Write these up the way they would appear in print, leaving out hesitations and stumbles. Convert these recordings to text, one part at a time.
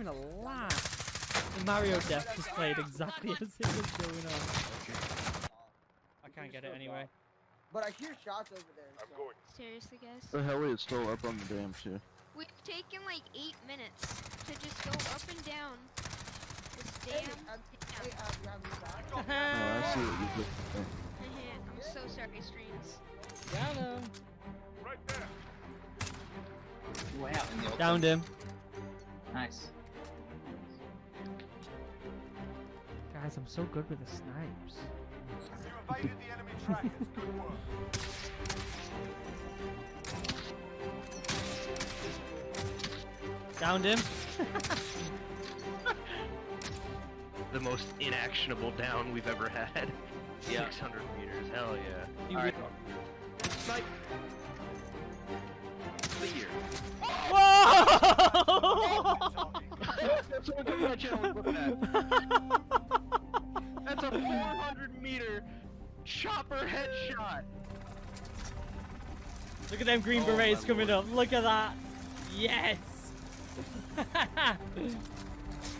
gonna laugh. The Mario death just played exactly as it was going on. I can't get it anyway. But I hear shots over there. So. Seriously, guys? The heli is still up on the dam too. We've taken like 8 minutes to just go up and down this damn Hey, you have me back? Oh, I see what you did there. I'm so sorry, streams. Down him. Right there. Way out in the open. Downed him. Nice. Guys, I'm so good with the snipes. You evaded the enemy trackers. Good work. Downed him. The most inactionable down we've ever had. Yeah. 600 meters. Hell yeah. You Alright. Snipe. Clear. Whoa! That's what my channel was looking at. That's a 400-meter chopper headshot. Look at them green berets coming up. Look at that. Yes.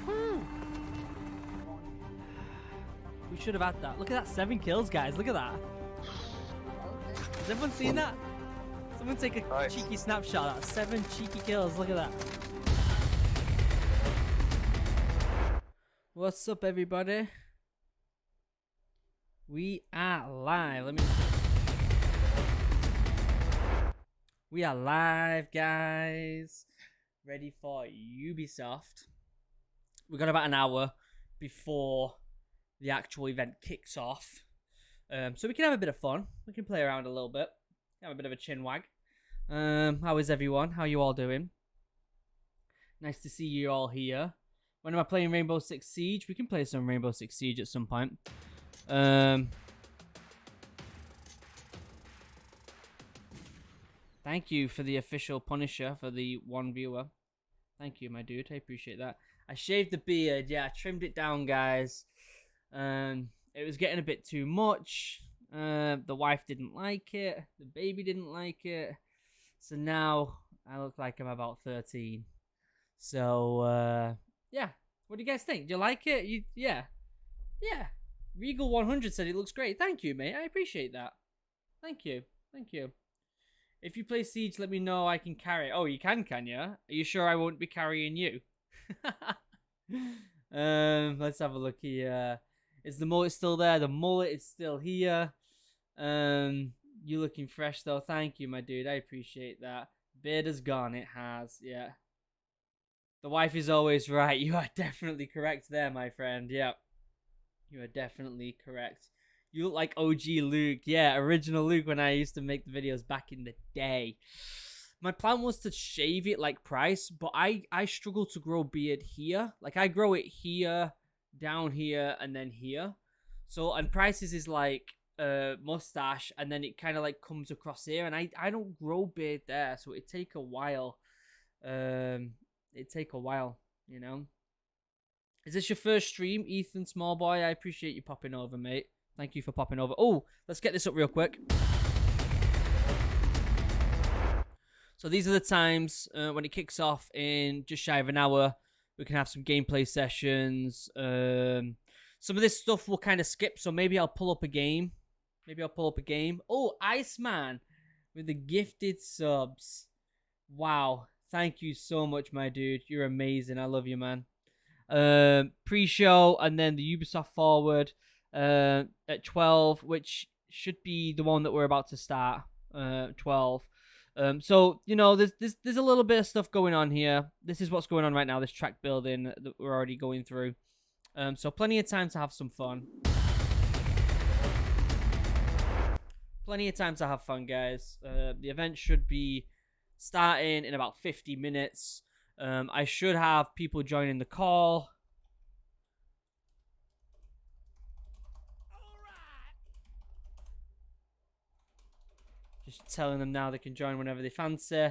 Whew. We should have had that. Look at that. 7 kills, guys. Look at that. Has everyone seen that? Someone take a cheeky snapshot of that. 7 cheeky kills. Look at that. What's up, everybody? We are live. We are live, guys. Ready for Ubisoft. We've got about an hour before the actual event kicks off. So we can have a bit of fun. We can play around a little bit. Have a bit of a chin wag. How is everyone? How are you all doing? Nice to see you all here. When am I playing Rainbow Six Siege? We can play some Rainbow Six Siege at some point. Thank you for the official Punisher for the 1 viewer. Thank you, my dude. I appreciate that. I shaved the beard. Yeah, I trimmed it down, guys. It was getting a bit too much. The wife didn't like it. The baby didn't like it. So now I look like I'm about 13. So, yeah. What do you guys think? Do you like it? Yeah. Yeah. Regal 100 said it looks great. Thank you, mate. I appreciate that. Thank you. Thank you. If you play Siege, let me know. I can carry. Oh, you can you? Are you sure I won't be carrying you? Let's have a look here. Is the mullet still there? The mullet is still here. You looking fresh though. Thank you, my dude. I appreciate that. Beard is gone. It has. Yeah. The wife is always right. You are definitely correct there, my friend. Yep. You are definitely correct. You look like OG Luke. Yeah, original Luke when I used to make the videos back in the day. My plan was to shave it like Price, but I struggle to grow beard here. Like, I grow it here, down here, and then here. So, and Price's is like mustache, and then it kind of like comes across here, and I don't grow beard there, so it'd take a while. It'd take a while, you know. Is this your first stream, Ethan Smallboy? I appreciate you popping over, mate. Thank you for popping over. Oh, let's get this up real quick. So these are the times when it kicks off in just shy of an hour. We can have some gameplay sessions. Some of this stuff will kind of skip, so maybe I'll pull up a game. Oh, Iceman with the gifted subs. Wow. Thank you so much, my dude. You're amazing. I love you, man. Pre-show, and then the Ubisoft Forward at 12, which should be the one that we're about to start. 12. So, you know, there's a little bit of stuff going on here. This is what's going on right now, this track building that we're already going through. So plenty of time to have some fun. Plenty of time to have fun, guys. The event should be starting in about 50 minutes. I should have people joining the call. Just telling them now they can join whenever they fancy.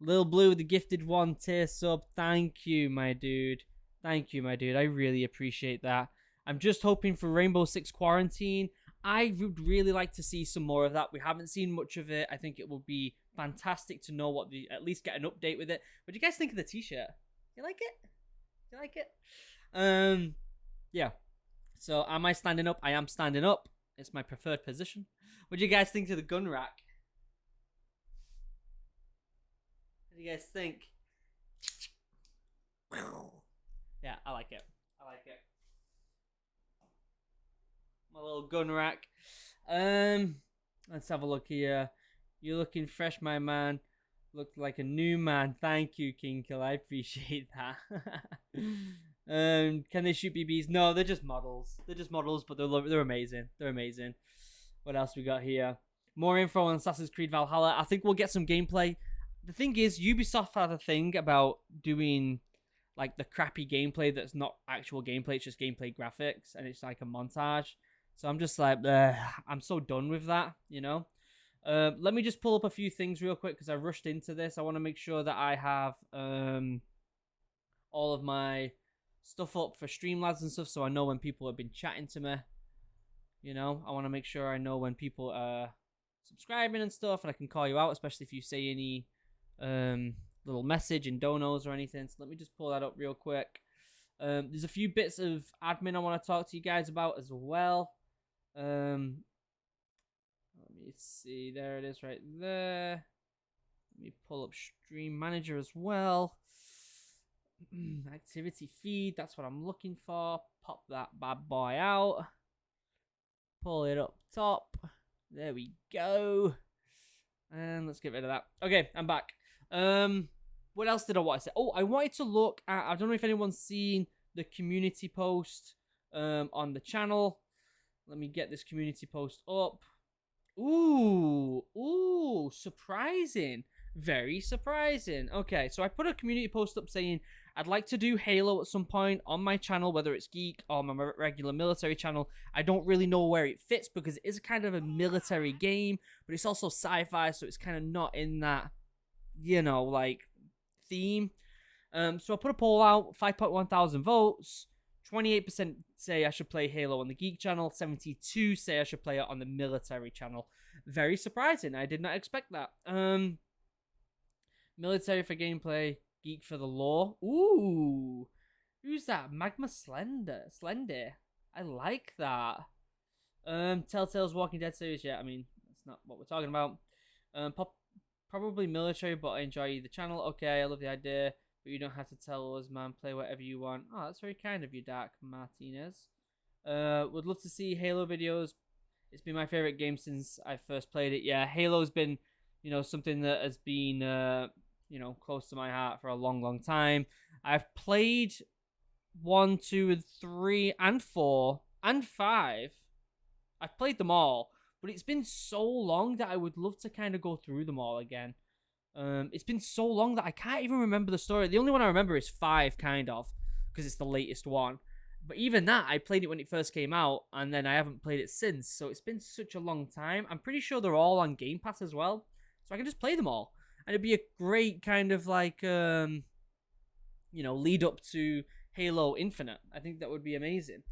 Lil Blue, the gifted 1 tier sub. Thank you, my dude. Thank you, my dude. I really appreciate that. I'm just hoping for Rainbow Six Quarantine. I would really like to see some more of that. We haven't seen much of it. I think it would be fantastic to know at least get an update with it. What do you guys think of the t-shirt? You like it? You like it? Yeah. So am I standing up? I am standing up. It's my preferred position. What do you guys think of the gun rack? What do you guys think? Yeah, I like it. I like it. My little gun rack. Let's have a look here. You're looking fresh, my man. Look like a new man. Thank you, King Kill. I appreciate that. Can they shoot BBs? No, they're just models. They're just models, but they're amazing. They're amazing. What else we got here? More info on Assassin's Creed Valhalla. I think we'll get some gameplay. The thing is, Ubisoft had a thing about doing like the crappy gameplay that's not actual gameplay. It's just gameplay graphics, and it's like a montage. So I'm just like, I'm so done with that, you know? Let me just pull up a few things real quick because I rushed into this. I want to make sure that I have all of my stuff up for Streamlabs and stuff so I know when people have been chatting to me. You know, I want to make sure I know when people are subscribing and stuff, and I can call you out, especially if you say any little message in donos or anything. So let me just pull that up real quick. There's a few bits of admin I want to talk to you guys about as well. Let me see. There it is right there. Let me pull up Stream Manager as well. Activity feed. That's what I'm looking for. Pop that bad boy out. Pull it up top. There we go. And let's get rid of that. Okay, I'm back. What else did I want to say? Oh, I wanted to look at, I don't know if anyone's seen the community post on the channel. Let me get this community post up. Ooh, surprising. Very surprising. Okay, so I put a community post up saying I'd like to do Halo at some point on my channel, whether it's Geek or my regular military channel. I don't really know where it fits because it is kind of a military game, but it's also sci-fi, so it's kind of not in that, you know, like, theme. So I put a poll out, 5.1 thousand votes. 28% say I should play Halo on the Geek channel. 72% say I should play it on the military channel. Very surprising. I did not expect that. Military for gameplay, Geek for the lore. Ooh. Who's that? Magma Slender. I like that. Telltale's Walking Dead series. Yeah, I mean, that's not what we're talking about. Probably military, but I enjoy either channel. Okay, I love the idea. But you don't have to tell us, man. Play whatever you want. Oh, that's very kind of you, Dark Martinez. Would love to see Halo videos. It's been my favorite game since I first played it. Yeah, Halo's been, you know, something that has been, you know, close to my heart for a long, long time. I've played 1, 2, and 3, and 4, and 5. I've played them all, but it's been so long that I would love to kind of go through them all again. It's been so long that I can't even remember the story. The only one I remember is 5, kind of, because it's the latest one. But even that, I played it when it first came out, and then I haven't played it since. So it's been such a long time. I'm pretty sure they're all on Game Pass as well, so I can just play them all. And it'd be a great kind of like, you know, lead up to Halo Infinite. I think that would be amazing.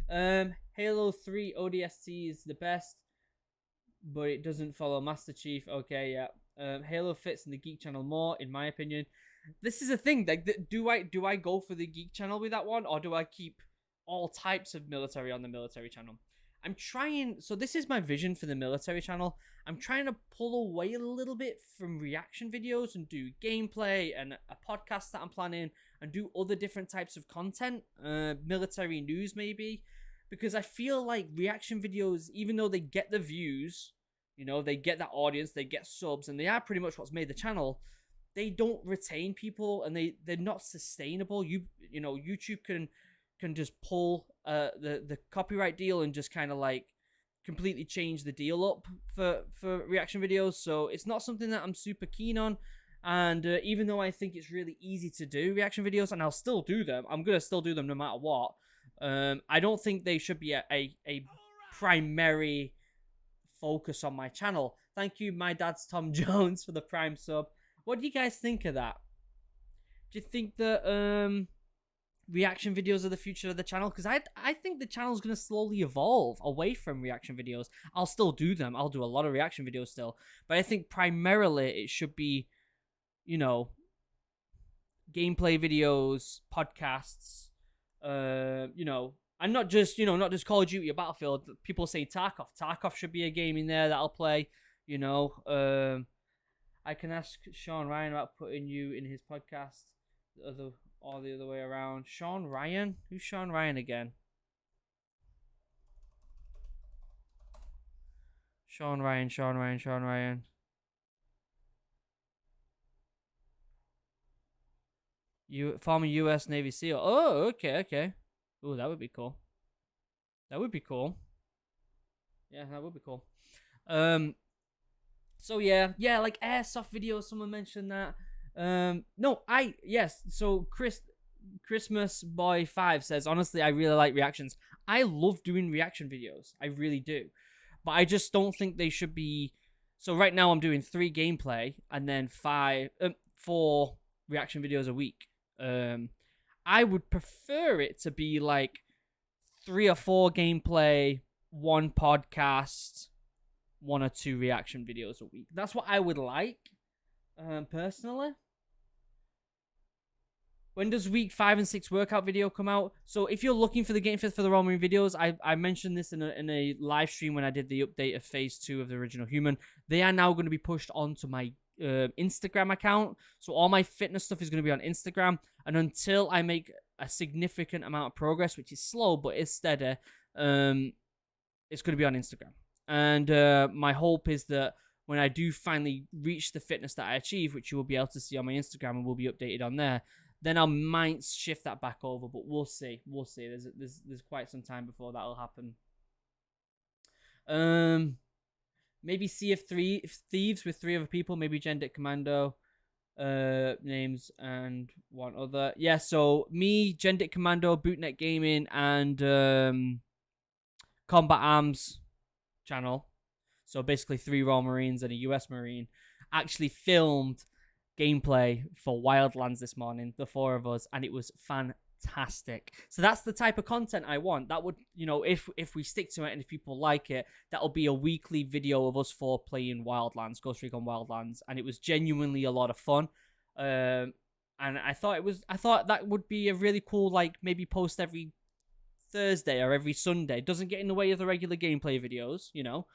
Halo 3 ODST is the best, but it doesn't follow Master Chief. Okay, yeah. Halo fits in the Geek channel more, in my opinion. This is a thing. Like, do I go for the Geek channel with that one, or do I keep all types of military on the military channel? I'm trying. So this is my vision for the military channel. I'm trying to pull away a little bit from reaction videos and do gameplay and a podcast that I'm planning and do other different types of content, military news maybe, because I feel like reaction videos, even though they get the views, you know, they get that audience, they get subs, and they are pretty much what's made the channel, they don't retain people, and they're not sustainable. You know, YouTube can just pull the copyright deal and just kind of like completely change the deal up for reaction videos. So it's not something that I'm super keen on. And even though I think it's really easy to do reaction videos, and I'll still do them, I'm gonna still do them no matter what. I don't think they should be a primary focus on my channel. Thank you, my dad's Tom Jones, for the Prime sub. What do you guys think of that? Do you think that reaction videos are the future of the channel? Because I think the channel's going to slowly evolve away from reaction videos. I'll still do them. I'll do a lot of reaction videos still. But I think primarily it should be, you know, gameplay videos, podcasts, you know, and not just, you know, not just Call of Duty or Battlefield. People say Tarkov. Tarkov should be a game in there that I'll play, you know. I can ask Sean Ryan about putting you in his podcast, the other way around. Sean Ryan? Who's Sean Ryan again? Sean Ryan. Former U.S. Navy SEAL. Oh, okay. Oh, that would be cool. Yeah, that would be cool. So yeah, like airsoft videos. Someone mentioned that. So Christmas Boy 5 says, honestly, I really like reactions. I love doing reaction videos. I really do. But I just don't think they should be. So right now I'm doing 3 gameplay and then 4 reaction videos a week. I would prefer it to be like 3 or 4 gameplay, 1 podcast, 1 or 2 reaction videos a week. That's what I would like, personally. When does week 5 and 6 workout video come out? So if you're looking for the Game Fit for the Royal Marine videos, I mentioned this in a live stream when I did the update of Phase 2 of the Original Human. They are now going to be pushed onto my Instagram account. So all my fitness stuff is going to be on Instagram. And until I make a significant amount of progress, which is slow but is steady, it's going to be on Instagram. And my hope is that when I do finally reach the fitness that I achieve, which you will be able to see on my Instagram and will be updated on there, then I might shift that back over. But we'll see. There's quite some time before that'll happen. Maybe Sea of Thieves with 3 other people. Maybe Gendit Commando names and 1 other. Yeah, so me, Gendit Commando, Bootnet Gaming, and Combat Arms channel. So basically 3 Royal Marines and a US Marine actually filmed gameplay for Wildlands this morning, the 4 of us, and it was fantastic. So that's the type of content I want. That would, you know, if we stick to it and if people like it, that'll be a weekly video of us 4 playing Wildlands, Ghost Recon Wildlands, and it was genuinely a lot of fun. And I thought that would be a really cool, like, maybe post every Thursday or every Sunday. It doesn't get in the way of the regular gameplay videos, you know.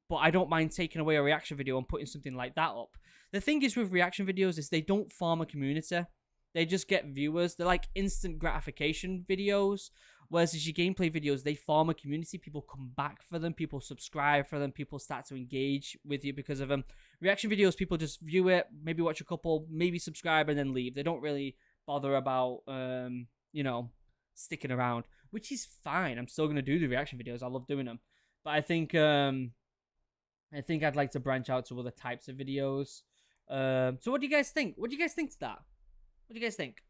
But I don't mind taking away a reaction video and putting something like that up. The thing is with reaction videos is they don't form a community. They just get viewers. They're like instant gratification videos. Whereas as your gameplay videos, they form a community. People come back for them. People subscribe for them. People start to engage with you because of them. Reaction videos, people just view it, maybe watch a couple, maybe subscribe and then leave. They don't really bother about, you know, sticking around, which is fine. I'm still going to do the reaction videos. I love doing them. But I think I'd like to branch out to other types of videos. So what do you guys think? What do you guys think to that? What do you guys think?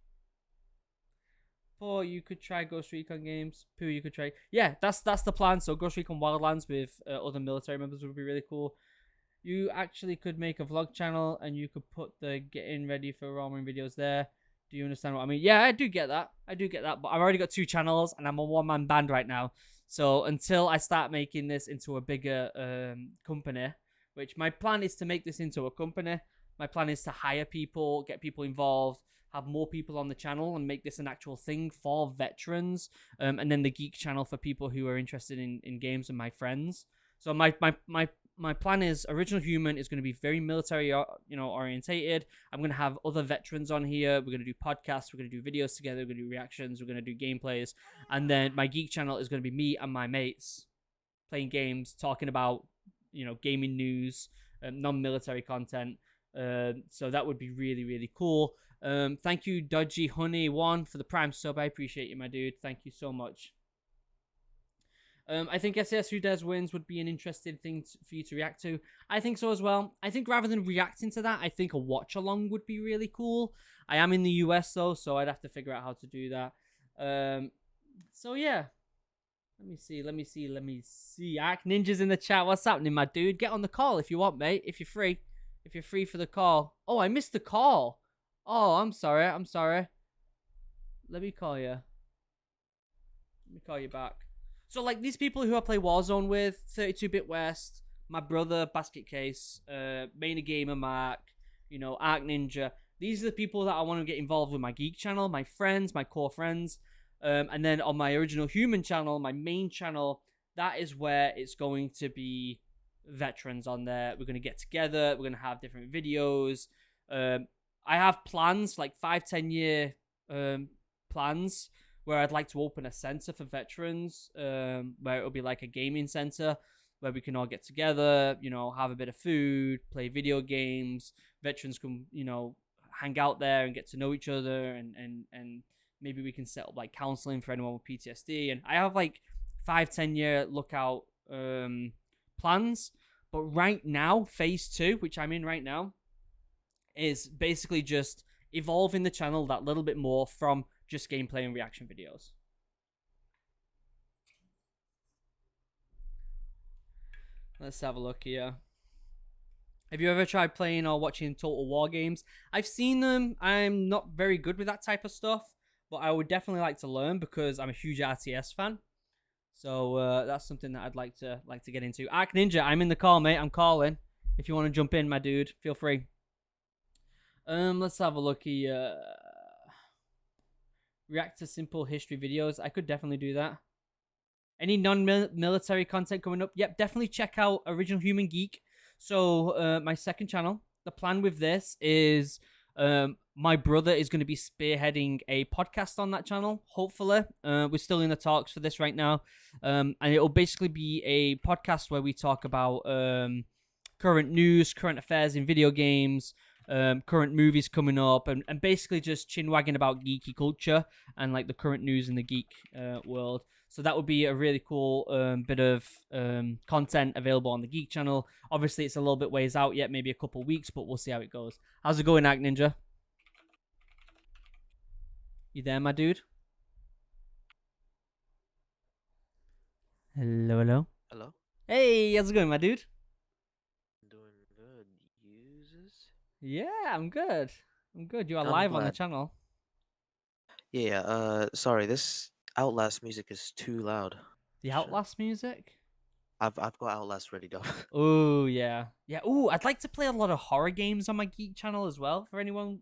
Or you could try Ghost Recon games. Pooh, you could try. Yeah, that's the plan. So Ghost Recon Wildlands with other military members would be really cool. You actually could make a vlog channel and you could put the getting ready for Royal Marine videos there. Do you understand what I mean? Yeah, I do get that. But I've already got 2 channels and I'm a one-man band right now. So until I start making this into a bigger company, which my plan is to make this into a company. My plan is to hire people, get people involved, have more people on the channel and make this an actual thing for veterans. And then the geek channel for people who are interested in games and my friends. So my plan is Original Human is going to be very military, orientated. I'm going to have other veterans on here. We're going to do podcasts. We're going to do videos together. We're going to do reactions. We're going to do gameplays. And then my geek channel is going to be me and my mates playing games, talking about, gaming news, non-military content. So that would be really, really cool. Thank you, Dodgy Honey 1 for the Prime sub. I appreciate you, my dude. Thank you so much. I think SAS Who Dares Wins would be an interesting thing for you to react to. I think so as well. I think rather than reacting to that, I think a watch along would be really cool. I am in the US though, so I'd have to figure out how to do that. So yeah. Let me see. Ark Ninja's in the chat. What's happening, my dude? Get on the call if you want, mate. If you're free. If you're free for the call. Oh, I missed the call. Oh, I'm sorry. Let me call you. Let me call you back. So, like, these people who I play Warzone with, 32-Bit West, my brother, Basket Case, Maine Gamer Mark, Ark Ninja, These are the people that I want to get involved with my geek channel, my friends, my core friends. And then on my original human channel, my main channel, that is where it's going to be veterans on there. We're going to get together. We're going to have different videos. I have plans, like 5-10 year plans, where I'd like to open a center for veterans, where it'll be like a gaming center where we can all get together, have a bit of food, play video games. Veterans can, hang out there and get to know each other, and maybe we can set up like counseling for anyone with PTSD. And I have like 5-10 year lookout plans. But right now, phase 2, which I'm in right now, is basically just evolving the channel that little bit more from just gameplay and reaction videos. Let's have a look here. Have you ever tried playing or watching Total War games? I've seen them. I'm not very good with that type of stuff, but I would definitely like to learn because I'm a huge RTS fan. So that's something that I'd like to get into. Arc Ninja, I'm in the call, mate. I'm calling. If you want to jump in, my dude, feel free. Let's have a look here. React to simple history videos. I could definitely do that. Any non-military content coming up? Yep, definitely check out Original Human Geek. So my second channel, the plan with this is my brother is going to be spearheading a podcast on that channel, hopefully. We're still in the talks for this right now. And it'll basically be a podcast where we talk about current news, current affairs in video games, current movies coming up, and basically just chin-wagging about geeky culture and like the current news in the geek world. So that would be a really cool bit of content available on the Geek channel. Obviously, it's a little bit ways out yet, maybe a couple weeks, but we'll see how it goes. How's it going, Act Ninja? You there, my dude? Hello, hello. Hello? Hey, how's it going, my dude? Doing good. Users? Yeah, I'm good. I'm good. You are I'm live on the glad. channel. Yeah, sorry, this Outlast music is too loud. The Shit. Outlast music? I've got Outlast ready though. Oh yeah. Yeah. Oh, I'd like to play a lot of horror games on my Geek channel as well. For anyone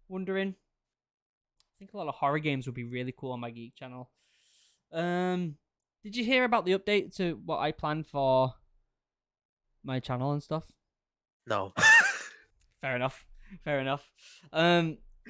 wondering. I think a lot of horror games would be really cool on my Geek channel. Did you hear about the update to what I planned for my channel and stuff? No. Fair enough. Fair enough.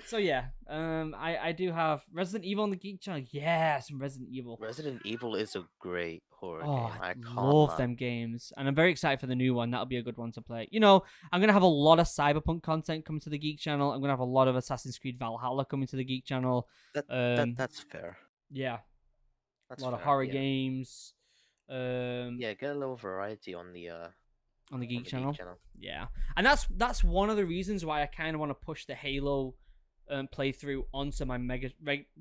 So yeah, I do have Resident Evil on the Geek channel. Yeah, some Resident Evil. Resident Evil is a great horror Oh, game. I I can't love lie. them games, and I'm very excited for the new one. That'll be a good one to play. I'm gonna have a lot of Cyberpunk content coming to the Geek channel. I'm gonna have a lot of Assassin's Creed Valhalla coming to the Geek channel. That's fair. Yeah, That's a lot of fair, horror yeah. games. Yeah, get a little variety on the Geek channel. Geek channel. Yeah, and that's one of the reasons why I kind of want to push the Halo playthrough onto my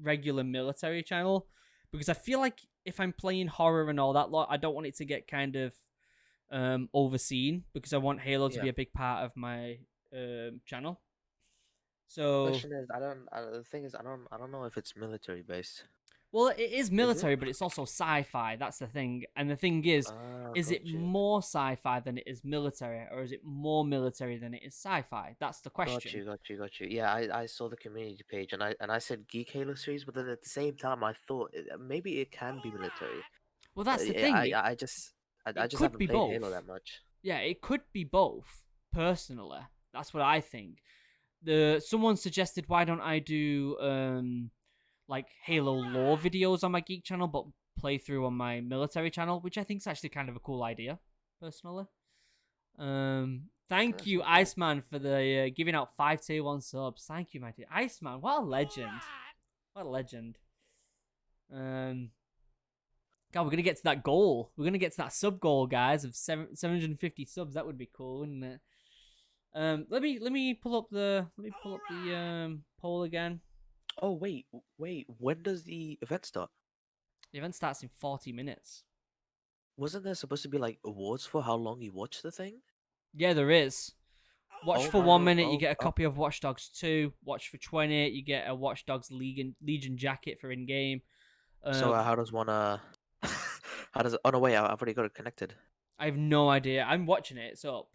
regular military channel, because I feel like if I'm playing horror and all that lot, I don't want it to get kind of overseen, because I want Halo to be a big part of my channel. So Question is, the thing is, I don't know if it's military based. well, it is military, but it's also sci-fi. That's the thing. And the thing is it more sci-fi than it is military, or is it more military than it is sci-fi? That's the question. Got you. Yeah, I saw the community page, and I said Geek Halo series, but then at the same time, I thought maybe it can be military. Well, that's the Yeah, thing. I just haven't played Halo that much. Yeah, it could be both. Personally, that's what I think. Someone suggested, why don't I do like Halo lore videos on my Geek channel, but playthrough on my military channel, which I think is actually kind of a cool idea, personally. Thank you, Iceman, for the giving out 5 tier 1 subs. Thank you, my dear Iceman. What a legend! What a legend. God, we're gonna get to that goal. We're gonna get to that sub goal, guys, of 750 subs. That would be cool, wouldn't it? Let me pull up the poll again. Oh wait. When does the event start? The event starts in 40 minutes. Wasn't there supposed to be like awards for how long you watch the thing? Yeah, there is. Watch for 1 minute, you get a copy of Watch Dogs 2. Watch for 20, you get a Watch Dogs Legion jacket for in game. So how does one how does it? Oh no, wait, I've already got it connected. I have no idea. I'm watching it. It's up.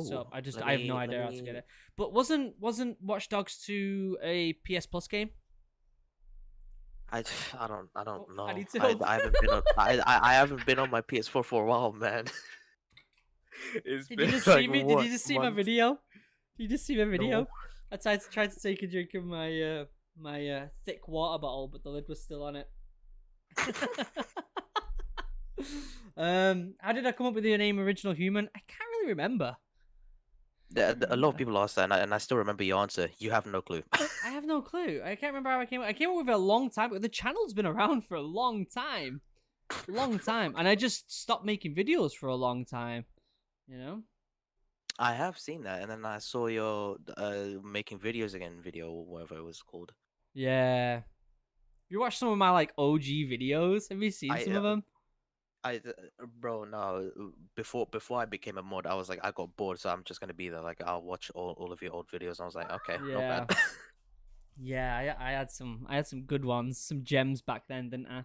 So Oh, I have no idea how to get it. But wasn't Watch Dogs 2 a PS Plus game? I, I Oh, don't I know. need to help. I haven't been on I haven't been on my PS4 for a while, man. It's Did you been just like see me? Did what you just see my month? video? Did you just see my No. video? I tried to take a drink of my thick water bottle, but the lid was still on it. How did I come up with your name, Original Human? I can't really remember. A lot of people ask that, and I still remember your answer. You have no clue. I have no clue. I can't remember how I came. I came up with it a long time. The channel's been around for a long time, and I just stopped making videos for a long time. You know. I have seen that, and then I saw your making videos again video, or whatever it was called. Yeah. You watch some of my like OG videos? Have you seen I some of them? bro, no. Before I became a mod, I was like, I got bored, so I'm just gonna be there. Like, I'll watch all of your old videos. And I was like, okay, Yeah. not bad. Yeah, I had some good ones, some gems back then, didn't I?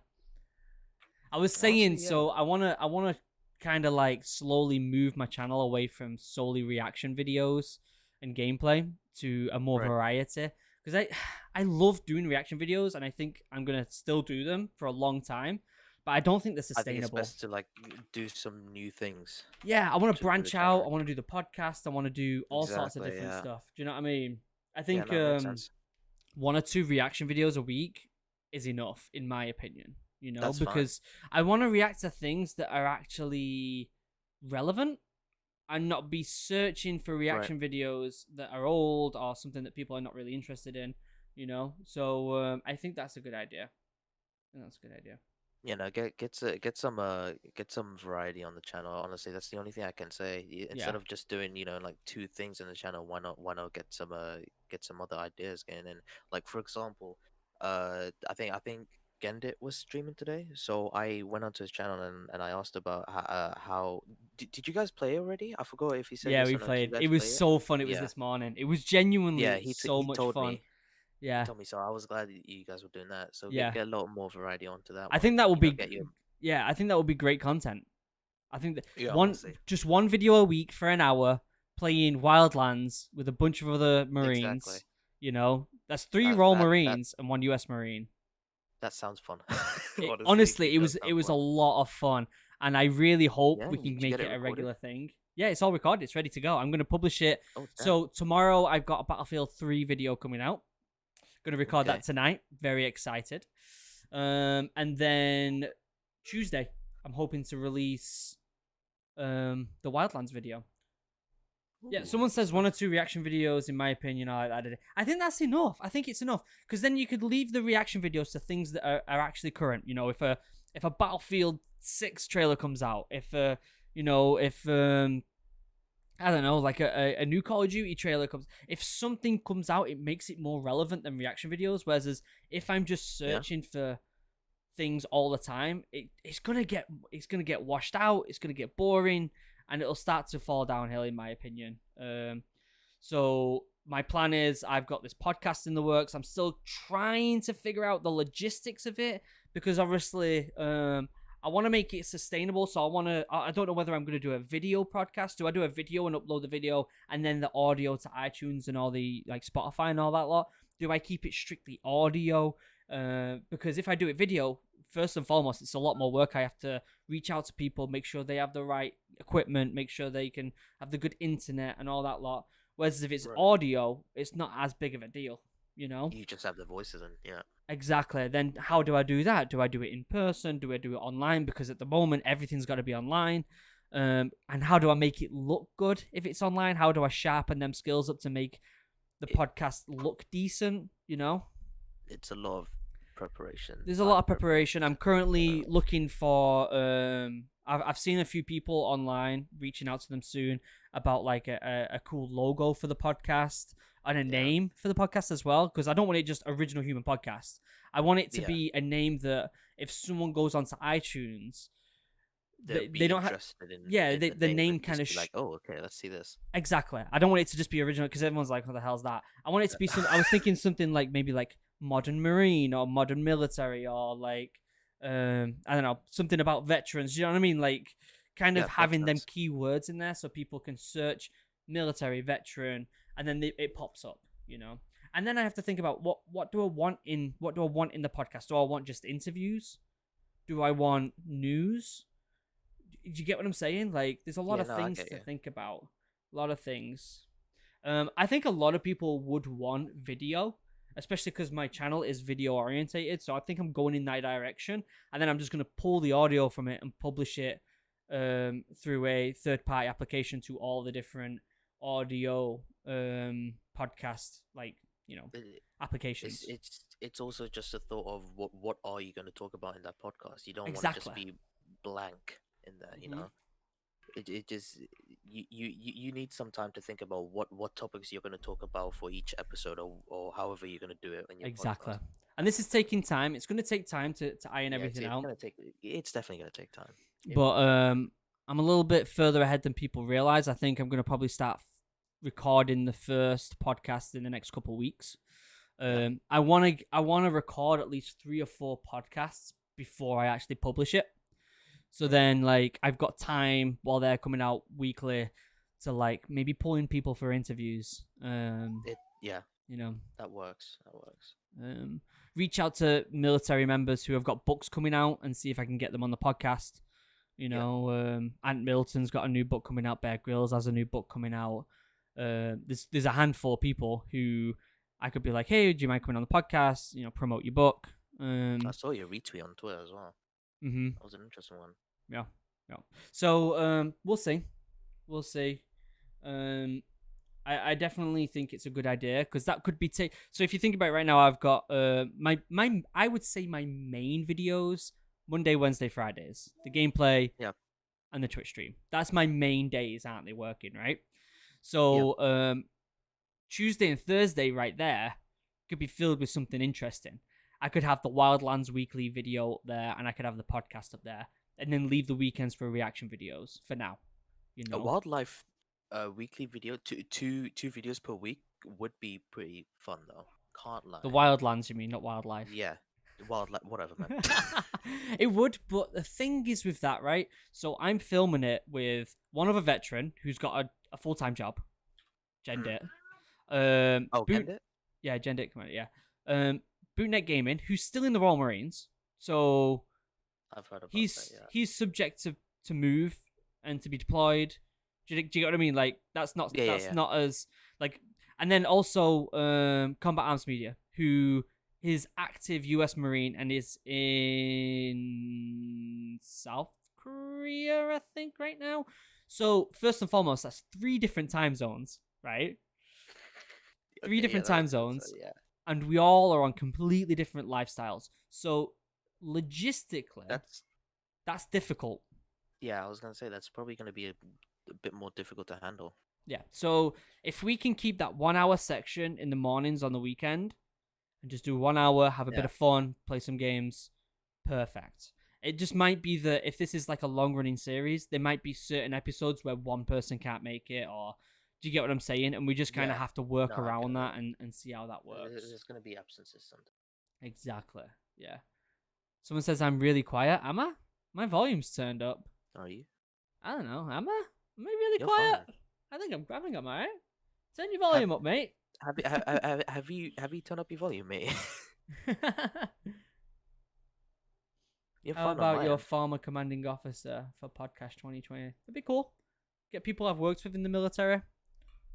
I was Honestly, saying, yeah. so I wanna kind of like slowly move my channel away from solely reaction videos and gameplay to a more Right. variety, because I love doing reaction videos, and I think I'm gonna still do them for a long time, but I don't think they're I think it's sustainable. best to like do some new things. Yeah, I want to to the branch out. I channel. want to do the podcast. I want to do all sorts of Exactly, different yeah. stuff. Do you know what I mean? I Yeah, think no, makes sense. 1 or 2 reaction videos a week is enough, in my opinion. You know, That's fine. because I want to react to things that are actually relevant and not be searching for reaction videos that are old or something that people are not really interested in. You know, so I think that's a good idea. I think that's a good idea. You know, get some variety on the channel. Honestly, that's the only thing I can say. Yeah. Instead of just doing, like 2 things in the channel, why not get some other ideas going in? Like for example, I think Gendit was streaming today, so I went onto his channel and I asked about how did you guys play already? I forgot if he said Yeah, yes we or no. Did you played. It guys was play it? so fun. It was Yeah, this morning. It was yeah. genuinely He so he much told fun. me. He Yeah. told me, so I was glad that you guys were doing that. So Yeah. get a lot more variety onto that I one. think that would be Get your I think that would be great content. I think that yeah, honestly. just one video a week for an hour playing Wildlands with a bunch of other Marines. Exactly. You know, that's 3 That Royal that that Marines and 1 US Marine. that sounds fun. Honestly, it does was sound a fun. lot of fun, and I really hope Yeah, we can did you make get it it a regular recorded? thing. Yeah, it's all recorded. It's ready to go. I'm going to publish it. Oh, damn. So tomorrow I've got a Battlefield 3 video coming out. Going to record Okay. that tonight. Very excited. And then Tuesday I'm hoping to release the Wildlands video. Yeah, Ooh, someone says that's 1 or nice. 2 reaction videos. In my opinion, I think that's enough. I think it's enough, because then you could leave the reaction videos to things that are actually current. You know, if a Battlefield 6 trailer comes out, if I don't know, like a new Call of Duty trailer comes, if something comes out, it makes it more relevant than reaction videos. Whereas if I'm just Yeah. searching for things all the time, it's gonna get washed out. It's gonna get boring, and it'll start to fall downhill, in my opinion. So my plan is, I've got this podcast in the works. I'm still trying to figure out the logistics of it, because obviously I want to make it sustainable. So I don't know whether I'm going to do a video podcast. Do I do a video and upload the video and then the audio to iTunes and all the like Spotify and all that lot? Do I keep it strictly audio? Because if I do it video, first and foremost, it's a lot more work. I have to reach out to people, make sure they have the right equipment, make sure they can have the good internet and all that lot. Whereas if it's Right. audio, it's not as big of a deal, you know? You just have the voices and yeah. Exactly. Then how do I do that? Do I do it in person? Do I do it online? Because at the moment, everything's got to be online. And how do I make it look good if it's online? How do I sharpen them skills up to make the podcast look decent, you know? It's a lot of preparation. There's a lot of preparation. I'm currently looking for I've seen a few people online, reaching out to them soon about like a cool logo for the podcast and a name for the podcast as well, because I don't want it just Original Human Podcast. I want it to be a name that if someone goes onto iTunes, they don't have the name kind of like, oh, okay, let's see this. Exactly. I don't want it to just be original, because everyone's like, what the hell's that? I want it to be some. I was thinking something like maybe like Modern Marine or Modern Military, or like I don't know, something about veterans. You know what I mean? Like kind of Yeah, makes having them sense. keywords in there so people can search military, veteran, and then it pops up, you know. And then I have to think about what do I want in the podcast? Do I want just interviews? Do I want news? Do you get what I'm saying? Like, there's a lot Yeah, of no, I things get to you. think about. A lot of things. I think a lot of people would want video, especially because my channel is video orientated. So I think I'm going in that direction, and then I'm just gonna pull the audio from it and publish it through a third-party application to all the different audio podcast, like, you know, It- applications. It's also just a thought of what are you going to talk about in that podcast. You don't want to just Exactly. be blank in there, you Mhm. know. It just you need some time to think about what topics you're going to talk about for each episode, or however you're going to do it in your Exactly. podcast. And this is taking time. It's going to take time to iron Yeah, everything out. it's definitely going to take time. It But will. I'm a little bit further ahead than people realize. I think I'm going to probably start recording the first podcast in the next couple of weeks. Yeah. I want to record at least 3 or 4 podcasts before I actually publish it. So then, like, I've got time while they're coming out weekly to, like, maybe pull in people for interviews. Yeah, You know, that works. That works. reach out to military members who have got books coming out and see if I can get them on the podcast. You know, Ant Milton's got a new book coming out. Bear Grylls has a new book coming out. There's a handful of people who I could be like, hey, do you mind coming on the podcast? You know, promote your book. I saw your retweet on Twitter as well. Mm-hmm. That was an interesting one. Yeah. So we'll see. I definitely think it's a good idea because that could be so if you think about it right now, I've got my I would say my main videos Monday, Wednesday, Fridays, the gameplay, Yeah. and the Twitch stream. That's my main days, aren't they? Working, right? So Tuesday and Thursday right there could be filled with something interesting. I could have the Wildlands weekly video up there, and I could have the podcast up there, and then leave the weekends for reaction videos for now. You A know, wildlife weekly video, two videos per week would be pretty fun though. Can't lie. the Wildlands, you mean, not wildlife? Yeah, wildlife, whatever, man. It would, but the thing is with that, right? So I'm filming it with one other veteran who's got a full-time job, Gendit. Oh, Gendit? Yeah, Gendit, come on, yeah. Bootnet Gaming, who's still in the Royal Marines, so I've heard about he's that. Yeah. he's subject to move and to be deployed. Do you get what I mean? Like that's not as like. And then also Combat Arms Media, who is active U.S. Marine and is in South Korea, I think, right now. So first and foremost, that's 3 different time zones, right? 3 different time zones, yeah. and we all are on completely different lifestyles. So logistically, that's difficult. Yeah, I was gonna say that's probably gonna be a bit more difficult to handle. Yeah. So if we can keep that 1 hour section in the mornings on the weekend and just do 1 hour, have a bit of fun, play some games, perfect. It just might be that if this is like a long running series, there might be certain episodes where one person can't make it, or do you get what I'm saying? And we just kind of have to work around that and see how that works. There's gonna be absences sometimes. Exactly. Yeah. Someone says I'm really quiet. Am I? My volume's turned up. Are you? I don't know. Am I? Am I really You're quiet? fine. I think I'm alright. Turn your volume up, mate. Have you turned up your volume, mate? You're How fine on about my your end. former commanding officer for podcast 2020? That'd be cool. Get people I've worked with in the military.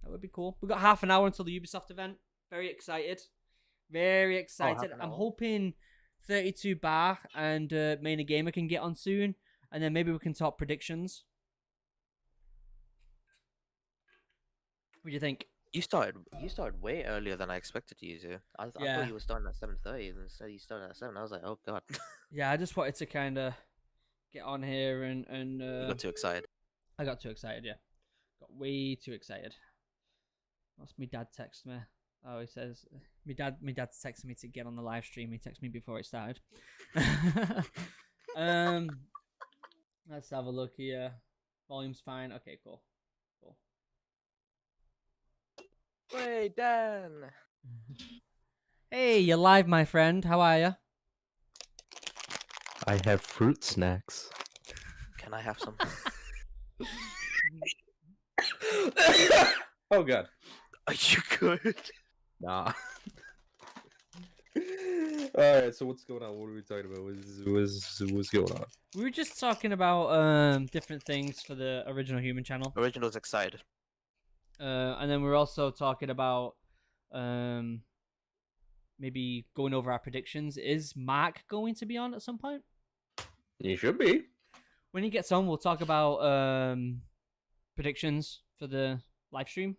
That would be cool. We've got half an hour until the Ubisoft event. Very excited. Very excited. an I'm hour? hoping 32 Bar and Maine Gamer can get on soon. And then maybe we can talk predictions. What do you think? You started way earlier than I expected you to. I Yeah. thought you were starting at 7:30, and instead you started at 7. I was like, oh god. Yeah, I just wanted to kind of get on here and You got too excited. I got too excited, yeah. Got way too excited. What's my dad text me? Oh, he says my dad's texting me to get on the live stream. He texted me before it started. Let's have a look here. Volume's fine. Okay, cool. Hey, Dan. Hey, you're live, my friend. How are you? I have fruit snacks. Can I have some? Oh god. Are you good? Nah. Alright, so what's going on? What are we talking about? What's going on? We were just talking about different things for the original human channel. Original's excited. And then we're also talking about maybe going over our predictions. Is Mark going to be on at some point? You should be. When he gets on, we'll talk about predictions for the live stream.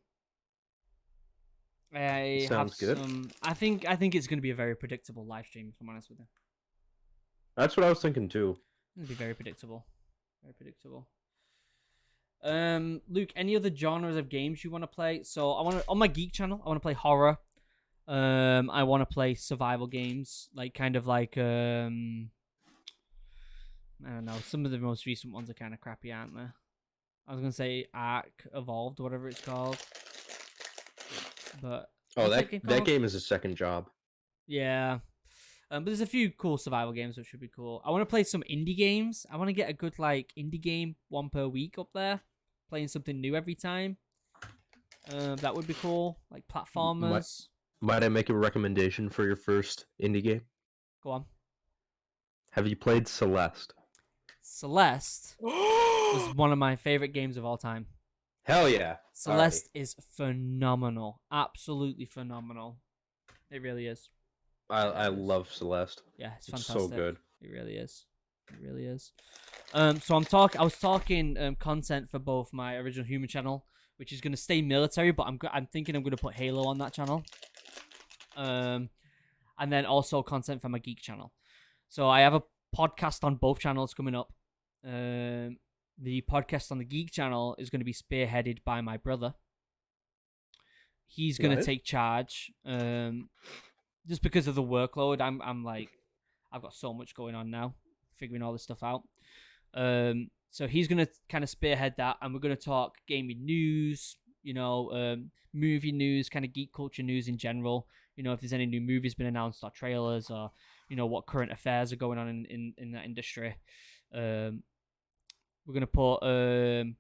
I Sounds have good. some. I think it's going to be a very predictable live stream. If I'm honest with you, That's what I was thinking too. it'll be very predictable. Very predictable. Luke, any other genres of games you want to play? So I want to on my geek channel. I want to play horror. I want to play survival games, like kind of like I don't know. Some of the most recent ones are kind of crappy, aren't they? I was gonna say Ark Evolved, whatever it's called. But Oh, what's that called? game is a second job. Yeah. But there's a few cool survival games which should be cool. I want to play some indie games. I want to get a good like indie game, one per week up there, playing something new every time. That would be cool. Like platformers. Might I make a recommendation for your first indie game? Go on. Have you played Celeste? Celeste was one of my favorite games of all time. Hell yeah. Celeste is phenomenal. Absolutely phenomenal. It really is. I love Celeste. Yeah, it's It's fantastic. so good. It really is. It really is. So I was talking content for both my original human channel, which is going to stay military, but I'm thinking I'm going to put Halo on that channel. And then also content for my geek channel. So I have a podcast on both channels coming up. The podcast on the geek channel is going to be spearheaded by my brother. He's going to take charge. Just because of the workload, I'm like, I've got so much going on now, figuring all this stuff out. So he's going to kind of spearhead that, and we're going to talk gaming news, movie news, kind of geek culture news in general. If there's any new movies been announced or trailers, or what current affairs are going on in that industry. We're going to put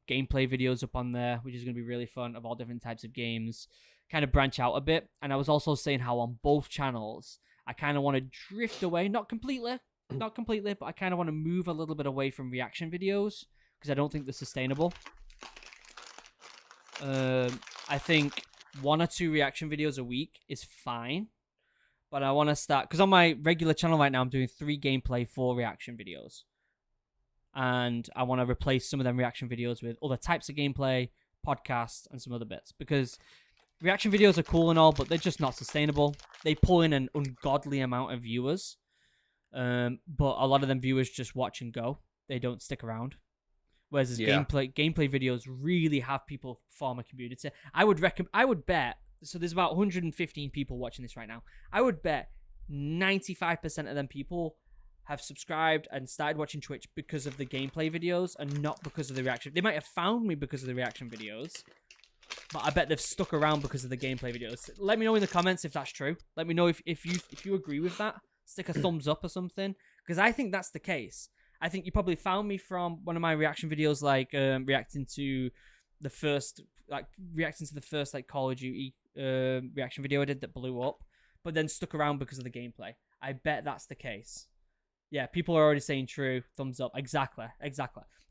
gameplay videos up on there, which is going to be really fun, of all different types of games. Kind of branch out a bit. And I was also saying how on both channels, I kind of want to drift away, not completely, but I kind of want to move a little bit away from reaction videos, because I don't think they're sustainable. I think 1 or 2 reaction videos a week is fine. But I want to start, because on my regular channel right now, I'm doing 3 gameplay, 4 reaction videos. And I want to replace some of them reaction videos with other types of gameplay, podcasts, and some other bits. Because reaction videos are cool and all, but they're just not sustainable. They pull in an ungodly amount of viewers. But a lot of them viewers just watch and go. They don't stick around. Whereas gameplay videos really have people form a community. I would bet, so there's about 115 people watching this right now. I would bet 95% of them people have subscribed and started watching Twitch because of the gameplay videos and not because of the reaction. They might have found me because of the reaction videos, but I bet they've stuck around because of the gameplay videos. Let me know in the comments if that's true. Let me know if you agree with that. Stick a thumbs up or something, because I think that's the case. I think you probably found me from one of my reaction videos, like reacting to the first Call of Duty reaction video I did that blew up, but then stuck around because of the gameplay. I bet that's the case. Yeah, people are already saying true, thumbs up. Exactly.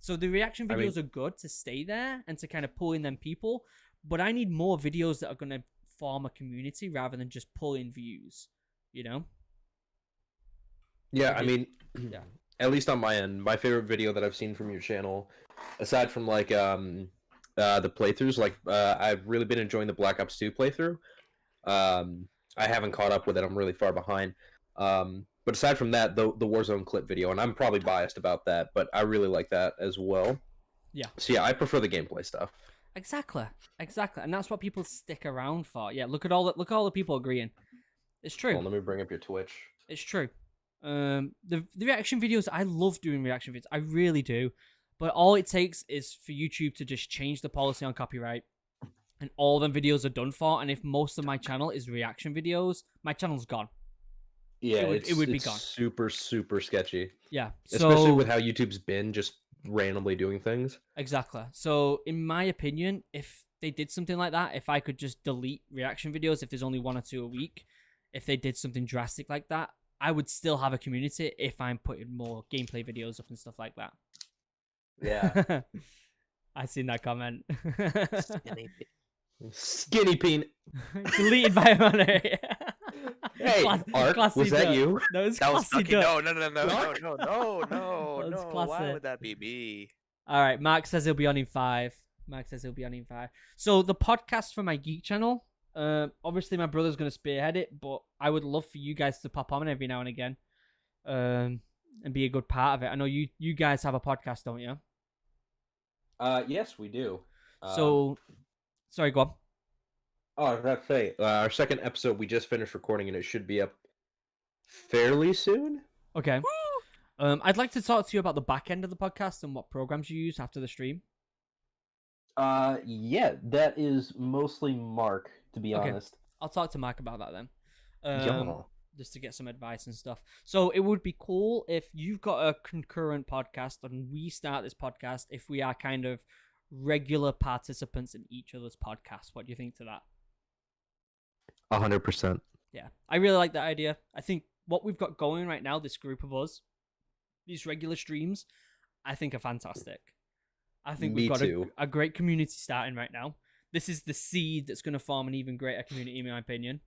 So the reaction videos are good to stay there and to kind of pull in them people, but I need more videos that are going to form a community rather than just pull in views, Yeah, yeah. At least on my end, my favorite video that I've seen from your channel, aside from like the playthroughs, like I've really been enjoying the Black Ops 2 playthrough. I haven't caught up with it. I'm really far behind. But aside from that, the Warzone clip video, and I'm probably biased about that, but I really like that as well. Yeah. So yeah, I prefer the gameplay stuff. Exactly, and that's what people stick around for. Yeah, look at all the people agreeing. It's true. Well, let me bring up your Twitch. It's true. The reaction videos, I love doing reaction videos. I really do. But all it takes is for YouTube to just change the policy on copyright, and all them videos are done for. And if most of my channel is reaction videos, my channel's gone. Yeah, it would be gone. Super, super sketchy. Yeah. Especially with how YouTube's been just randomly doing things. Exactly. So, in my opinion, if they did something like that, if I could just delete reaction videos if there's only 1 or 2 a week, if they did something drastic like that, I would still have a community if I'm putting more gameplay videos up and stuff like that. Yeah. I seen that comment. Skinny peanut. Deleted by Money. Hey, Art, was that you? No, it's That was classy. fucking Duck. no. That's Why classic. would that be me? All right, Mark says he'll be on in 5. So the podcast for my geek channel, obviously my brother's gonna spearhead it, but I would love for you guys to pop on every now and again, and be a good part of it. I know you guys have a podcast, don't you? Yes, we do. So, sorry, go on. Oh, I was about to say, our second episode we just finished recording, and it should be up fairly soon. Okay. I'd like to talk to you about the back end of the podcast and what programs you use after the stream. Yeah, that is mostly Mark, to be Okay. honest. I'll talk to Mark about that then. Yeah. Just to get some advice and stuff. So it would be cool if you've got a concurrent podcast and we start this podcast if we are kind of regular participants in each other's podcasts. What do you think to that? 100%. Yeah, I really like that idea. I think what we've got going right now, this group of us, these regular streams, I think are fantastic. I think we've got a great community starting right now. This is the seed that's going to form an even greater community, in my opinion.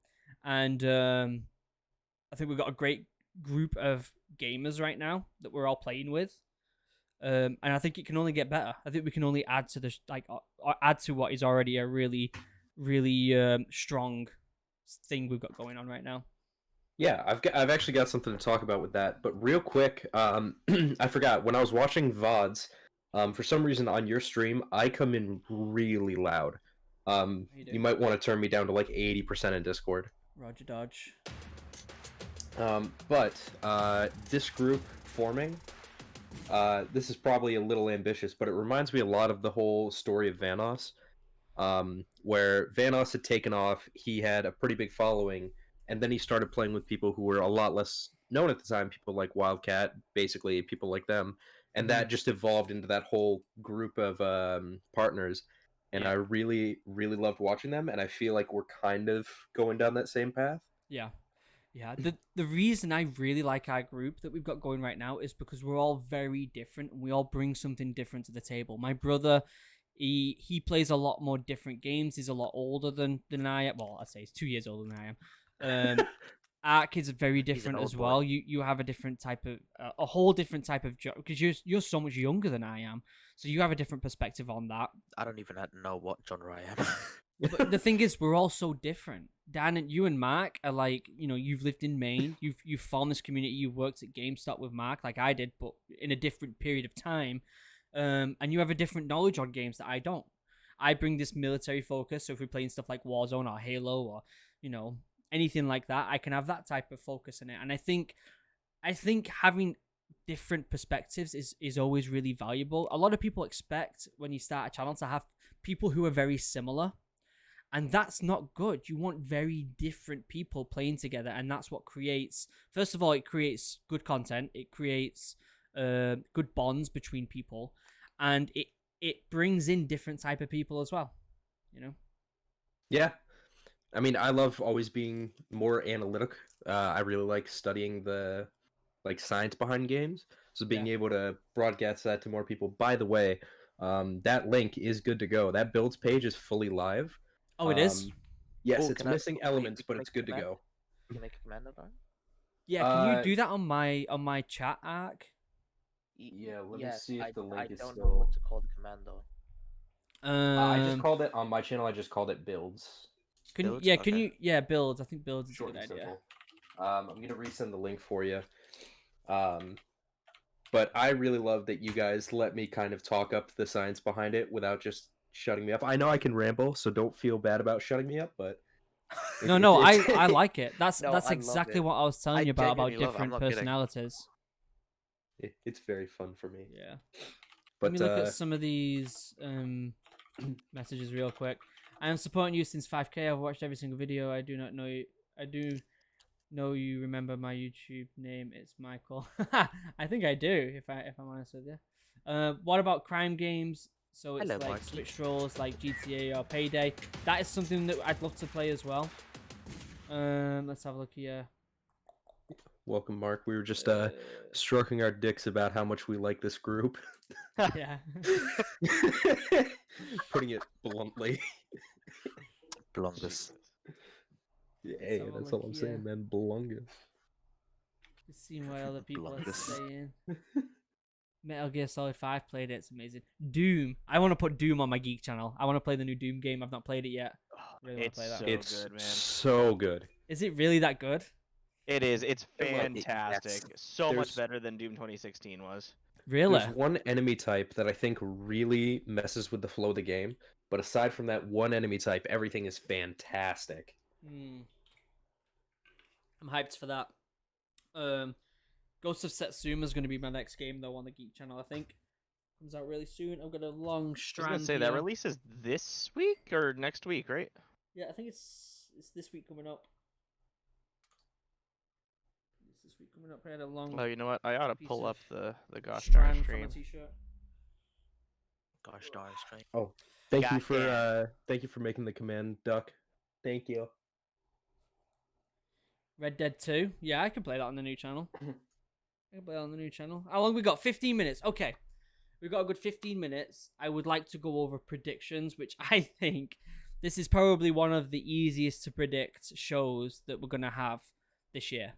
And I think we've got a great group of gamers right now that we're all playing with. And I think it can only get better. I think we can only add to add to what is already a really, really strong thing we've got going on right now. Yeah, I've actually got something to talk about with that. But real quick, I forgot when I was watching VODs. For some reason on your stream, I come in really loud. You might want to turn me down to like 80% in Discord. Roger Dodge. But this group forming, this is probably a little ambitious, but it reminds me a lot of the whole story of Vanoss, where Vanoss had taken off, he had a pretty big following, and then he started playing with people who were a lot less known at the time, people like Wildcat, basically people like them, and that just evolved into that whole group of partners, and I really, really loved watching them, and I feel like we're kind of going down that same path. Yeah. The reason I really like our group that we've got going right now is because we're all very different and we all bring something different to the table. My brother, he plays a lot more different games. He's a lot older than I am. Well, I'd say he's 2 years older than I am. Ark is very different as well. You have a different type of a whole different type of job because you're so much younger than I am, so you have a different perspective on that. I don't even know what genre I am. But the thing is, we're all so different. Dan and you and Mark are like, you've lived in Maine, you've formed this community, you worked at GameStop with Mark like I did, but in a different period of time, and you have a different knowledge on games that I don't. I bring this military focus, so if we're playing stuff like Warzone or Halo or anything like that, I can have that type of focus in it. And I think having different perspectives is always really valuable. A lot of people expect when you start a channel to have people who are very similar. And that's not good. You want very different people playing together. And that's what creates, first of all, it creates good content. It creates good bonds between people. And it brings in different type of people as well. Yeah. I mean, I love always being more analytic. I really like studying the science behind games. So being able to broadcast that to more people. By the way, that link is good to go. That builds page is fully live. Oh, it is? Yes, Cool, it's can I- missing elements, but it's good to command? go. Can you make a command of that? Yeah, can you do that on my chat, Ark? Yeah, let me see if the link I is don't know still... what to call the command though. I just called it on my channel. I just called it builds. Builds? Can Okay. you builds? I think builds is a Short good and idea. simple. I'm gonna resend the link for you. But I really love that you guys let me kind of talk up the science behind it without just shutting me up. I know I can ramble, so don't feel bad about shutting me up. But No, I like it. That's No, I love exactly it. what I was telling I you about genuinely love it, I'm different not kidding. personalities. It's very fun for me. Yeah. But Let me look at some of these messages real quick. I am supporting you since 5K. I've watched every single video. I do not know you. I do know you remember my YouTube name. It's Michael. I think I do, if I'm honest with you. What about crime games? So it's Hello, like Marky. switch roles like GTA or Payday. That is something that I'd love to play as well. Let's have a look here. Welcome, Mark. We were just stroking our dicks about how much we like this group. Yeah. Putting it bluntly. Blongus. Hey, have a that's look all I'm here. saying, man. Belongus. Just seeing what other people are Blongus. saying. Metal Gear Solid 5 played it. It's amazing. Doom. I want to put Doom on my Geek channel. I want to play the new Doom game. I've not played it yet. Really want It's to play that. so It's good, man. so good. Is it really that good? It is. It's Well, fantastic. yes. So much There's- better than Doom 2016 was. Really? There's one enemy type that I think really messes with the flow of the game, but aside from that one enemy type, everything is fantastic. I'm hyped for that. Ghost of Setsuma is going to be my next game though on the Geek channel. I think comes out really soon. I've got a long I was strand. gonna say that here. release is this week or next week, right? Yeah, I think it's this week coming up. It's this week coming up. I had a long Oh, you know what? I ought to piece pull of up the Gosh Darn strand from a stream. t-shirt. Gosh darn straight. Thank you for Goddamn. making the command, Duck. Thank you. Red Dead 2. Yeah, I can play that on the new channel. I can play that on the new channel. How long we got? 15 minutes. Okay. We've got a good 15 minutes. I would like to go over predictions, which I think this is probably one of the easiest to predict shows that we're going to have this year.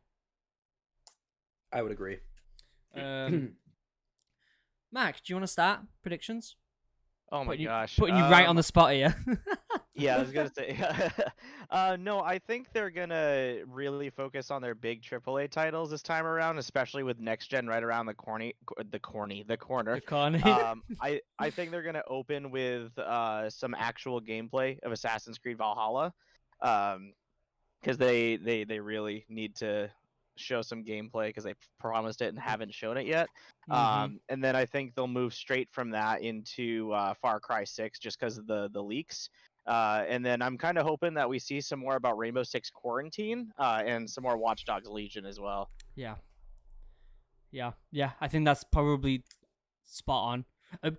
I would agree. Mac, do you want to start predictions? Oh my Putting you- gosh. Putting you right on the spot here. Yeah, I was gonna say. No, I think they're gonna really focus on their big AAA titles this time around, especially with next gen right around the corner. The corner. I think they're gonna open with some actual gameplay of Assassin's Creed Valhalla, because they really need to show some gameplay because they promised it and haven't shown it yet. And then I think they'll move straight from that into Far Cry 6 just because of the leaks. And then I'm kind of hoping that we see some more about Rainbow Six Quarantine and some more Watch Dogs Legion as well. Yeah. I think that's probably spot on.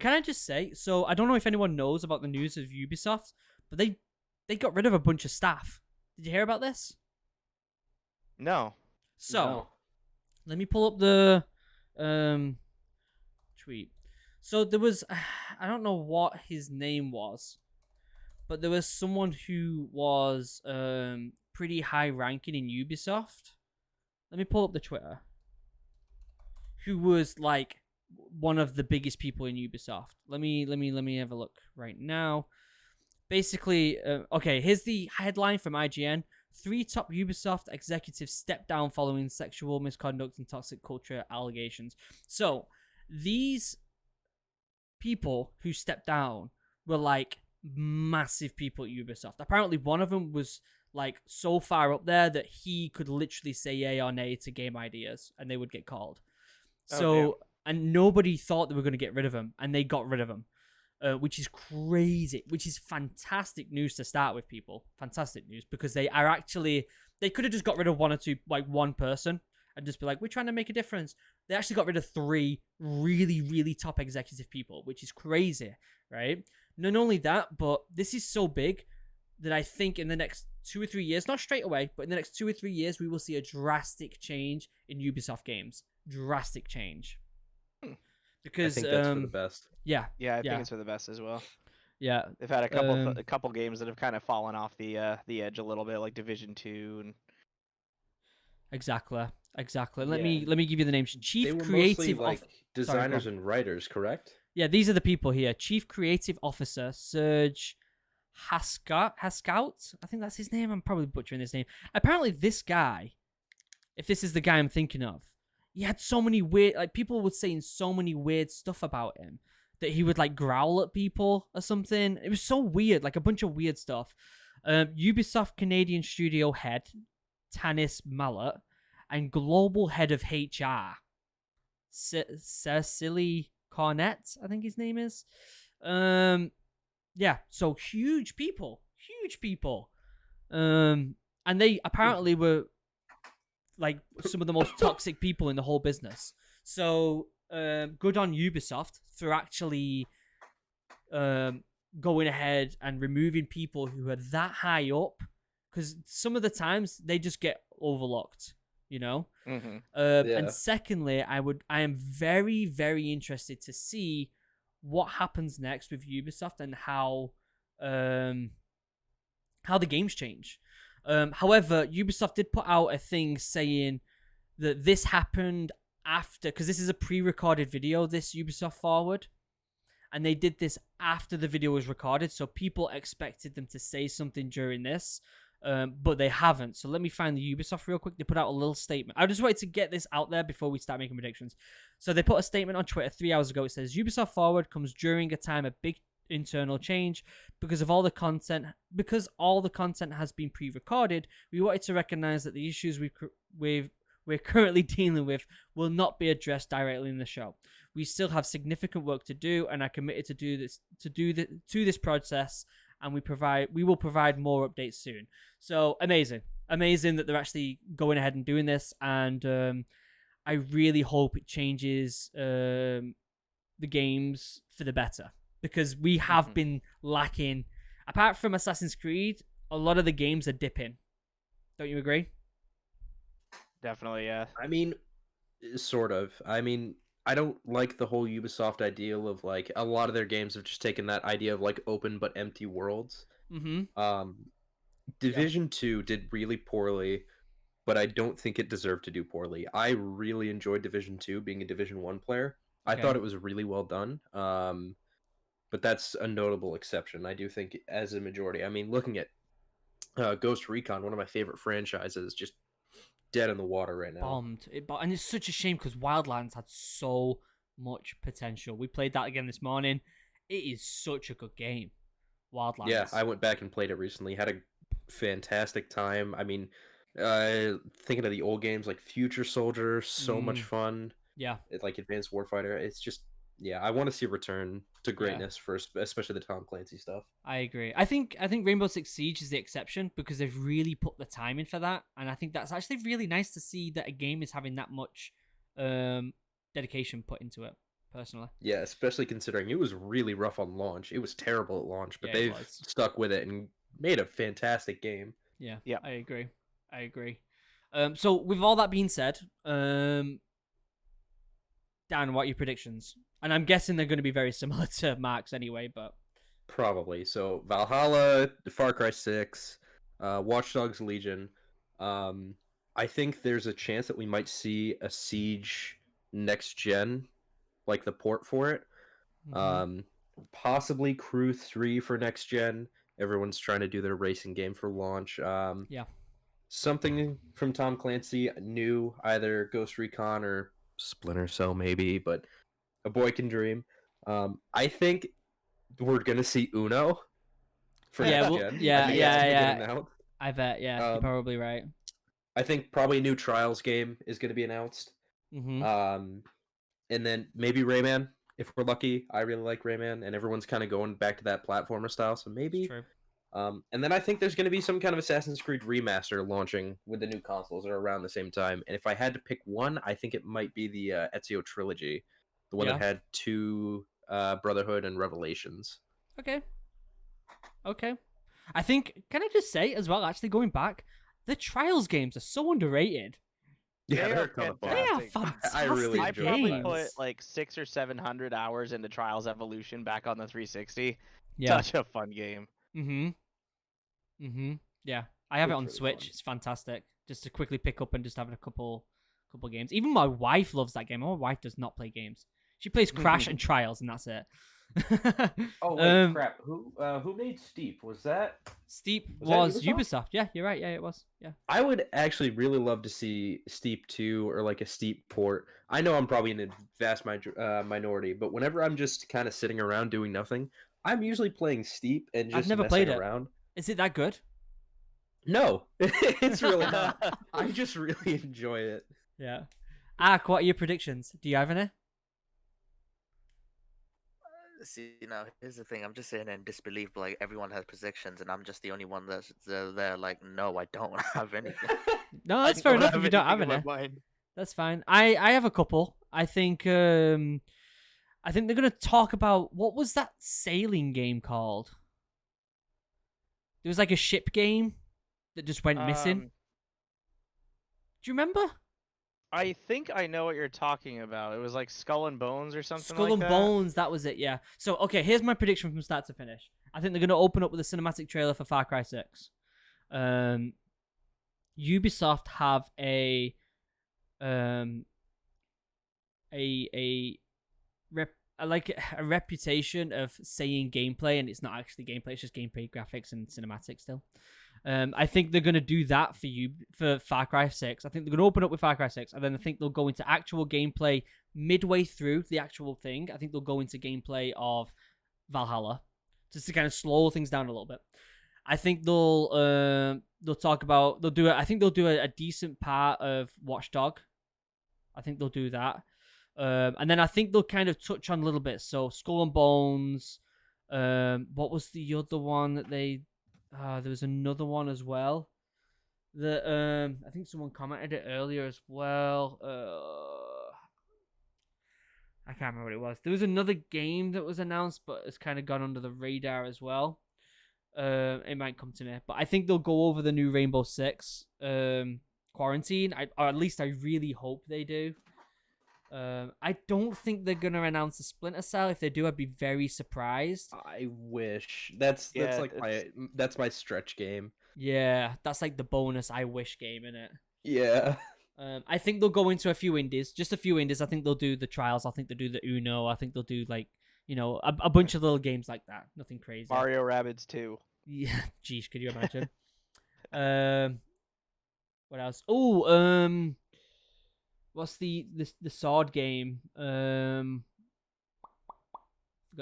Can I just say, so I don't know if anyone knows about the news of Ubisoft, but they got rid of a bunch of staff. Did you hear about this? No. So, let me pull up the tweet. So there was, I don't know what his name was, but there was someone who was pretty high ranking in Ubisoft. Let me pull up the Twitter. Who was like one of the biggest people in Ubisoft. Let me have a look right now. Basically, okay, here's the headline from IGN. 3 top Ubisoft executives step down following sexual misconduct and toxic culture allegations. So, these people who stepped down were like massive people at Ubisoft. Apparently, one of them was like so far up there that he could literally say yay or nay to game ideas and they would get called. So, and nobody thought they were going to get rid of him, and they got rid of him. Which is crazy, which is fantastic news to start with, people. Fantastic news, because they could have just got rid of one person and just be like, we're trying to make a difference. They actually got rid of 3 really, really top executive people, which is crazy, right? Not only that, but this is so big that I think in the next 2 or 3 years, not straight away, but in the next 2 or 3 years, we will see a drastic change in Ubisoft games. Drastic change. Because I think that's for the best. Yeah, I think it's for the best as well. Yeah, They've had a couple games that have kind of fallen off the edge a little bit, like Division 2 and exactly. Let Yeah. me give you the names. They Chief were Creative mostly like Sorry, designers go on. and writers, correct? Yeah, these are the people here. Chief Creative Officer Serge Haskout. I think that's his name. I'm probably butchering his name. Apparently, this guy, if this is the guy I'm thinking of, he had so many weird, like, people were saying so many weird stuff about him that he would like growl at people or something. It was so weird, like a bunch of weird stuff. Ubisoft Canadian studio head Tanis Mallet and global head of HR Cecily Cornett, I think his name is. Yeah, so huge people. And they apparently were like some of the most toxic people in the whole business. So good on Ubisoft for actually going ahead and removing people who are that high up, because some of the times they just get overlooked, you know. Mhm. And secondly, I am very, very interested to see what happens next with Ubisoft and how the games change. However, Ubisoft did put out a thing saying that this happened after, because this is a pre-recorded video, this Ubisoft Forward, and they did this after the video was recorded, so people expected them to say something during this, but they haven't. So let me find the Ubisoft real quick. They put out a little statement. I just wanted to get this out there before we start making predictions. So they put a statement on Twitter 3 hours ago. It says, Ubisoft Forward comes during a time of big internal change because all the content has been pre-recorded. We wanted to recognize that the issues we're currently dealing with will not be addressed directly in the show. We still have significant work to do, and are committed to this process, and we will provide more updates soon. So amazing that they're actually going ahead and doing this, and I really hope it changes the games for the better, because we have been lacking. Apart from Assassin's Creed, a lot of the games are dipping. Don't you agree? Definitely, yeah. I mean, sort of. I mean, I don't like the whole Ubisoft ideal of like a lot of their games have just taken that idea of like open but empty worlds. Division 2 did really poorly, but I don't think it deserved to do poorly. I really enjoyed Division 2 being a Division 1 player. I thought it was really well done. But that's a notable exception. I do think as a majority. I mean, looking at Ghost Recon, one of my favorite franchises, just dead in the water right now. Bombed. And it's such a shame because Wildlands had so much potential. We played that again this morning. It is such a good game. Wildlands. Yeah, I went back and played it recently. Had a fantastic time. I mean, thinking of the old games like Future Soldier, so much fun. Yeah. Like Advanced Warfighter. It's just, yeah, I want to see a return to greatness for especially the Tom Clancy stuff. I agree. I think Rainbow Six Siege is the exception because they've really put the time in for that, and I think that's actually really nice to see that a game is having that much dedication put into it. Personally, yeah, especially considering it was really rough on launch. It was terrible at launch, but they've stuck with it and made a fantastic game. Yeah, I agree. So with all that being said, Dan, what are your predictions? And I'm guessing they're going to be very similar to Mark's anyway, but probably. So Valhalla, Far Cry 6, Watch Dogs Legion. I think there's a chance that we might see a Siege next gen, like the port for it. Possibly Crew 3 for next gen. Everyone's trying to do their racing game for launch. Something from Tom Clancy new, either Ghost Recon or Splinter Cell maybe, but a boy can dream. I think we're gonna see Uno for next gen. I bet, you're probably right. I think probably a new Trials game is gonna be announced. And then maybe Rayman, if we're lucky. I really like Rayman, and everyone's kind of going back to that platformer style, so maybe. True. And then I think there's going to be some kind of Assassin's Creed remaster launching with the new consoles or around the same time. And if I had to pick one, I think it might be the Ezio trilogy, the one that had 2 Brotherhood and Revelations. Okay. I think, can I just say as well, actually going back, the Trials games are so underrated. Yeah, they're kind of fun. They are fantastic. I really I enjoy probably games. put like 600 or 700 hours into Trials Evolution back on the 360. Yeah. Such a fun game. Yeah, I have it on really Switch. fun. It's fantastic. Just to quickly pick up and just have a couple games. Even my wife loves that game. My wife does not play games. She plays Crash and Trials, and that's it. Oh wait, crap! Who made Steep? Was that Steep was was that Ubisoft? Yeah, you're right. Yeah, it was. Yeah. I would actually really love to see Steep 2 or like a Steep port. I know I'm probably in a vast minority, but whenever I'm just kind of sitting around doing nothing, I'm usually playing Steep and just I've never messing played it. around. Is it that good? No, it's really not. I just really enjoy it. Yeah. Ark, what are your predictions? Do you have any? See, now here's the thing. I'm just sitting in disbelief. Like everyone has predictions, and I'm just the only one that's there. Like, no, I don't have anything. No, that's fair enough if you don't have any. That's fine. I have a couple. I think I think they're gonna talk about what was that sailing game called? There was like a ship game that just went missing. Do you remember? I think I know what you're talking about. It was like Skull and Bones or something Skull like and that. Bones, that was it, yeah. So, okay, here's my prediction from start to finish. I think they're going to open up with a cinematic trailer for Far Cry 6. Ubisoft have a reputation of saying gameplay, and it's not actually gameplay, it's just gameplay graphics and cinematics still. I think they're going to do that for Far Cry 6. I think they're going to open up with Far Cry 6, and then I think they'll go into actual gameplay midway through the actual thing. I think they'll go into gameplay of Valhalla, just to kind of slow things down a little bit. I think they'll do a decent part of Watchdog. I think they'll do that. And then I think they'll kind of touch on a little bit. So Skull and Bones. What was the other one that they... there was another one as well. I think someone commented it earlier as well. I can't remember what it was. There was another game that was announced, but it's kind of gone under the radar as well. It might come to me, but I think they'll go over the new Rainbow Six Quarantine. Or at least I really hope they do. I don't think they're gonna announce a Splinter Cell. If they do, I'd be very surprised. I wish. That's my stretch game. Yeah, that's like the bonus I wish game, innit? Yeah. I think they'll go into a few indies, just a few indies. I think they'll do the Trials. I think they'll do the Uno. I think they'll do like, a bunch of little games like that. Nothing crazy. Mario Rabbids 2. Yeah, jeez, could you imagine? What else? Oh, what's the sword game? Forgot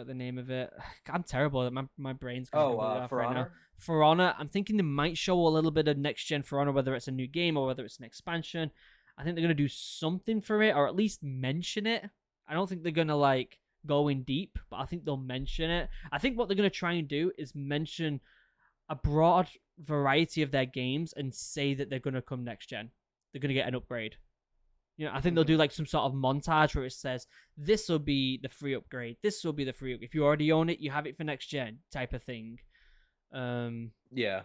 the name of it. I'm terrible. My brain's going off For right Honor? now. For Honor. I'm thinking they might show a little bit of next gen For Honor, whether it's a new game or whether it's an expansion. I think they're gonna do something for it, or at least mention it. I don't think they're gonna like go in deep, but I think they'll mention it. I think what they're gonna try and do is mention a broad variety of their games and say that they're gonna come next gen. They're gonna get an upgrade. I think they'll do like some sort of montage where it says, this will be the free upgrade. This will be the free upgrade. If you already own it, you have it for next gen type of thing. Yeah.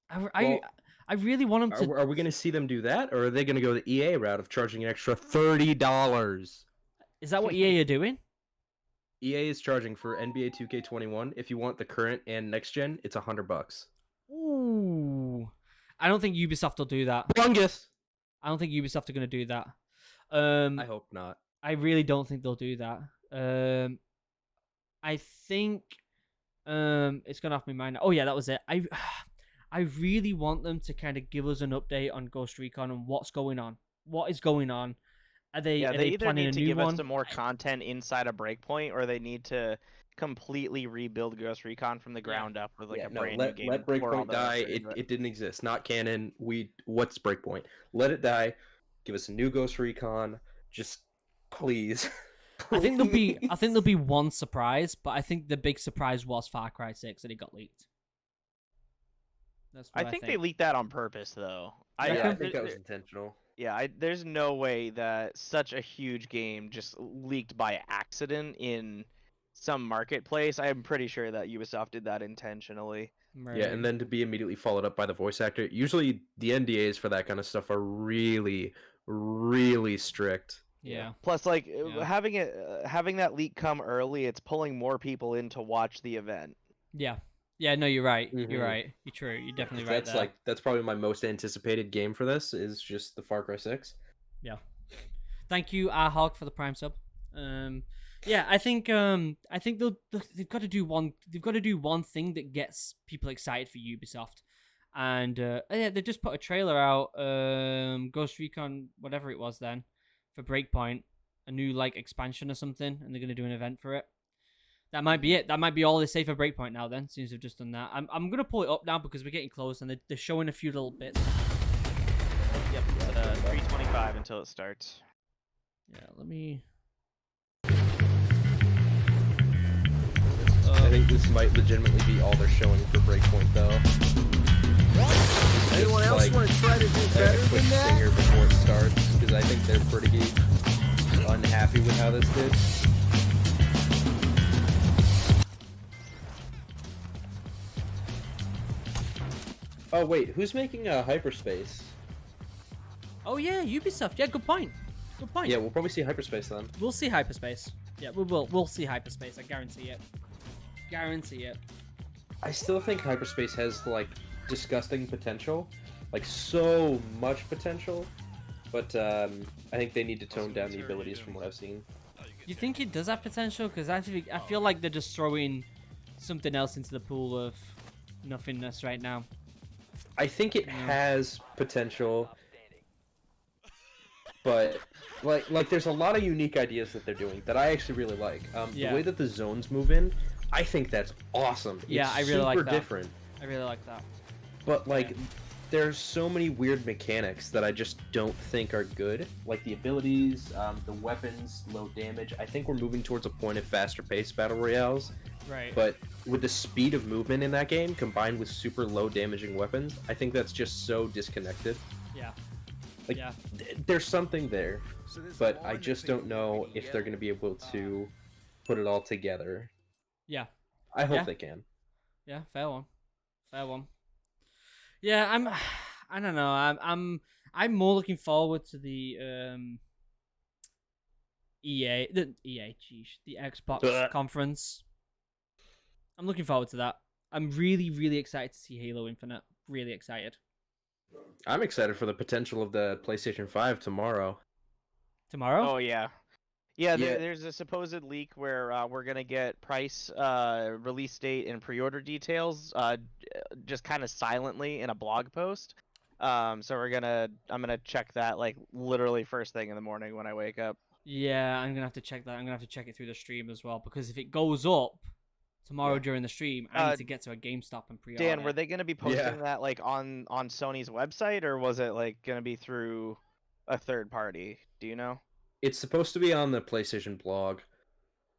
I really want them to... Are we going to see them do that? Or are they going to go the EA route of charging an extra $30? Is that what EA are doing? EA is charging for NBA 2K21. If you want the current and next gen, it's $100. Ooh. I don't think Ubisoft will do that. Bungus! I don't think Ubisoft are going to do that. I hope not. I really don't think they'll do that. I think it's gone off my mind. Oh yeah, that was it. I really want them to kind of give us an update on Ghost Recon and what's going on. What is going on? Are they either planning need a to new give one? us some more content inside a Breakpoint, or they need to completely rebuild Ghost Recon from the ground up with like a brand new game. Let for all Breakpoint the die. rest of It didn't exist. Not canon. What's Breakpoint? Let it die. Give us a new Ghost Recon. Just please. I think there'll be one surprise, but I think the big surprise was Far Cry 6 and it got leaked. That's what I think they leaked that on purpose, though. I think that was intentional. Yeah, there's no way that such a huge game just leaked by accident in some marketplace. I'm pretty sure that Ubisoft did that intentionally. Right. Yeah, and then to be immediately followed up by the voice actor. Usually the NDAs for that kind of stuff are really, really strict. Yeah. Plus, like having that leak come early, it's pulling more people in to watch the event. Yeah. Yeah, no, you're right. Mhm. You're right. You're true. You're definitely right. That's probably my most anticipated game for this is just the Far Cry 6. Yeah. Thank you, Hog, for the Prime sub. Yeah, I think they've got to do one thing that gets people excited for Ubisoft. And yeah, they just put a trailer out, Ghost Recon, whatever it was then, for Breakpoint, a new like expansion or something, and they're gonna do an event for it. That might be it. That might be all they say for Breakpoint now. Then, since they've just done that, I'm gonna pull it up now because we're getting close, and they're showing a few little bits. Yep, it's 3:25 until it starts. Yeah, let me. I think this might legitimately be all they're showing for Breakpoint, though. Anyone else want to try to do better a quick than that? stinger before it starts, because I think they're pretty unhappy with how this did. Oh wait, who's making Hyperspace? Oh yeah, Ubisoft. Yeah, good point. Good point. Yeah, we'll probably see Hyperspace then. We'll see Hyperspace. Yeah, we will. We'll see Hyperspace. I guarantee it. Guarantee it. I still think Hyperspace has like disgusting potential, like so much potential, but I think they need to tone down the abilities from what I've seen. You think it does have potential? Because I feel like they're just throwing something else into the pool of nothingness right now. I think it has potential, but like there's a lot of unique ideas that they're doing that I actually really like. The way that the zones move in, I think that's awesome. Yeah, it's I really like super that. different. I really like that. But like, there's so many weird mechanics that I just don't think are good. Like the abilities, the weapons, low damage. I think we're moving towards a point of faster paced battle royales. Right. But with the speed of movement in that game combined with super low damaging weapons, I think that's just so disconnected. Yeah. Like, there's something there, but I just don't know if they're going to be able to put it all together. Yeah. I hope they can. Yeah, fair one. Fair one. Yeah, I don't know. I'm more looking forward to the the Xbox conference. I'm looking forward to that. I'm really, really excited to see Halo Infinite. Really excited. I'm excited for the potential of the PlayStation 5 tomorrow. Tomorrow? Oh yeah. Yeah, there's a supposed leak where we're gonna get price, release date, and pre-order details, just kind of silently in a blog post. So I'm gonna check that like literally first thing in the morning when I wake up. Yeah, I'm gonna have to check that. I'm gonna have to check it through the stream as well, because if it goes up tomorrow during the stream, I need to get to a GameStop and pre-order. Dan, were they gonna be posting that like on Sony's website, or was it like gonna be through a third party? Do you know? It's supposed to be on the PlayStation blog.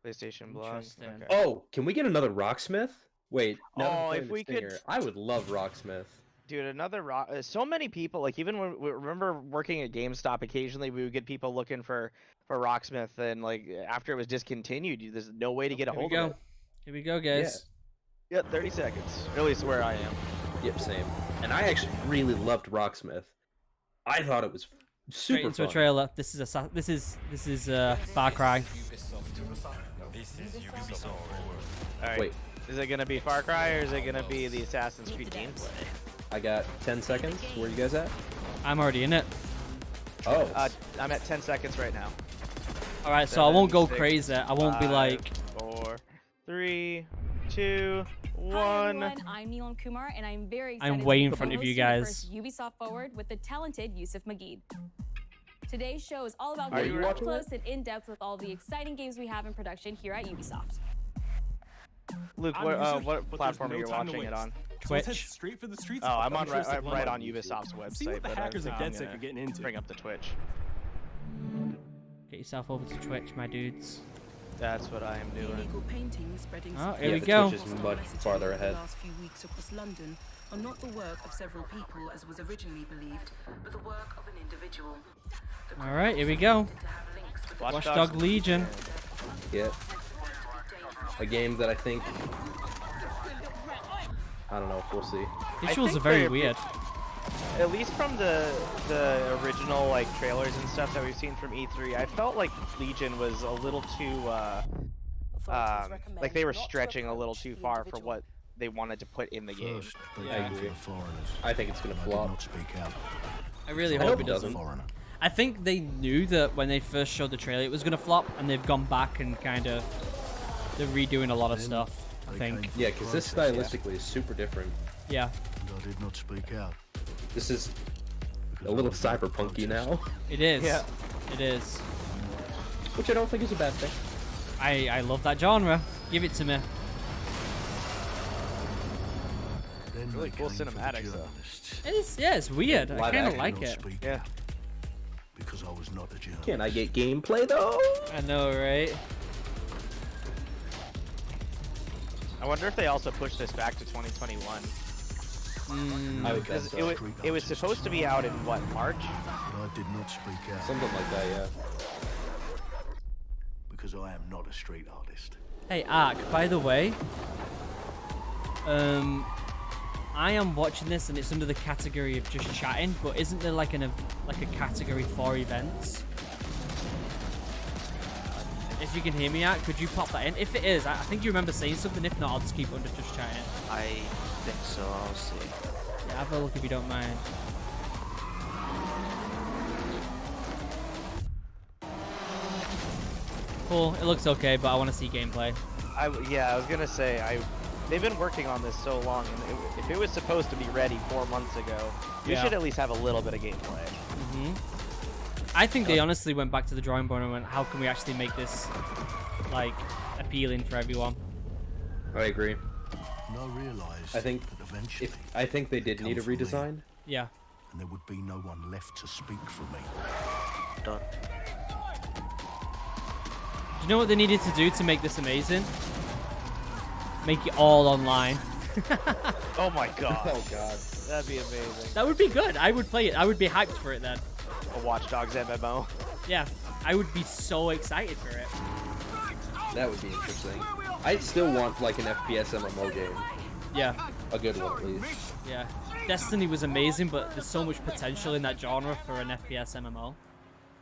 PlayStation blog. Okay. Oh, can we get another Rocksmith? Wait, no. Oh, if we could, I would love Rocksmith. Dude, another so many people, like even when we remember working at GameStop, occasionally we would get people looking for Rocksmith, and like after it was discontinued, there's no way to get a hold of it. Here we go, guys. Yeah, 30 seconds. At least where I am. Yep, same. And I actually really loved Rocksmith. I thought it was super Straight into fun. a trailer. This is Far Cry. Alright. Wait. Is it gonna be Far Cry, or is it gonna be the Assassin's Creed gameplay? I got 10 seconds. Where you guys at? I'm already in it. Oh. I'm at 10 seconds right now. Alright, so I won't go crazy. I won't be like 4, 3, 2, 1. Hi everyone, I'm Neelam Kumar, and I'm very excited I'm way to in be front of you hosting the guys. first Ubisoft Forward with the talented Yusuf Mageed. Today's show is all about Are getting you up watching close and in depth with all the exciting games we have in production here at Ubisoft. Luke, what platform are you watching it on? Twitch. Straight for the streets. Oh, I'm right on Ubisoft's website. See what the but hackers I'm at gonna DedSec are getting into. Bring up the Twitch. Get yourself over to Twitch, my dudes. That's what I am doing. Illegal painting spreading Oh, here Yeah, we the go. Twitch is much farther ahead. The last few weeks across London are not the work of several people as was originally believed, but the work of an individual. All right, here we go. Watchdog Legion. Yeah. A game that I think... I don't know. We'll see. Visuals are very weird. At least from the original like trailers and stuff that we've seen from E3, I felt like Legion was a little too like they were stretching a little too far for what they wanted to put in the game. I agree. I think it's gonna flop. I really I hope hope it it doesn't. doesn't. I think they knew that when they first showed the trailer it was gonna flop, and they've gone back and kind of they're redoing a lot of stuff. I think. Yeah, because this stylistically is super different. Yeah. I did not speak out. This is a little cyberpunky now. It is. Yeah. It is. Which I don't think is a bad thing. I love that genre. Give it to me. Really cool cinematics though. It is. Yeah, it's weird. I Live kind of action, like it. Yeah. Because I was not a journalist. Can I get gameplay though? I know, right? I wonder if they also pushed this back to 2021. I would guess Because so. it was supposed to be out in what, March? But I did not speak out. Something like that, yeah. Because I am not a street artist. Hey, Ark. By the way, I am watching this and it's under the category of just chatting, but isn't there like a category for events? If you can hear me out, could you pop that in? If it is, I think you remember saying something. If not, I'll just keep it under just chatting. I think so. I'll see. Yeah, have a look if you don't mind. Cool. It looks okay, but I want to see gameplay. Yeah, I was gonna say they've been working on this so long, and if it was supposed to be ready 4 months ago, you should at least have a little bit of gameplay. I think they honestly went back to the drawing board and went, how can we actually make this like appealing for everyone? I agree. And I realised I think that eventually I think they did need a come for me, redesign. Yeah. and there would be no one left to speak for me. Done. Do you know what they needed to do to make this amazing? Make it all online. Oh my god. Oh god. That'd be amazing. That would be good. I would play it. I would be hyped for it then. A Watch Dogs MMO. Yeah, I would be so excited for it. That would be interesting. I still want like an FPS MMO game. Yeah. A good one, please. Yeah. Destiny was amazing, but there's so much potential in that genre for an FPS MMO.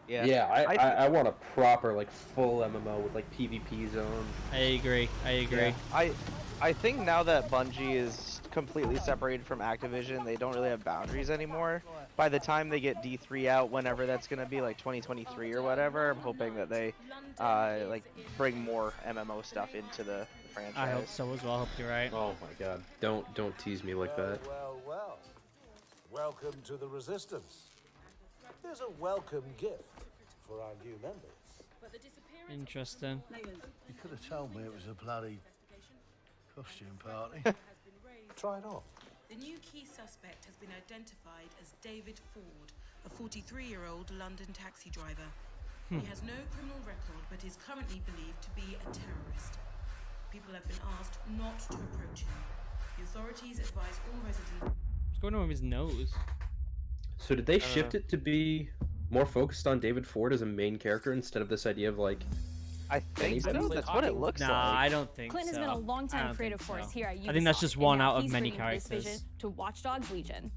Yeah. Yeah, I want a proper like full MMO with like PvP zone. I agree. Yeah. I think now that Bungie is completely separated from Activision, they don't really have boundaries anymore. By the time they get D3 out, whenever that's gonna be, like 2023 or whatever, I'm hoping that they like bring more MMO stuff into the franchise. I hope so as well. I hope you're right. Oh my god. Don't tease me like that. Well. Welcome to the Resistance. Here's a welcome gift for our new members. Interesting. You could have told me it was a bloody costume party. Try it on. The new key suspect has been identified as David Ford, a 43-year-old London taxi driver. He has no criminal record, but is currently believed to be a terrorist. People have been asked not to approach him. The authorities advise all residents... What's going on with his nose? So did they shift it to be more focused on David Ford as a main character instead of this idea of like... I think so. That's what it looks like. Nah, I don't think Clint so. has been a long-time I creative don't force think so. here at Ubisoft. I think that's just one and now out of he's many bringing this vision characters. to Watch Dogs Legion.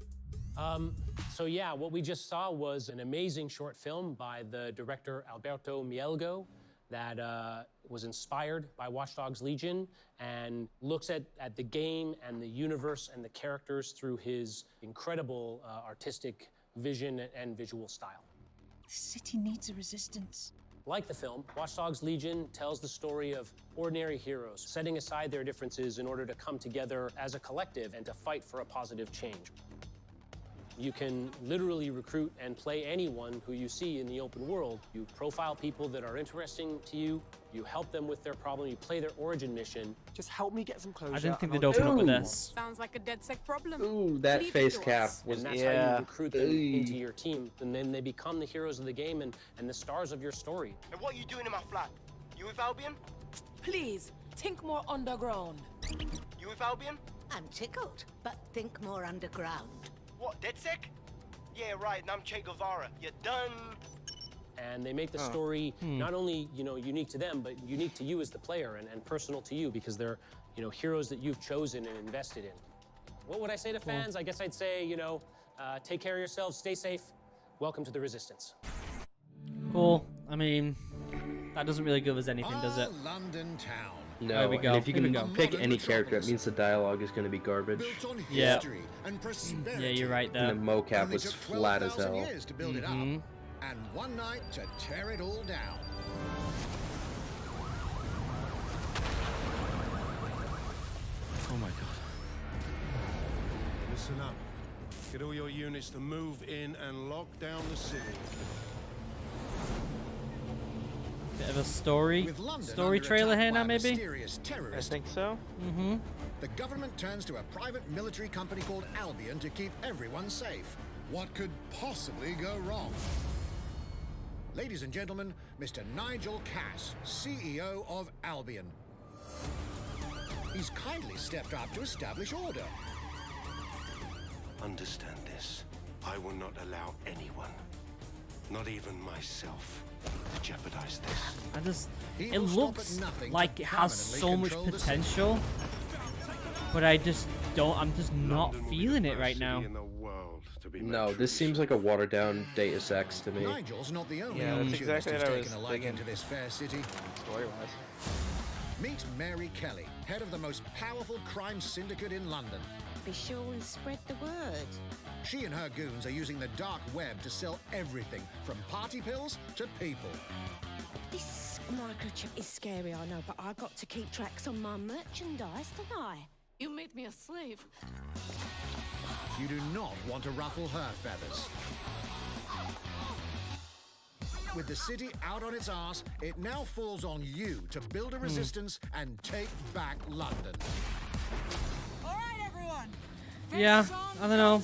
So yeah, what we just saw was an amazing short film by the director Alberto Mielgo that was inspired by Watch Dogs Legion and looks at the game and the universe and the characters through his incredible artistic vision and visual style. The city needs a resistance. Like the film, Watch Dogs Legion tells the story of ordinary heroes setting aside their differences in order to come together as a collective and to fight for a positive change. You can literally recruit and play anyone who you see in the open world. You profile people that are interesting to you, you help them with their problem, you play their origin mission. Just help me get some closure. I didn't think they'd open up with this. Sounds like a DedSec problem. Ooh, that face cap was... And that's how you recruit them into your team, and then they become the heroes of the game and the stars of your story. And what are you doing in my flat? You with Albion? Please, think more underground. You with Albion? I'm tickled, but think more underground. What, DedSec? Yeah, right, and I'm Che Guevara. You're done. And they make the story not only, unique to them, but unique to you as the player and personal to you because they're, heroes that you've chosen and invested in. What would I say to fans? I guess I'd say, take care of yourselves, stay safe. Welcome to the Resistance. Cool. I mean, that doesn't really give us anything, does it? London town. No, There we go. and if you Here we can go. pick any character, it means the dialogue is going to be garbage. Yeah. And prosperity. Yeah, you're right And there. the mocap Only was took flat as 12,000 hell. years to build it up, and one night to tear it all down. Oh my god. Listen up. Get all your units to move in and lock down the city. Bit of a story Under trailer attack here by now, a maybe? mysterious terrorist, I think so. the government turns to a private military company called Albion to keep everyone safe. What could possibly go wrong? Ladies and gentlemen, Mr. Nigel Cass, CEO of Albion. He's kindly stepped up to establish order. Understand this. I will not allow anyone, not even myself, to jeopardize this. It looks like it has so much potential. but I just don't. I'm just not feeling it right now. No, this seems like a watered down Deus Ex to me. Nigel's not the only Yeah, that's opportunist exactly who's what I was taken a liking thinking. to this fair city. Story-wise. Meet Mary Kelly, head of the most powerful crime syndicate in London. Be sure and spread the word. She and her goons are using the dark web to sell everything from party pills to people. This microchip is scary, I know, but I got to keep tracks on my merchandise, don't I? You made me a slave. You do not want to ruffle her feathers. With the city out on its arse, it now falls on you to build a resistance and take back London. All right, everyone. Yeah, I don't know.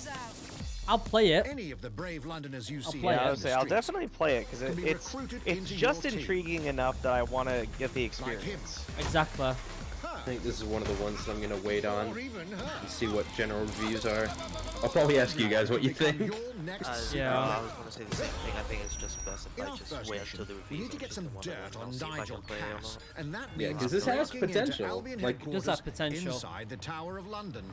I'll play it. Any of the brave Londoners you see play Yeah, it. I would say I'll definitely play it because Can be it's recruited into just your team. intriguing enough that I want to get the experience. Exactly. I think this is one of the ones that I'm gonna wait on Or even her. and see what general reviews are. I'll probably ask you guys what you think. Your next Yeah. I was gonna say the same thing. I think it's just best if In I our just first wait mission, until the we reviews. need to get some dirt on Nigel Cass, and that Yeah, means 'cause this has breaking into potential. Albion Like, headquarters does have potential. inside the Tower of London.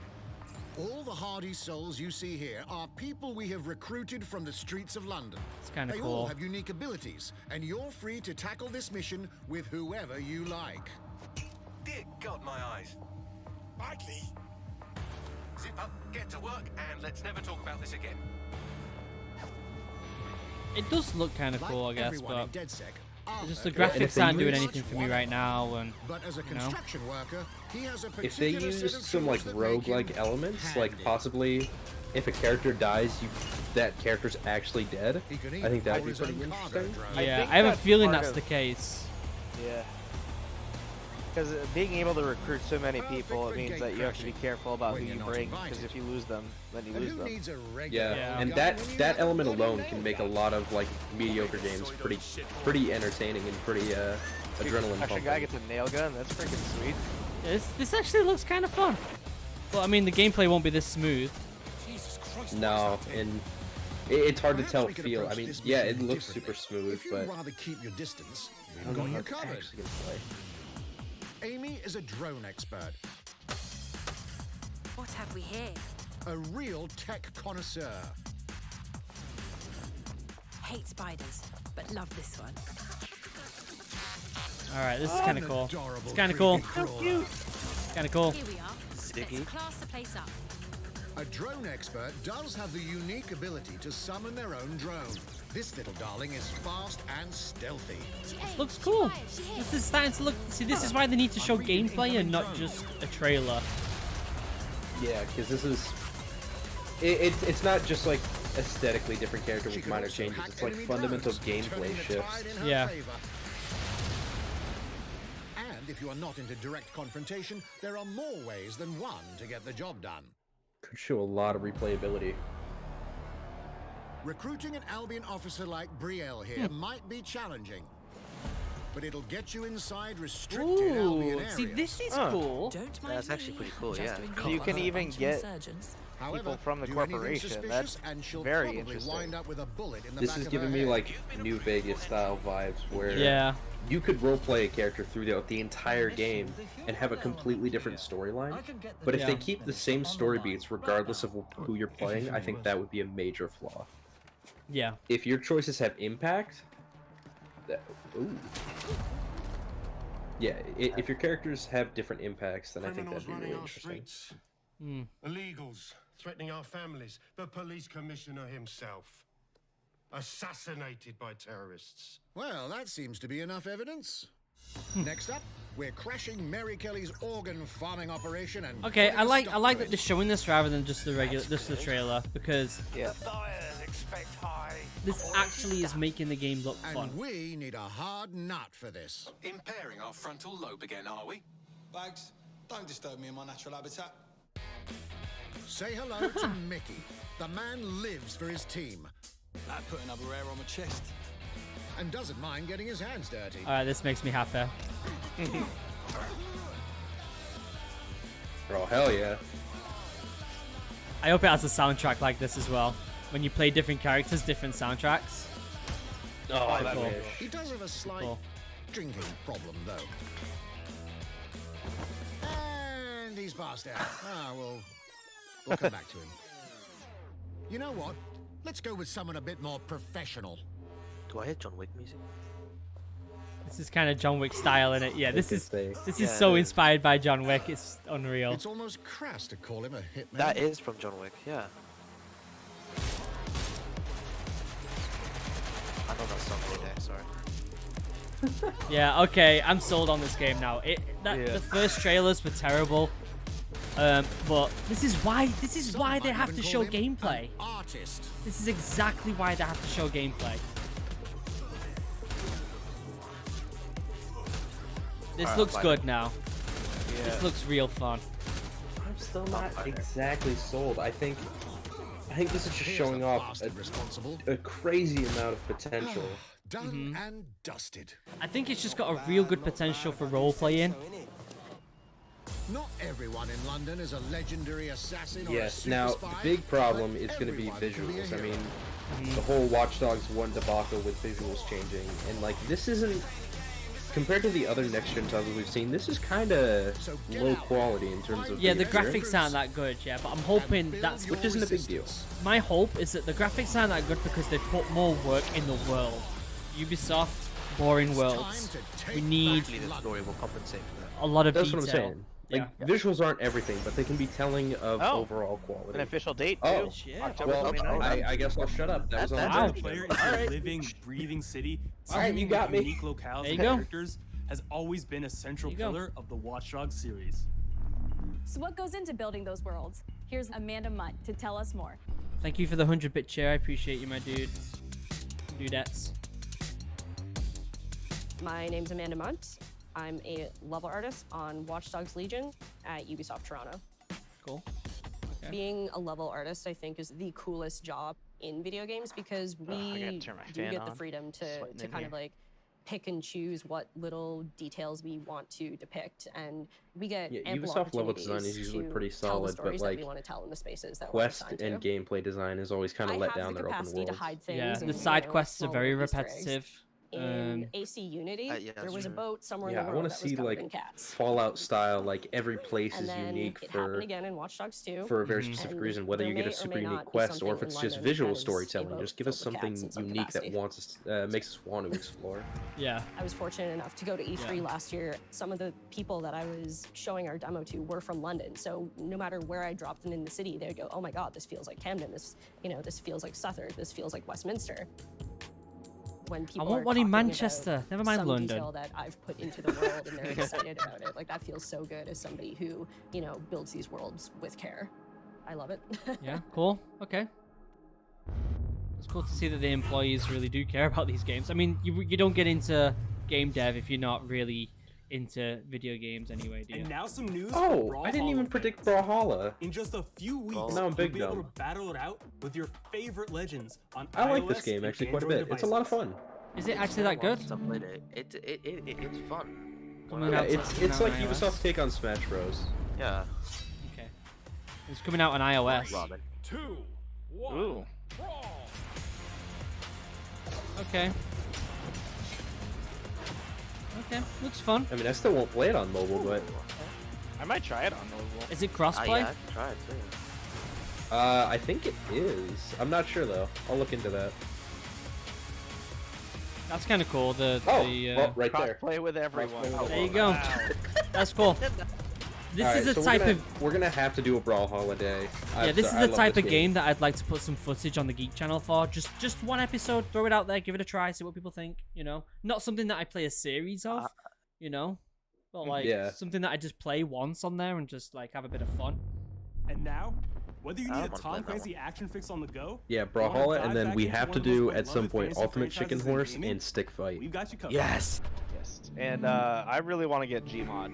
All the hardy souls you see here are people we have recruited from the streets of London. It's kind of They all cool. have unique abilities, and you're free to tackle this mission with whoever you like. Dear God, my eyes. Badly. Zip up, get to work, and let's never talk about this again. It does look kind of Like cool, I guess, everyone in but DedSec, just the Arthur And if graphics they aren't doing use- anything for me right now, and But as a you know. construction worker, he has a If they particular set use of some tools like that make him rogue-like elements, like handy. possibly if a character dies, that character's actually dead. He can I even think that'd power be his pretty own cargo interesting. drone. yeah, think I have a that's feeling part that's of- the case. Yeah. Because being able to recruit so many people, Perfect it means for that gate you have to be crashing. careful about When who you're you not bring, because invited. if you lose them, then you And lose who them. needs a regular Yeah. And gun that when you that have a element bloody alone nail can make a gun? lot of like mediocre games pretty entertaining and pretty adrenaline Actually, a guy pumping. gets a nail gun. That's freaking sweet. Yeah, this actually looks kind of fun. But I mean, the gameplay won't be this smooth. No, and it's hard to Perhaps tell we could feel. I approach mean, this yeah, mission it looks differently. super smooth, If you'd but rather keep your distance, I we've don't got know you how it's covered. actually gonna play. Amy is a drone expert, What have we here? a real tech connoisseur. Hate spiders, but love this one. All right, this is kind of An cool. adorable It's kind of cool. creepy crawler. Kind of cool. Here we are. Sticky. Let's class the place up. A drone expert does have the unique ability to summon their own drone. This little darling is fast and stealthy. Looks cool. This is starting to look. See, this is why they need to show gameplay and not just a trailer. Yeah, because this is it's not just like aesthetically different character She with can minor also changes. hack It's like enemy fundamental drones, gameplay turning the shifts. tide in her Yeah. favor. And if you are not into direct confrontation, there are more ways than one to get the job done. Could show a lot of replayability. Recruiting an Albion officer like Brielle here might be challenging, but it'll get you inside restricted Albion Ooh, areas. see, this is Huh. cool. Don't mind That's actually me. pretty cool, Just yeah. doing So you cover can for a even bunch of get insurgents. However, people from the do anything corporation. suspicious That's and she'll very probably interesting. wind up with a bullet in the This back is of giving her me head. like New Vegas style vibes where Yeah. you could roleplay a character throughout the entire game and have a completely different storyline. But if they Yeah. keep the same story beats regardless of who you're playing, I think that would be a major flaw. Yeah. If your choices have impact, ooh. Yeah, if your characters have different impacts, then I think Criminals that'd be running really our interesting. streets. Hmm. Illegals threatening our families. The police commissioner himself. Assassinated by terrorists. Well, that seems to be enough evidence. Next up, we're crashing Mary Kelly's organ farming operation and Okay, putting I a like stop that to it. they're showing this rather than just the trailer, because Yeah. Buyers expect high. this actually is making the game look fun. And we need a hard nut for this. Impairing our frontal lobe again, are we? Bags, don't disturb me in my natural habitat. Say hello to Mickey. The man lives for his team That put another hair on my chest. and doesn't mind getting his hands dirty. All right, this makes me happy. Oh, hell yeah. I hope it has a soundtrack like this as well. When you play different characters, different soundtracks. Oh, I cool. wish. He does have a slight Cool. drinking problem, though. And And he's passed out. We'll come back to him. You know what? Let's go with someone a bit more professional. Do I hear John Wick music? This is kind of John Wick style, in it. Yeah, this is Yeah, so it is. inspired by John Wick. It's unreal. It's almost crass to call him a hitman. That is from John Wick, yeah. I know that song right there, sorry. Yeah, okay, I'm sold on this game now. The first trailers were terrible, but this is why they have to show gameplay. Artist. This is exactly why they have to show gameplay. This looks good now. This looks real fun. I'm still not exactly sold. I think this is just showing off a crazy amount of potential. Done and dusted. I think it's just got a real good potential for role playing. Not everyone in London is a legendary assassin or a Yes. super Now spy. the big problem is Not going to be everyone can be a visuals. I hero. mean, the whole Watch Dogs 1 debacle with visuals changing, and like this isn't compared to the other next-gen titles we've seen. This is kind of low quality in terms of Yeah, the visuals. graphics aren't that good, yeah, but I'm hoping that's... Which isn't a big deal. My hope is that the graphics aren't that good because they put more work in the world. Ubisoft, boring worlds. We need Hopefully the story will compensate for that. a lot of That's detail. what I'm saying. Like, visuals aren't everything, but they can be telling of overall quality. An official date too. Oh, October well, 29th. I guess I'll shut up. That was on Wow. the Player is a living, breathing city. All right, you teeming got with me. Unique locales There and you go. characters has always been a central pillar of the Watch Dogs series. So what goes into building those worlds? Here's Amanda Munt to tell us more. Thank you for the 100-bit chair. I appreciate you, my dude. Dudettes. My name's Amanda Munt. I'm a level artist on Watch Dogs Legion at Ubisoft Toronto. Cool. Okay. Being a level artist, I think, is the coolest job in video games because I gotta we turn my do fan get the on. freedom Sweating to in kind here. of like pick and choose what little details we want to depict, and we get Yeah, ample Ubisoft level design is opportunities usually to pretty tell the solid, but stories that like we want to tell in the spaces that quest we're assigned and to. gameplay design is always kind I of let have down the their open capacity to worlds. hide things. Yeah, and, the side you know, quests are small very little Easter eggs. repetitive. In AC Unity, yeah, there that's was a true. boat somewhere Yeah, in I the want world to that was see covered like in cats. Fallout style. Like every place And is then unique it for happened again in Watch Dogs 2. for a very specific And reason. Whether there you get may a or super may unique not be quest or if something it's in just London visual that is a storytelling, boat just give us filled with something cats in some unique that capacity. makes us want to explore. Yeah. I was fortunate enough to go to E3 Yeah. last year. Some of the people that I was showing our demo to were from London. So no matter where I dropped them in the city, they'd go, "Oh my God, this feels like Camden. This feels like Southwark. This feels like Westminster." When people want are one in talking about Manchester. Never mind some London. detail that I've put into the world and they're excited about it, like that feels so good as somebody who builds these worlds with care. I love it. Yeah, cool. Okay. It's cool to see that the employees really do care about these games. I mean, you don't get into game dev if you're not really into video games anyway, do you? And now some news. Oh, for I didn't even Brawlhalla predict fans. Brawlhalla. In just a few weeks, Now I'm you'll big be able dumb. to battle it out with your favorite legends on I like this iOS game and actually quite a Android bit. It's a lot of devices. fun. Is it actually that good? I've played it. It's fun. Coming Yeah, out it's on like iOS? Ubisoft's take on Smash Bros. Yeah. Okay. It's coming out on iOS. Ramen. 2, 1. Ooh. Okay. Okay, looks fun. I mean, I still won't play it on mobile, but I might try it on mobile. Is it crossplay? Yeah, I can try it too. I think it is. I'm not sure though. I'll look into that. That's kind of cool. The well, right there. Play with everyone. There you go. That's cool. This Alright, is the so type we're gonna have to do a Brawlhalla day. Yeah, this is the type of game that I'd like to put some footage on the Geek Channel for. Just one episode, throw it out there, give it a try, see what people think. Not something that I play a series of. But like Yeah. something that I just play once on there and just like have a bit of fun. And now, whether you I need a wanna play Tom that Clancy action fix on the go, Yeah, or wanna Brawlhalla, dive and then back we into have one to of the do most at some beloved point fantasy Ultimate Chicken franchises in Horse gaming, and Stick Fight. we've got you covered. Yes. Yes. And I really want to get Gmod.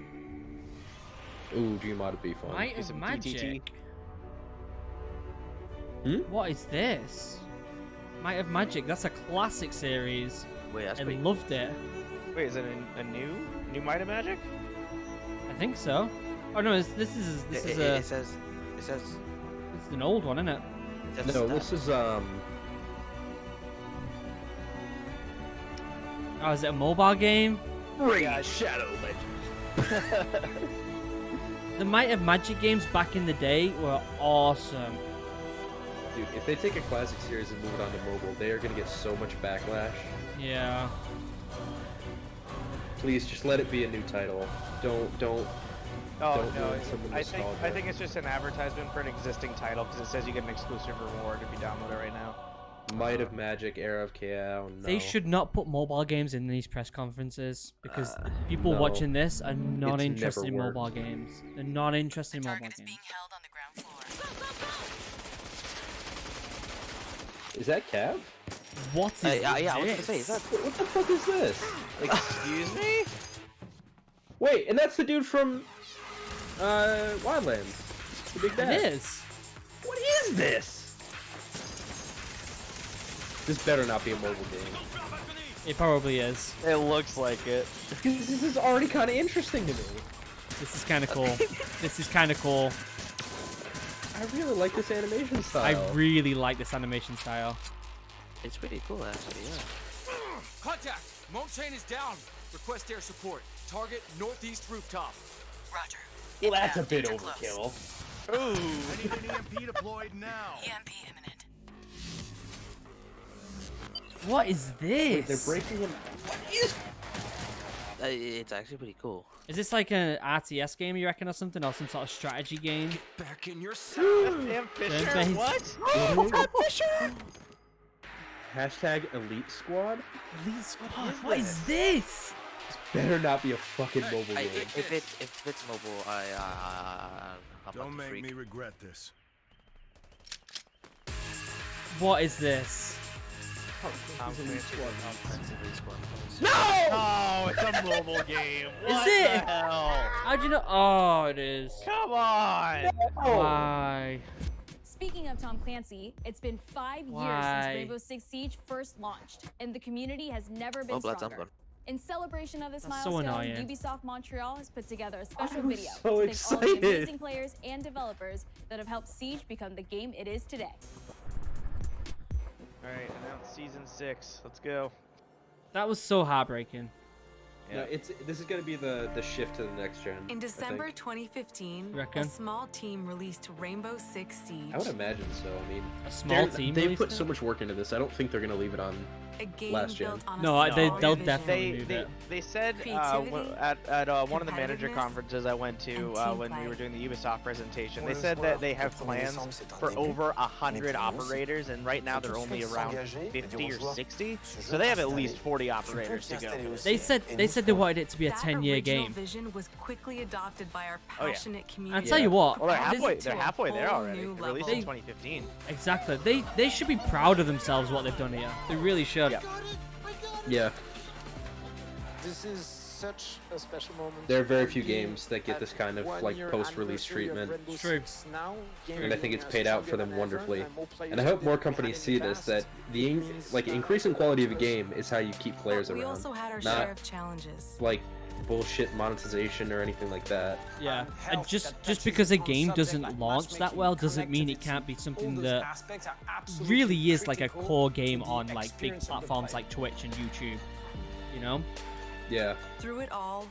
Ooh, Gmod would be fun. Might Do of some Magic. Hmm? What is this? Might of Magic. That's a classic series. Wait, that's I pretty loved it. Wait, is it a new Might of Magic? I think so. Oh no, this is It says it's an old one, isn't it? No, this is Oh, is it a mobile game? Raid Shadow Legends. The Might of Magic games back in the day were awesome. Dude, if they take a classic series and move it onto mobile, they are gonna get so much backlash. Yeah. Please, just let it be a new title. Don't Oh don't no, ruin some of the nostalgia. I think it's just an advertisement for an existing title because it says you get an exclusive reward if you download it right now. Might of Magic, Era of Chaos. No. They should not put mobile games in these press conferences because people no. watching this are not It's interested in never mobile worked. games. They're not interested in mobile games. Is that Cav? What is yeah, I was gonna this? say, is that What the fuck is this? Excuse me? Wait, and that's the dude from Wildlands. The big bad. It is. What is this? This better not be a mobile game. It probably is. It looks like it. Because this is already kind of interesting to me. This is kind of cool. This is kind of cool. I really like this animation style. I really like this animation style. It's pretty cool, actually, yeah. Contact! Montchain is down. Request air support. Target northeast rooftop. Roger. Well, that's a bit overkill. Ooh. I need an EMP deployed now. EMP imminent. What is this? They're breaking him. What is? It's actually pretty cool. Is this like an RTS game, you reckon, or something, or some sort of strategy game? Back in your Sam Fisher? Turn-based. What? Fisher? Hashtag Elite Squad? Elite Squad? What is this? This better not be a fucking mobile game. If it's mobile, I'm Don't not make freak. me regret this. What is this? No! Oh, it's a mobile game. What Is it? the hell? How'd you know? Oh, it is. Come on! Why? Speaking of Tom Clancy, it's been 5 years Why? since Rainbow Six Siege first launched, and the community has never been Blood's stronger. gone. In celebration of this That's so milestone, annoying. Ubisoft Montreal has put together a special I'm video so to thank all the excited. amazing players and developers that have helped Siege become the game it is today. Alright, announce season 6. Let's go. That was so heartbreaking. No, this is gonna be the shift to the next gen. In I December think. 2015, Reckon? a small team released Rainbow Six Siege, I would imagine so. I mean, A small team They released put it? so much work into this. I don't think they're gonna leave it on a game last gen. built on No, a they'll strong vision. definitely move it. They said Creativity, at one of the manager competitiveness, conferences I went to and team when we play. were doing the Ubisoft presentation, they said that they have plans for over 100 operators, and right now they're only around 50 or 60, so they have at least 40 operators to go. They said they wanted it to be a That 10-year original game. vision was quickly adopted by our Oh, yeah. passionate community. I tell you what, Well, they're this- halfway. to They're a halfway there whole already. new They released in level. 2015. Exactly. They should be proud of themselves what they've done here. They really should. Yeah. Yeah, This is such a special moment. there are very few to be games that get at this kind of 1 like year post-release anniversary of treatment, Rainbow True. Six now, and I think it's gaming paid is out for stronger them than wonderfully. ever, more players And I hope will more be companies added see this, fast. that the increasing quality of a game is how you keep players But we around, also had our not share of challenges. like bullshit monetization or anything like that. Yeah, and just because a game doesn't launch that well doesn't mean it can't be something that really is like a core game on like big platforms like Twitch and YouTube. You know? Yeah. Through it all,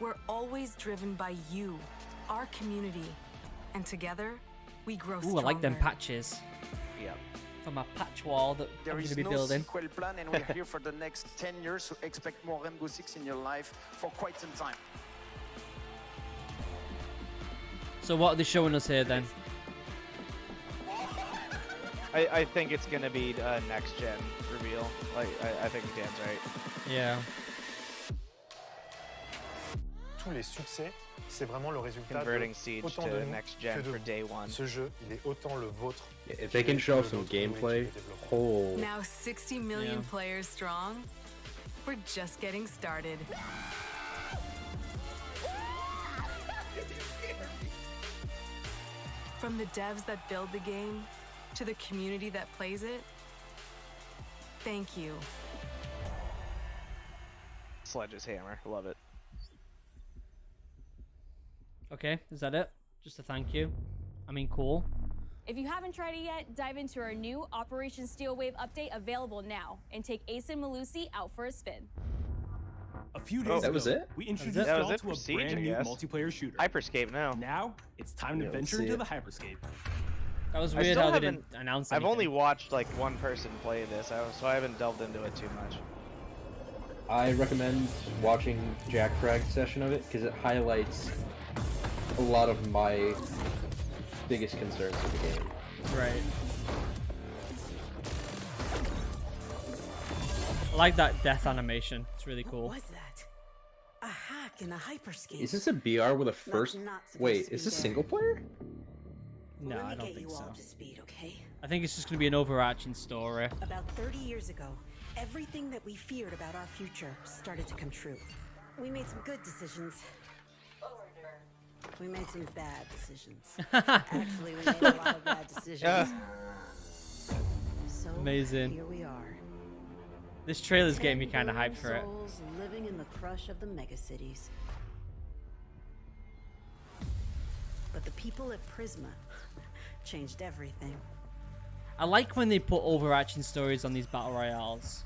we're always driven by you, our community, and together we grow Ooh, stronger. I like them patches. Yeah. For my patch wall that There I'm is gonna be no building. sequel plan, and we're here for the next 10 years, so expect more Rainbow Six in your life for quite some time. So what are they showing us here then? I think it's gonna be a next gen reveal. Like I think Dan's right. Yeah. Tous les succès, c'est vraiment le résultat Converting de Siege autant to de nous next gen que de for vous. day one. Ce jeu, il est autant le vôtre. If they can show off some gameplay, oh. Now 60 million Yeah. players strong, we're just getting started. From the devs that build the game to the community that plays it, thank you. Sledge's hammer, love it. Okay, is that it? Just a thank you. I mean, cool. If you haven't tried it yet, dive into our new Operation Steel Wave update available now and take Ace and Malusi out for a spin. A few days that was ago, it? we introduced That was y'all it to for a Siege, brand I new guess. multiplayer shooter. Hyperscape now. Now it's time to Yeah, let's venture see into it. the Hyperscape. That was I weird still how they haven't- didn't announce I've anything. only watched like one person play this, so I haven't delved into it too much. I recommend watching Jack Frag's session of it because it highlights a lot of my biggest concerns with the game. Right. I like that death animation. It's really cool. What was that? A hack in the hyperscape. Is this a BR with a first? not supposed Wait, to be is this there. single player? No, Let me I don't get think you so. all to speed, okay? I think it's just gonna be an overarching story. About 30 years ago, everything that we feared about our future started to come true. We made some good decisions. We made some bad decisions. Actually, we made a lot of bad decisions. So Amazing. here we are. This trailer's getting me 10 kind of billion hyped for it. souls living in the crush of the megacities. But the people at Prisma changed everything. I like when they put overarching stories on these battle royales.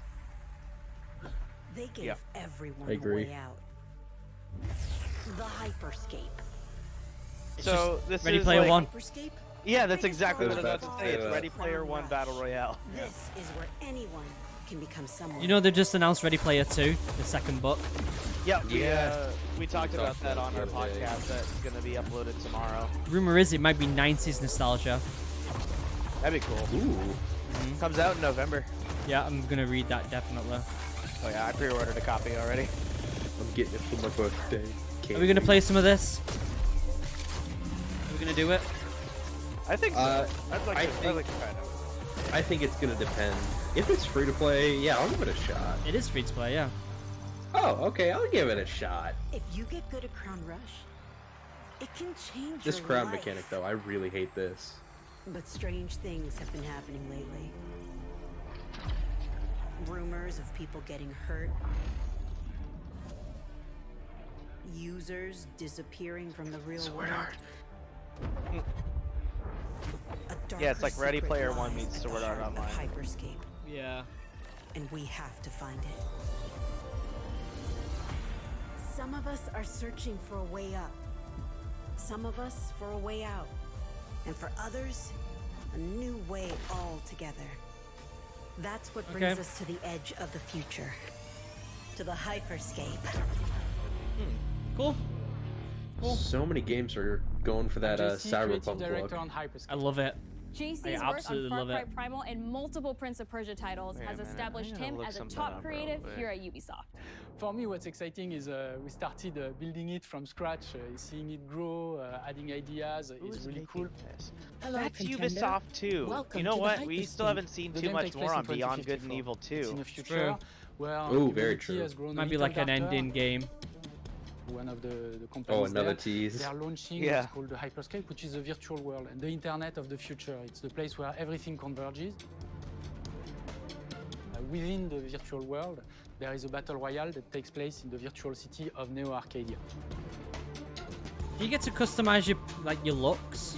They gave everyone I agree. a way out. The hyperscape. So this Ready is Player like, One. Hyperscape? Yeah, that's exactly I what was I was about about to to say. say It's that. Ready Player One Battle Royale. This is where anyone can become someone. You know they just announced Ready Player 2, the second book. Yeah, Yeah. we talked about talked that about on it our the other day. podcast that's going to be uploaded tomorrow. Rumor is it might be 90s nostalgia. That'd be cool. Ooh. Comes out in November. Yeah, I'm gonna read that definitely. Oh yeah, I pre-ordered a copy already. I'm getting it for my birthday. Are we gonna play some of this? Are we gonna do it? I think so. I'd like I to think- try it out. I think it's gonna depend. If it's free to play, yeah, I'll give it a shot. It is free to play, yeah. Oh, okay, I'll give it a shot. If you get good at Crown Rush, it can change This your crown life. mechanic, though, I really hate this. But strange things have been happening lately. Rumors of people getting hurt. Users disappearing from the real world. A Yeah, it's like darker Ready secret Player One lies meets at the Sword Art heart of Online. Hyperscape, Yeah. and we have to find it. Some of us are searching for a way up. Some of us for a way out. And for others, a new way altogether. That's what brings Okay. us to the edge of the future. To the hyperscape. Cool. So many games are going for that cyberpunk look. I love it. JC's I work on absolutely Far love Cry it. Primal and multiple Prince of Persia titles Wait a has minute, established I'm gonna him look as a something top up real creative quick. here at Ubisoft. For me, what's exciting is we started building it from scratch, seeing it grow, adding ideas is really cool. That's Ubisoft too. You know what? We still haven't seen The too game much takes place more in on Beyond Good and 2054. Evil It's in 2. a future where Ooh, very humanity true. has grown a Might be little like an darker. ending game. One of the Oh, companies another there, tease. they are launching Yeah. what's called the Hyperscape, which is a virtual world and the internet of the future. It's the place where everything converges. Within the virtual world, there is a battle royale that takes place in the virtual city of Neo Arcadia. Do you get to customize your looks?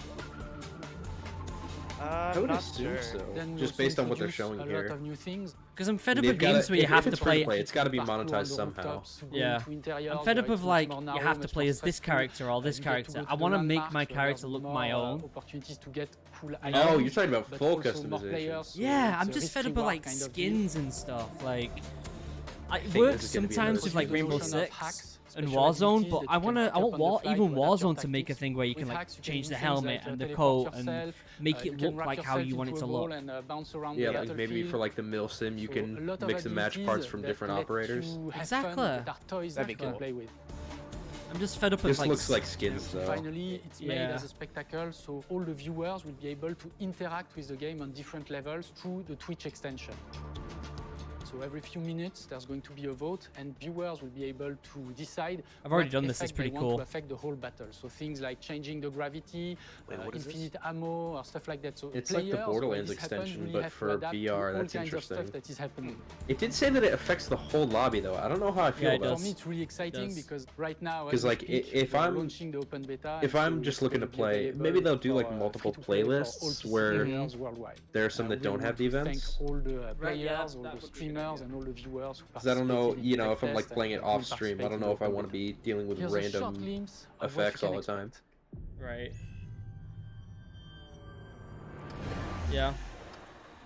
I would Not assume sure. so. Then we Just also based on what they're introduce showing a here. lot of new things. Because I'm fed up They've with gotta- games where you if have to it's free play. It's got to be Parkour on monetized the somehow. rooftops, go Yeah. into interiors I'm fed where up it's of much like more you narrow, have to much play more as this stressful. character or this You get to character. go I to want to the make landmarks my where character there's look more, my own. opportunities to get cool Oh, items, you're talking about but full also more customization. players, so Yeah, it's I'm a just fed up with risk-reward like kind of skins and stuff. Like, it think works this is gonna be sometimes another with like The Rainbow notion of Six hacks, and special Warzone, abilities but that I you can want pick up on the fly even to adapt your Warzone to make a tactics. thing where you With can like hacks, you can change do the things helmet like, and the teleport coat and yourself, make you it can look wrap like how yourself you want it into to a ball look. and, bounce around Yeah, the like maybe battlefield. for like the mill sim, you So a can lot of mix and match parts abilities from that different let operators. you have Exactly. fun, that are toys That'd that be you can cool. play with. I'm just fed up This with like looks like skins though. Finally, it's made Yeah. as a spectacle, so all the viewers will be able to interact with the game on different levels through the Twitch extension. So every few minutes, there's going to be a vote, and viewers will be able to decide. I've already what done this, it's effect pretty they want cool. to affect the whole battle. So things like changing the gravity, Wait, what is this? infinite ammo, or stuff like that. So It's like the players, when Borderlands this happens, extension, really but have to for adapt to VR. all That's kinds of stuff interesting. that is happening. It did say that it affects the whole lobby though. I don't know how I feel Yeah, it about does. For me, it's really exciting Does. because right now, 'Cause, as we like, speak, if we are I'm- launching the open beta, if and I'm so just it's looking to gonna be play, available maybe they'll do like for, multiple free-to-play for all playlists PC where players worldwide. there are some that really don't have want the to events. Thank all the Right, yeah, players, all that the would be streamers, gamers and all the viewers who Because I don't know, participated in you know, the if I'm like test playing and it will off stream, I don't know if I want to be dealing with Here's a short random glimpse of what you effects all can the time. expect. Right. Yeah.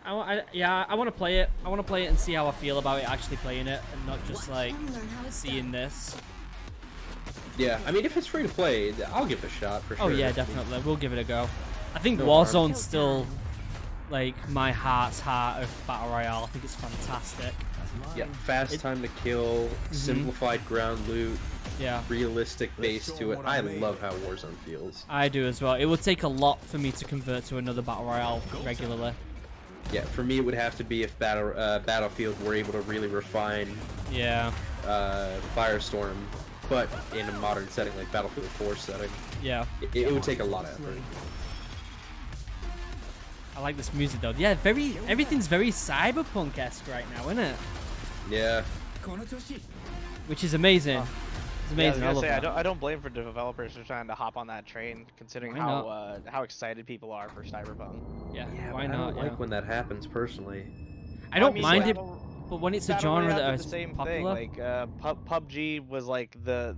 I want to play it. I want to play it and see how I feel about it actually playing it, and not just like seeing this. Yeah, I mean, if it's free to play, I'll give it a shot for sure. Oh yeah, definitely. We'll give it a go. I think No harm. Warzone's still like my heart's heart of battle royale. I think it's fantastic. Yeah, fast time to kill, simplified ground loot, yeah, realistic base to it. I love how Warzone feels. I do as well. It would take a lot for me to convert to another battle royale regularly. Yeah, for me it would have to be if Battlefield were able to really refine Firestorm, but in a modern setting like Battlefield 4 setting. Yeah. It would take a lot of effort. I like this music though. Yeah, everything's very cyberpunk-esque right now, isn't it? Yeah. Which is amazing. It's amazing. Yeah, I was gonna say, that. I don't blame for developers for trying to hop on that train, considering how excited people are for Cyberpunk. Yeah, Why why not? I not? don't like when that happens personally. I don't mean, mind it, Battle- but when it's a Battle genre Royale that did is the same popular. thing. Like PUBG was like the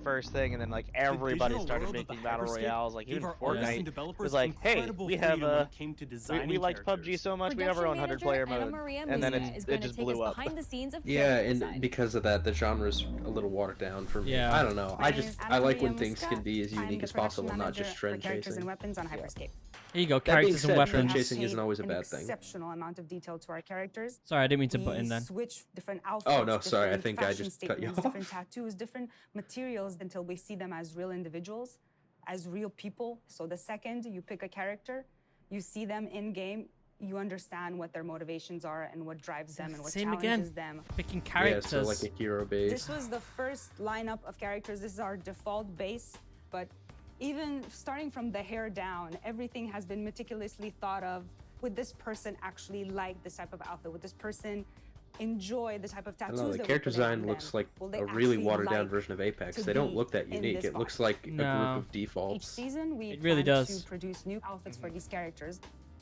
first thing, and then like everybody digital started world of the making battle Hyperscape royales. Like gave even our artists and Fortnite developers was like, hey, incredible we have freedom when it came to designing we liked PUBG characters. so much, we have our own 100-player mode, and then it just blew up. Behind the scenes of Yeah, and because of that, the genre's a little watered down for me. Yeah. I don't know. I like when things can be as unique as possible, not just trend characters chasing. and weapons on Hyperscape. Here you go, That being characters and said, weapons. trend chasing isn't always a An bad thing. exceptional amount of detail to our characters. Sorry, I didn't mean to butt We in then. switch different outfits. Oh, no, sorry, I different think I fashion just cut you statements, different off. tattoos, different materials until we see them as real individuals, as real people. So the second you pick a character, you see them in game, you understand what their motivations are and what drives them and what Same challenges again. them. Picking Yeah, characters. so like a hero base. This was the first lineup of characters. This is our default base, but even starting from the hair down, everything has been meticulously thought of. Would this person actually like this type of outfit? Would this person enjoy the type of I tattoos don't know, the that we character put on design them? looks like Will they a really actually watered down like version of Apex. to They don't be look that in unique. this It looks box? like a group of Each defaults. season, we It really plan does. to produce new outfits for these characters.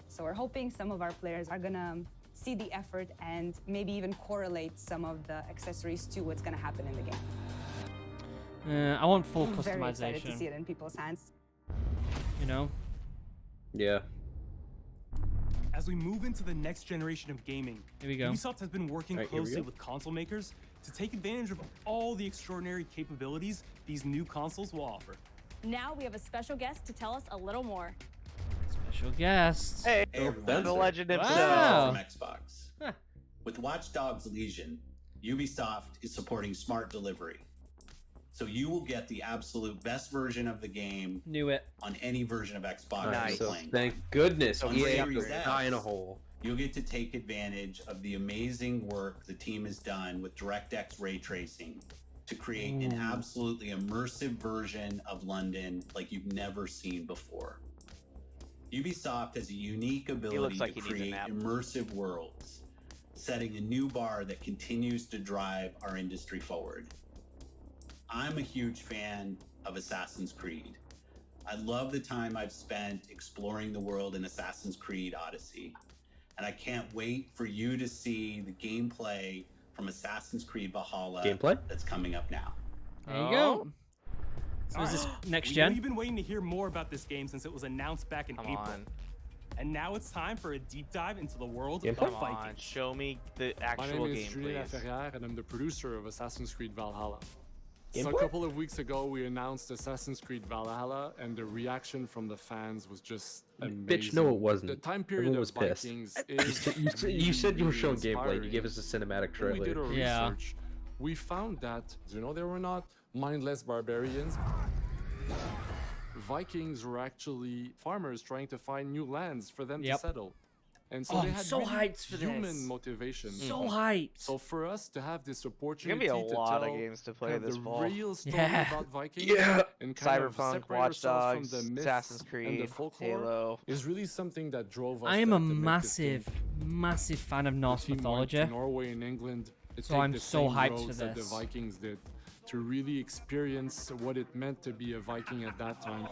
So we're hoping some of our players are gonna see the effort and maybe even correlate some of the accessories to what's gonna happen in the game. I want full I'm very excited to customization. see it in people's hands. You know. Yeah. As we move into the next generation of gaming, Here we go. Ubisoft has been working Alright, here we closely go. with console makers to take advantage of all the extraordinary capabilities these new consoles will offer. Now we have a special guest to tell us a little more. Special guest. Hey, everyone. the legend himself. Wow. From Xbox. With Watch Dogs Legion, Ubisoft is supporting smart delivery. So you will get the absolute best version of the game Knew it. on any version of Xbox Nice. you're So playing. thank goodness So EA Series could X, die in a hole. You'll get to take advantage of the amazing work the team has done with DirectX ray tracing to create an absolutely immersive version of London like you've never seen before. Ubisoft has a unique ability like to he needs a create nap. immersive worlds, setting a new bar that continues to drive our industry forward. I'm a huge fan of Assassin's Creed. I love the time I've spent exploring the world in Assassin's Creed Odyssey, and I can't wait for you to see the gameplay from Assassin's Creed Valhalla Gameplay? that's coming up now. There you go. So is this next We know gen? you've been waiting to hear more about this game since it was announced back in April. And now it's time for a deep dive into the world of Come Vikings. on, show me the My actual name is game, Julien please. Laferrière, and I'm the producer of Assassin's Creed Valhalla. So Gameplay? a couple of weeks ago, we announced Assassin's Creed Valhalla, and the reaction from the fans was just amazing. Bitch, no, it wasn't. The time period Everyone of was pissed. Vikings You is said you were really showing gameplay. You inspiring. gave us a cinematic When we trailer. did our research, we found that, they were not mindless barbarians. Vikings were actually farmers trying to find new lands for them to settle. And so Oh, they I'm had so really hyped for human this. motivation. So hyped. So for us to have this There's opportunity gonna be a lot to of tell games to play kind of this the fall. real story Yeah. about Vikings Yeah. and kind of Cyberpunk, separate Watch ourselves Dogs, from the myths Assassin's and the Creed, folklore Halo. is really something that drove us. I am to a make this massive, game. massive fan of The Norse team went mythology. to Norway and England to So take I'm the so same hyped for roads that the this. Vikings did to really experience what it meant to be a Viking at that time.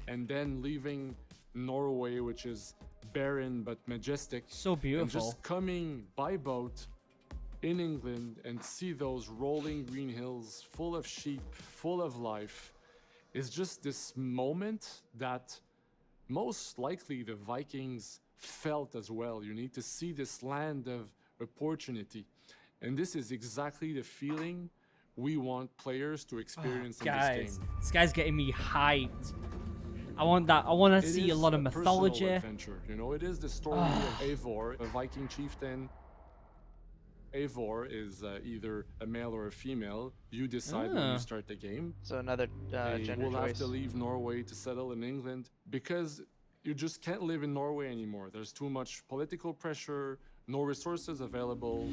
And then leaving Norway, which is barren but majestic. So And beautiful. just coming by boat in England and see those rolling green hills full of sheep, full of life, is just this moment that most likely the Vikings felt as well. You need to see this land of opportunity. And this is exactly the feeling we want players to experience in this Guys, game. this guy's getting me hyped. I want that. I want to It see a is lot of personal mythology. adventure. You know, it is the story of Eivor, a Viking chieftain. Eivor is either a male or a female. You decide when Ah. you start the game. So another They gender will have choice. to leave Norway to settle in England because you just can't live in Norway anymore. There's too much political pressure, no resources available.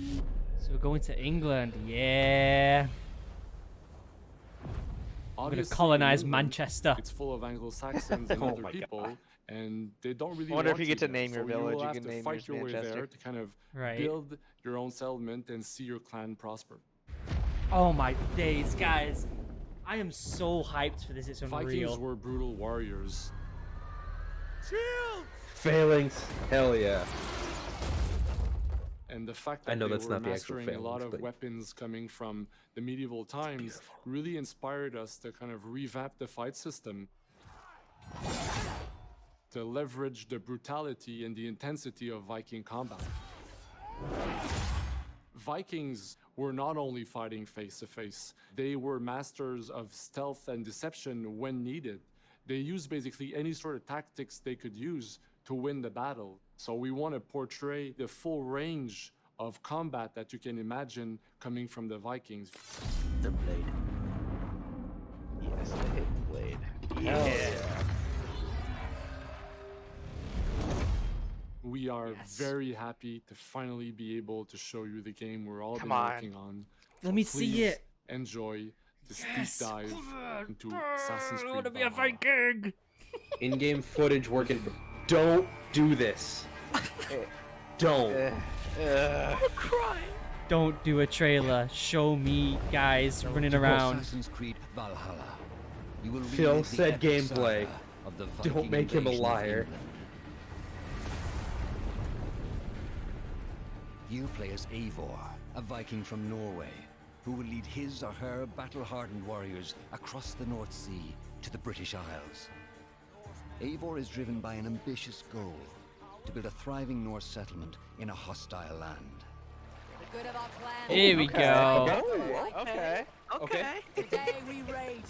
So we're going to England. Yeah. I'm gonna Obviously, colonize in England, Manchester. It's full of Anglo-Saxons and Oh other my people, God. and they don't really I wonder if want you get to there. name your So village, You will you have can to name fight yours your way Manchester. there to kind of Right. build your own settlement and see your clan prosper. Oh my days, guys. I am so hyped for this. It's Vikings unreal. were brutal warriors. Phalanx. Hell yeah. And the fact I that know they that's were not the actual mastering a lot phalanx, of but- weapons coming from the medieval times really inspired us to kind of revamp the fight system to leverage the brutality and the intensity of Viking combat. Vikings were not only fighting face to face, they were masters of stealth and deception when needed. They used basically any sort of tactics they could use to win the battle. So we want to portray the full range of combat that you can imagine coming from the Vikings. The blade. Yes, the hidden blade. Hell Yeah. We are very happy to finally be able to show you the game we're all Come been on. working on. Let me see please it. Enjoy this Yes. deep dive into Assassin's I Creed want to be a Valhalla. Viking. In-game footage working. Don't do this. Don't. Don't do a trailer. Show me guys running around. Assassin's Creed Valhalla. You will Phil relive the said epic gameplay. saga of the Don't Viking make him a invasion of liar. England. You play as Eivor, a Viking from Norway, who will lead his or her battle-hardened warriors across the North Sea to the British Isles. Eivor is driven by an ambitious goal, to build a thriving Norse settlement in a hostile land. The good of our plan. Here we go. Okay. Today we raid.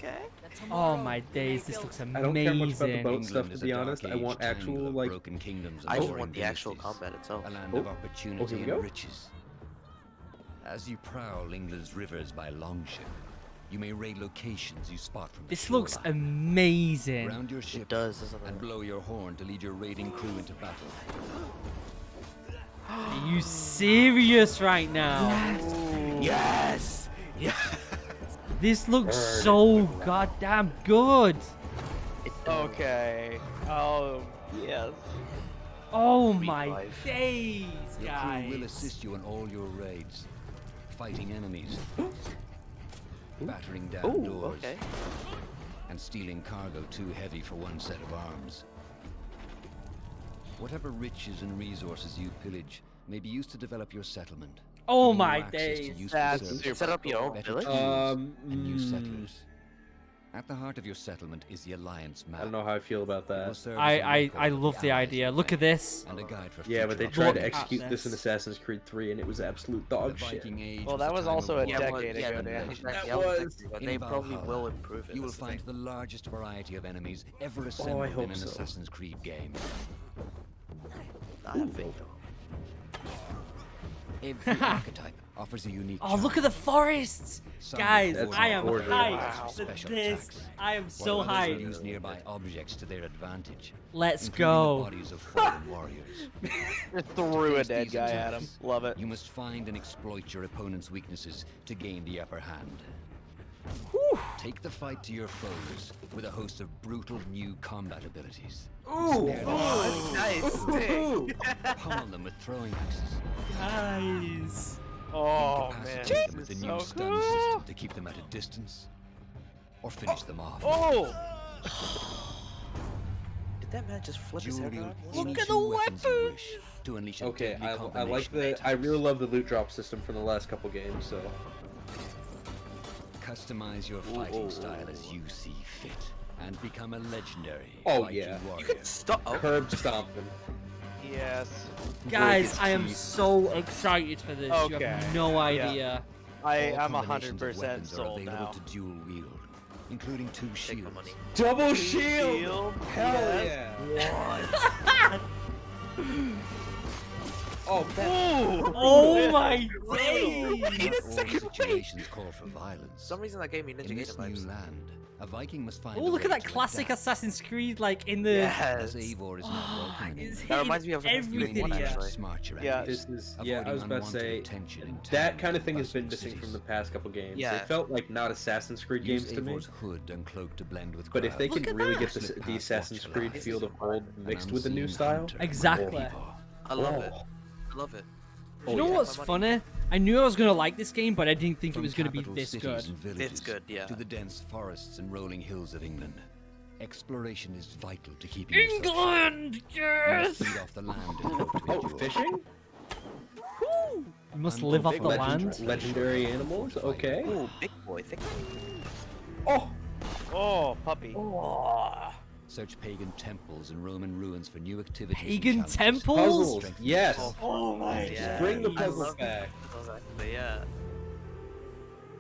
Oh my days, this looks I don't care much about the amazing. boat stuff, England to is be a dark honest. I age want actual, tangle of like... broken kingdoms and I just warring want the actual dynasties, combat itself. a land Oh. of Oh, opportunity here we and go. riches. As you prowl England's rivers by longship, you may raid locations you spot from the This looks shoreline. amazing. Round your ship doesn't and it? blow your horn to lead your raiding crew into battle. Are you serious right now? Yes! Yes! This looks so goddamn good. Okay. Oh, yes. Oh my life. days, Your crew will guys. assist you in all your raids, fighting enemies, battering down Ooh, doors, okay. and stealing cargo too heavy for one set of arms. Whatever riches and resources you pillage may be used to develop your settlement. Oh giving you my access to days. useful That's services, super Set up your own better village? tools, and new settlers. At the heart of your settlement is the Alliance map. I don't know how I feel about It will that. serve as a I record of love the allies idea. you Look at claim, this. and a guide for Yeah, but they future tried to Look at execute this in this. Assassin's Creed 3 and it was absolute The dog shit. Viking Age Well, was that a was time also of a war, decade yeah, ago, and Dan. legend. That That was- but In they probably Valhalla, will improve it. You will that's the find thing. the largest variety of enemies ever assembled hope in an so. Assassin's Creed game. I have faith. Every archetype offers a unique Oh, look at the forests. Some Guys, record I am orders hyped for for special this. attacks, I am while so others will hyped. use nearby objects to their advantage. Let's including go. The bodies of fallen warriors. Just threw a face dead these guy at him. attacks, Love it. You must find and exploit your opponent's weaknesses to gain the upper hand. Take the fight to your foes with a host of brutal new combat abilities. Ooh! Snare them Oh, nice. pummel them with throwing axes. Guys. Oh, man. Incapacitate them with the This is new so stun cool. system to keep them at a distance, or finish them off. Oh! that man just flip his Dual head wield around? any Look at two the weapons you weapons! wish to unleash a Okay, deadly I like combination the. of I really attacks. love the loot drop system from the last couple games. So Customize your fighting style as you see fit, and become a legendary Oh, Viking yeah. warrior. Stop. curb stomping. Yes. Guys, Break I its am teeth. so excited for this. You Okay, have no yeah. idea. All I'm combinations of 100% weapons are sold available now. to dual wield, including 2 Take my shields. money. Double shield. Hell Yes. yeah! Oh, Oh my days! Not all situations call for violence. For some reason that gave me Ninja In this Gaiden new vibes. land, a Viking must find Oh, a look at way that to classic adapt. Assassin's Creed, like in the. As Yes. Eivor is not broken It's anymore. That reminds me of everything. You one need to actually. outsmart your Yeah. enemies, This is I was avoiding about to unwanted say attention in that town kind of thing and has been bustling missing from the cities. past couple games. Yeah. It felt like not Assassin's Creed Use games to me. Eivor's hood and cloak to blend with But if they crowds. can Look at really that. get Slip the past Assassin's watch Creed lights. feel of old An mixed with the new unseen style, hunter Exactly. among people. I love it. Oh. I love it. You know yeah. what's funny? I knew I was gonna like this game, but I didn't think it From was gonna be capital this cities good. and villages It's good, yeah. To the dense forests and rolling hills of England, exploration is vital to keeping yourself sharp. England, You yes. must feed off the land and hope to Oh, endure. fishing? You must live off the land. Legendary animals. Okay. Ooh, big boy, thick. Oh. Oh, puppy. Search pagan temples and Roman ruins for new activities. and Pagan challenges. temples? Puzzles. Strengthen Yes. yourself. Oh my Yeah. Bring the I puzzles love back. Puzzles, actually, yeah.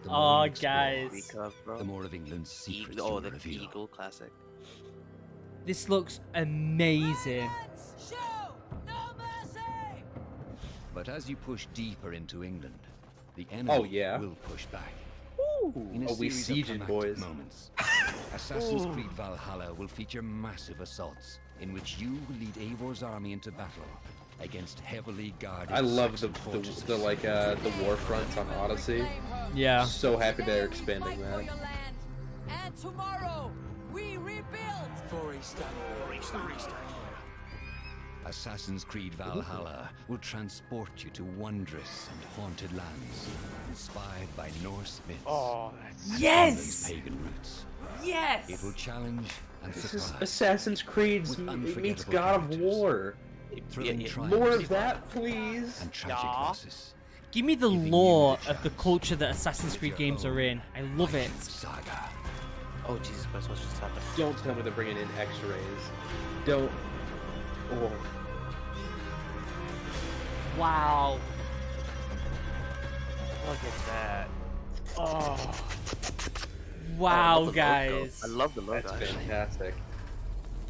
The more Oh, you explore, guys. Recurve, bro. the more of England's secrets Oh, you'll the reveal. Eagle classic. This looks amazing. But as you push deeper into England, the enemy Oh, yeah. will push back. In a Oh, we series of sieging, climactic boys. moments, Assassin's Creed Valhalla will feature massive assaults in which you will lead Eivor's army into battle against heavily guarded I love Saxon fortresses. the war fronts on Odyssey. Yeah. So happy they're expanding that. And tomorrow, we rebuild. For a stand. Assassin's Creed Valhalla will transport you to wondrous and haunted lands, inspired by Norse myths. Oh, that's and Yes! England's pagan roots. Yes! It will challenge and This is surprise. Assassin's Creed With meets unforgettable God of characters. War. Thrilling yeah. triumphs More of that, please. and tragic Yeah. losses. Give me the Giving you lore the of the chance culture that Assassin's to Creed live games your are in. I love it. Viking Saga. Oh, Jesus Christ, what's just happened? Don't tell me they're bringing in X-rays. Don't. Oh. Wow. Look at that. Oh. Wow, I love the logo. guys. I love the logo. That's actually. fantastic.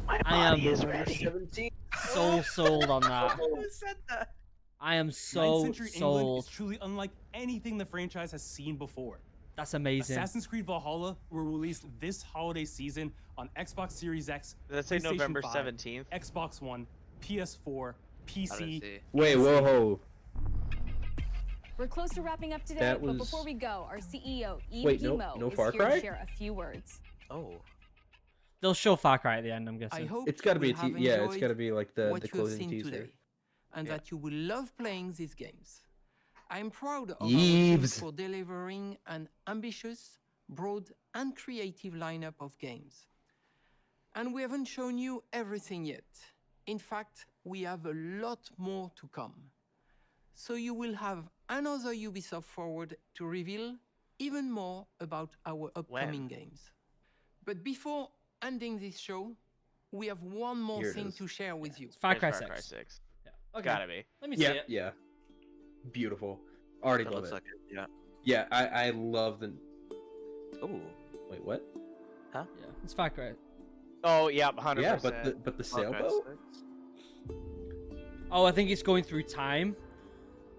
I am So sold on that. Who said that? I am 9th so century England sold. is truly unlike anything the franchise has seen before. That's amazing. Assassin's Creed Valhalla will release this holiday season on Xbox Series X, Did that say PlayStation November 5, 17th? Xbox One, PS4, PC. Wait, whoa. We're close to wrapping up today, That but was- before we go, our CEO, Eve Wait, no- Guillemot, no is Far here Cry? to share a few words. Oh. They'll show Far Cry at the end, I'm guessing. I hope It's got to be a you will have yeah. It's enjoyed got to be like the what you have closing seen teaser. today, and Yeah. that you will love playing these games. I'm proud of our Yves. team for delivering an ambitious, broad, and creative lineup of games. And we haven't shown you everything yet. In fact, we have a lot more to come. So you will have another Ubisoft Forward to reveal even more about our upcoming games. But before ending this show, we have one more Here it thing is. to share with you. Far There's Cry Far Cry 6. 6. Yeah. Okay. Gotta be. Let me see Yeah, it. yeah. Beautiful. Already That love looks it. like it, yeah. Yeah, I love the. Oh. Wait, what? Huh? Yeah, it's Far Cry. Oh, yeah, 100%. Yeah, but the sailboat. Oh, I think it's going through time.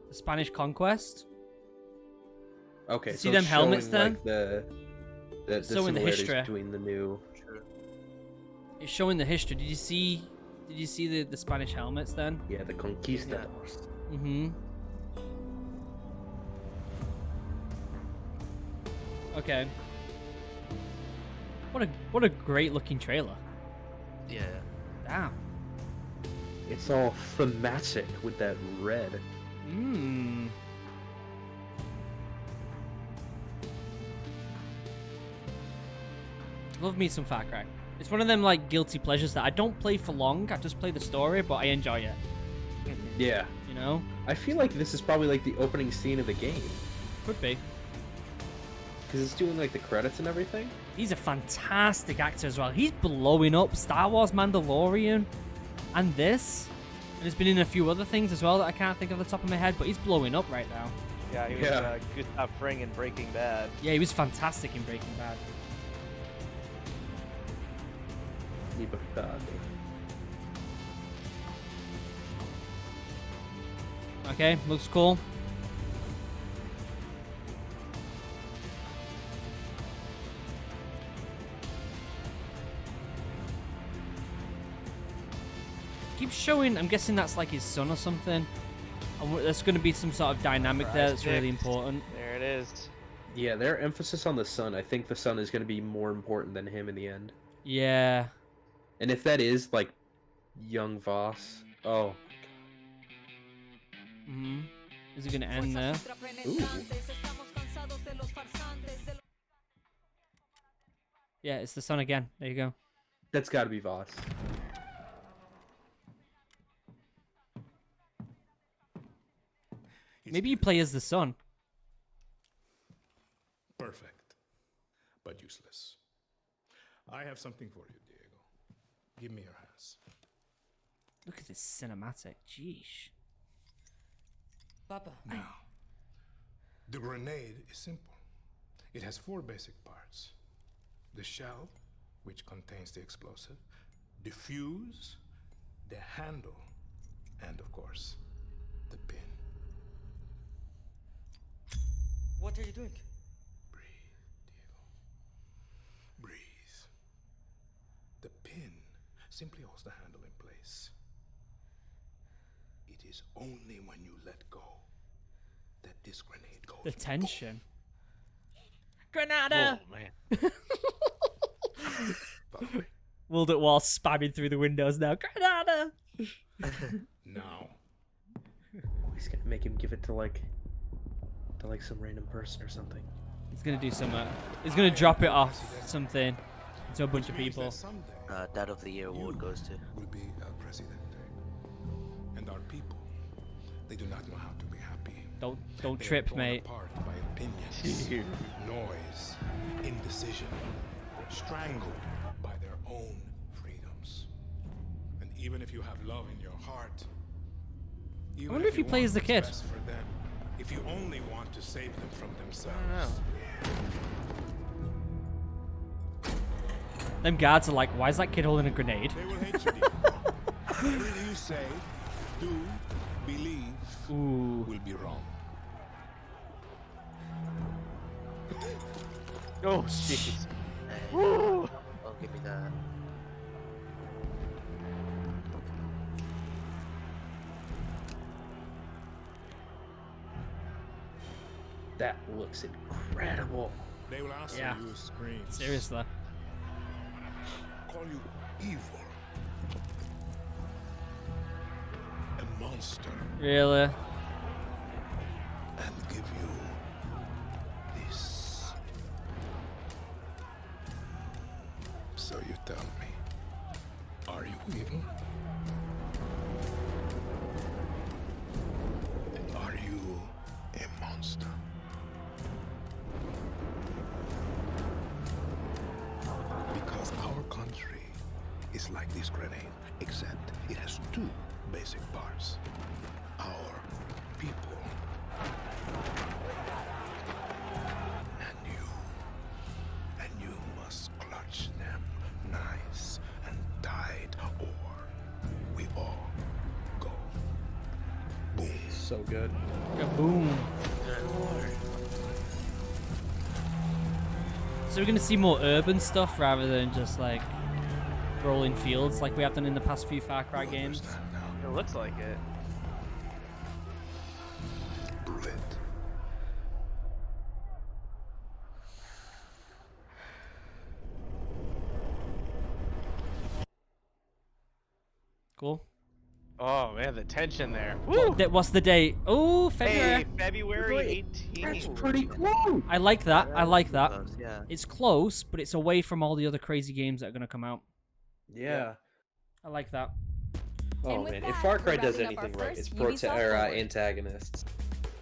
The Spanish conquest. Okay, See so them it's helmets showing, then? Like, the Showing the similarities history. between the new. It's showing the history. Did you see? Did you see the Spanish helmets then? Yeah, the conquistadors. Mm-hmm. Okay. What a great looking trailer. Yeah. Damn. It's all thematic with that red. Mmm. Love me some Far Cry. It's one of them like guilty pleasures that I don't play for long. I just play the story, but I enjoy it. Yeah. You know? I feel like this is probably like the opening scene of the game. Could be. Because it's doing like the credits and everything. He's a fantastic actor as well. He's blowing up. Star Wars Mandalorian and this. And he's been in a few other things as well that I can't think of the top of my head, but he's blowing up right now. Yeah, he was Gustav Fring in Breaking Bad. Yeah, he was fantastic in Breaking Bad. Okay, looks cool. Keeps showing, I'm guessing that's like his son or something. And there's going to be some sort of dynamic there that's really important. There it is. Yeah, their emphasis on the son. I think the son is going to be more important than him in the end. Yeah. And if that is like young Voss, oh. Is it going to end there? Ooh. Yeah, it's the son again. There you go. That's got to be Voss. Maybe you play as the son. Perfect, but useless. I have something for you, Diego. Give me your hands. Look at this cinematic. Jeesh. Papa. Now, the grenade is simple. It has 4 basic parts. The shell, which contains the explosive, the fuse, the handle, and of course, the pin. What are you doing? Breathe. The pin simply holds the handle in place. It is only when you let go that this grenade goes. The tension. Granada! Oh, man. World at War spamming through the windows now. Granada! Now. He's going to make him give it to like some random person or something. He's gonna do some. He's gonna drop it off something to a bunch of people. Dad of the Year award goes to. Will be El Presidente. And our people, they do not know how to be happy. Don't They trip, are torn mate. apart by opinions, noise, indecision, strangled by their own freedoms. And even if you have love in your heart, I wonder if he plays the kid. best for them, if you only want to save them from themselves. Them guards are like, why is that kid holding a grenade? They will hate you. Everything you say, do, believe, will be wrong. Oh, jeez. Oh, give me that. That looks incredible. They will also Yeah. use screens. Seriously. Call you evil. A monster. Really? And give you this. So you tell me, are you evil? Are you a monster? Because our country is like this grenade, except it has 2 basic parts. Our people. And you must clutch them nice and tight, or we all go. Boom. So good. Boom. So we're gonna see more urban stuff rather than just like rolling fields like we have done in the past few Far Cry games. It looks like it. Prove it. Cool. Oh man, the tension there. What's the date? Oh, February. Hey, February 18th. That's pretty close. I like that. I like that. Close, yeah. It's close, but it's away from all the other crazy games that are gonna come out. Yeah. I like that. Oh with man, if that, Far Cry we're does wrapping up our anything right, first it's Ubisoft Forward. antagonists.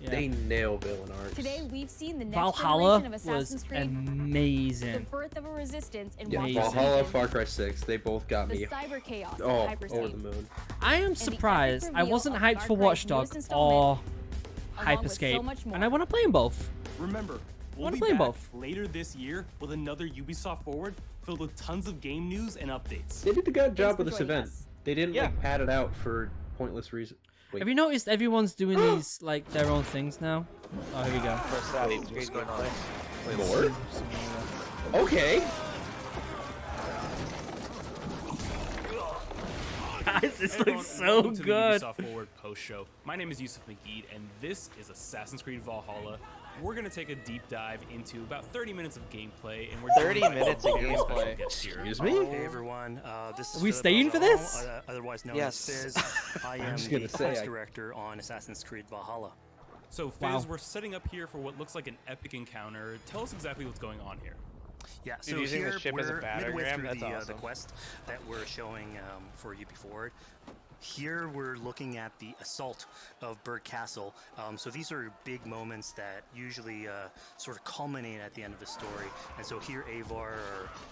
Yeah. They nail villain arcs. Today we've seen the next Valhalla generation of Assassin's was Creed, the amazing. birth of a resistance in Yeah, Washington, Valhalla, Far Cry 6, they both got the me. cyber chaos of Oh, hyperscape. over the moon. I am And the surprised. epic I reveal wasn't of hyped Far for Cry's Watchdog newest installment, or along with so Hyperscape, much more. and I want to play them both. Remember, we'll wanna be play back both. later this year with another Ubisoft Forward filled with tons of game news and updates. They did a good job for with this joining event. us. They didn't like pad it out for pointless reason. Wait. Have you noticed everyone's doing these like their own things now? Oh, here we go. What's going on? More? Okay. Guys, this Everyone, looks so welcome to good. The Ubisoft Forward post show. My name is Yusuf McGee, and this is Assassin's Creed Valhalla. We're gonna take a deep dive into about 30 minutes of gameplay, and we're 30 minutes of very special gameplay. guest here. Excuse me? Hey everyone, this is Are we Philip staying for Alvarado, this? Otherwise known Yes. as Fizz. I am just the gonna say, quest I- director on Assassin's Creed Valhalla. So Fizz, Wow. we're setting up here for what looks like an epic encounter. Tell us exactly what's going on here. Yeah, Dude, so using the here ship as a we're midway battlegram, through that's the awesome. quest that we're showing for UB Forward. Here we're looking at the assault of Berg Castle. So these are big moments that usually sort of culminate at the end of the story. And so here Eivor, our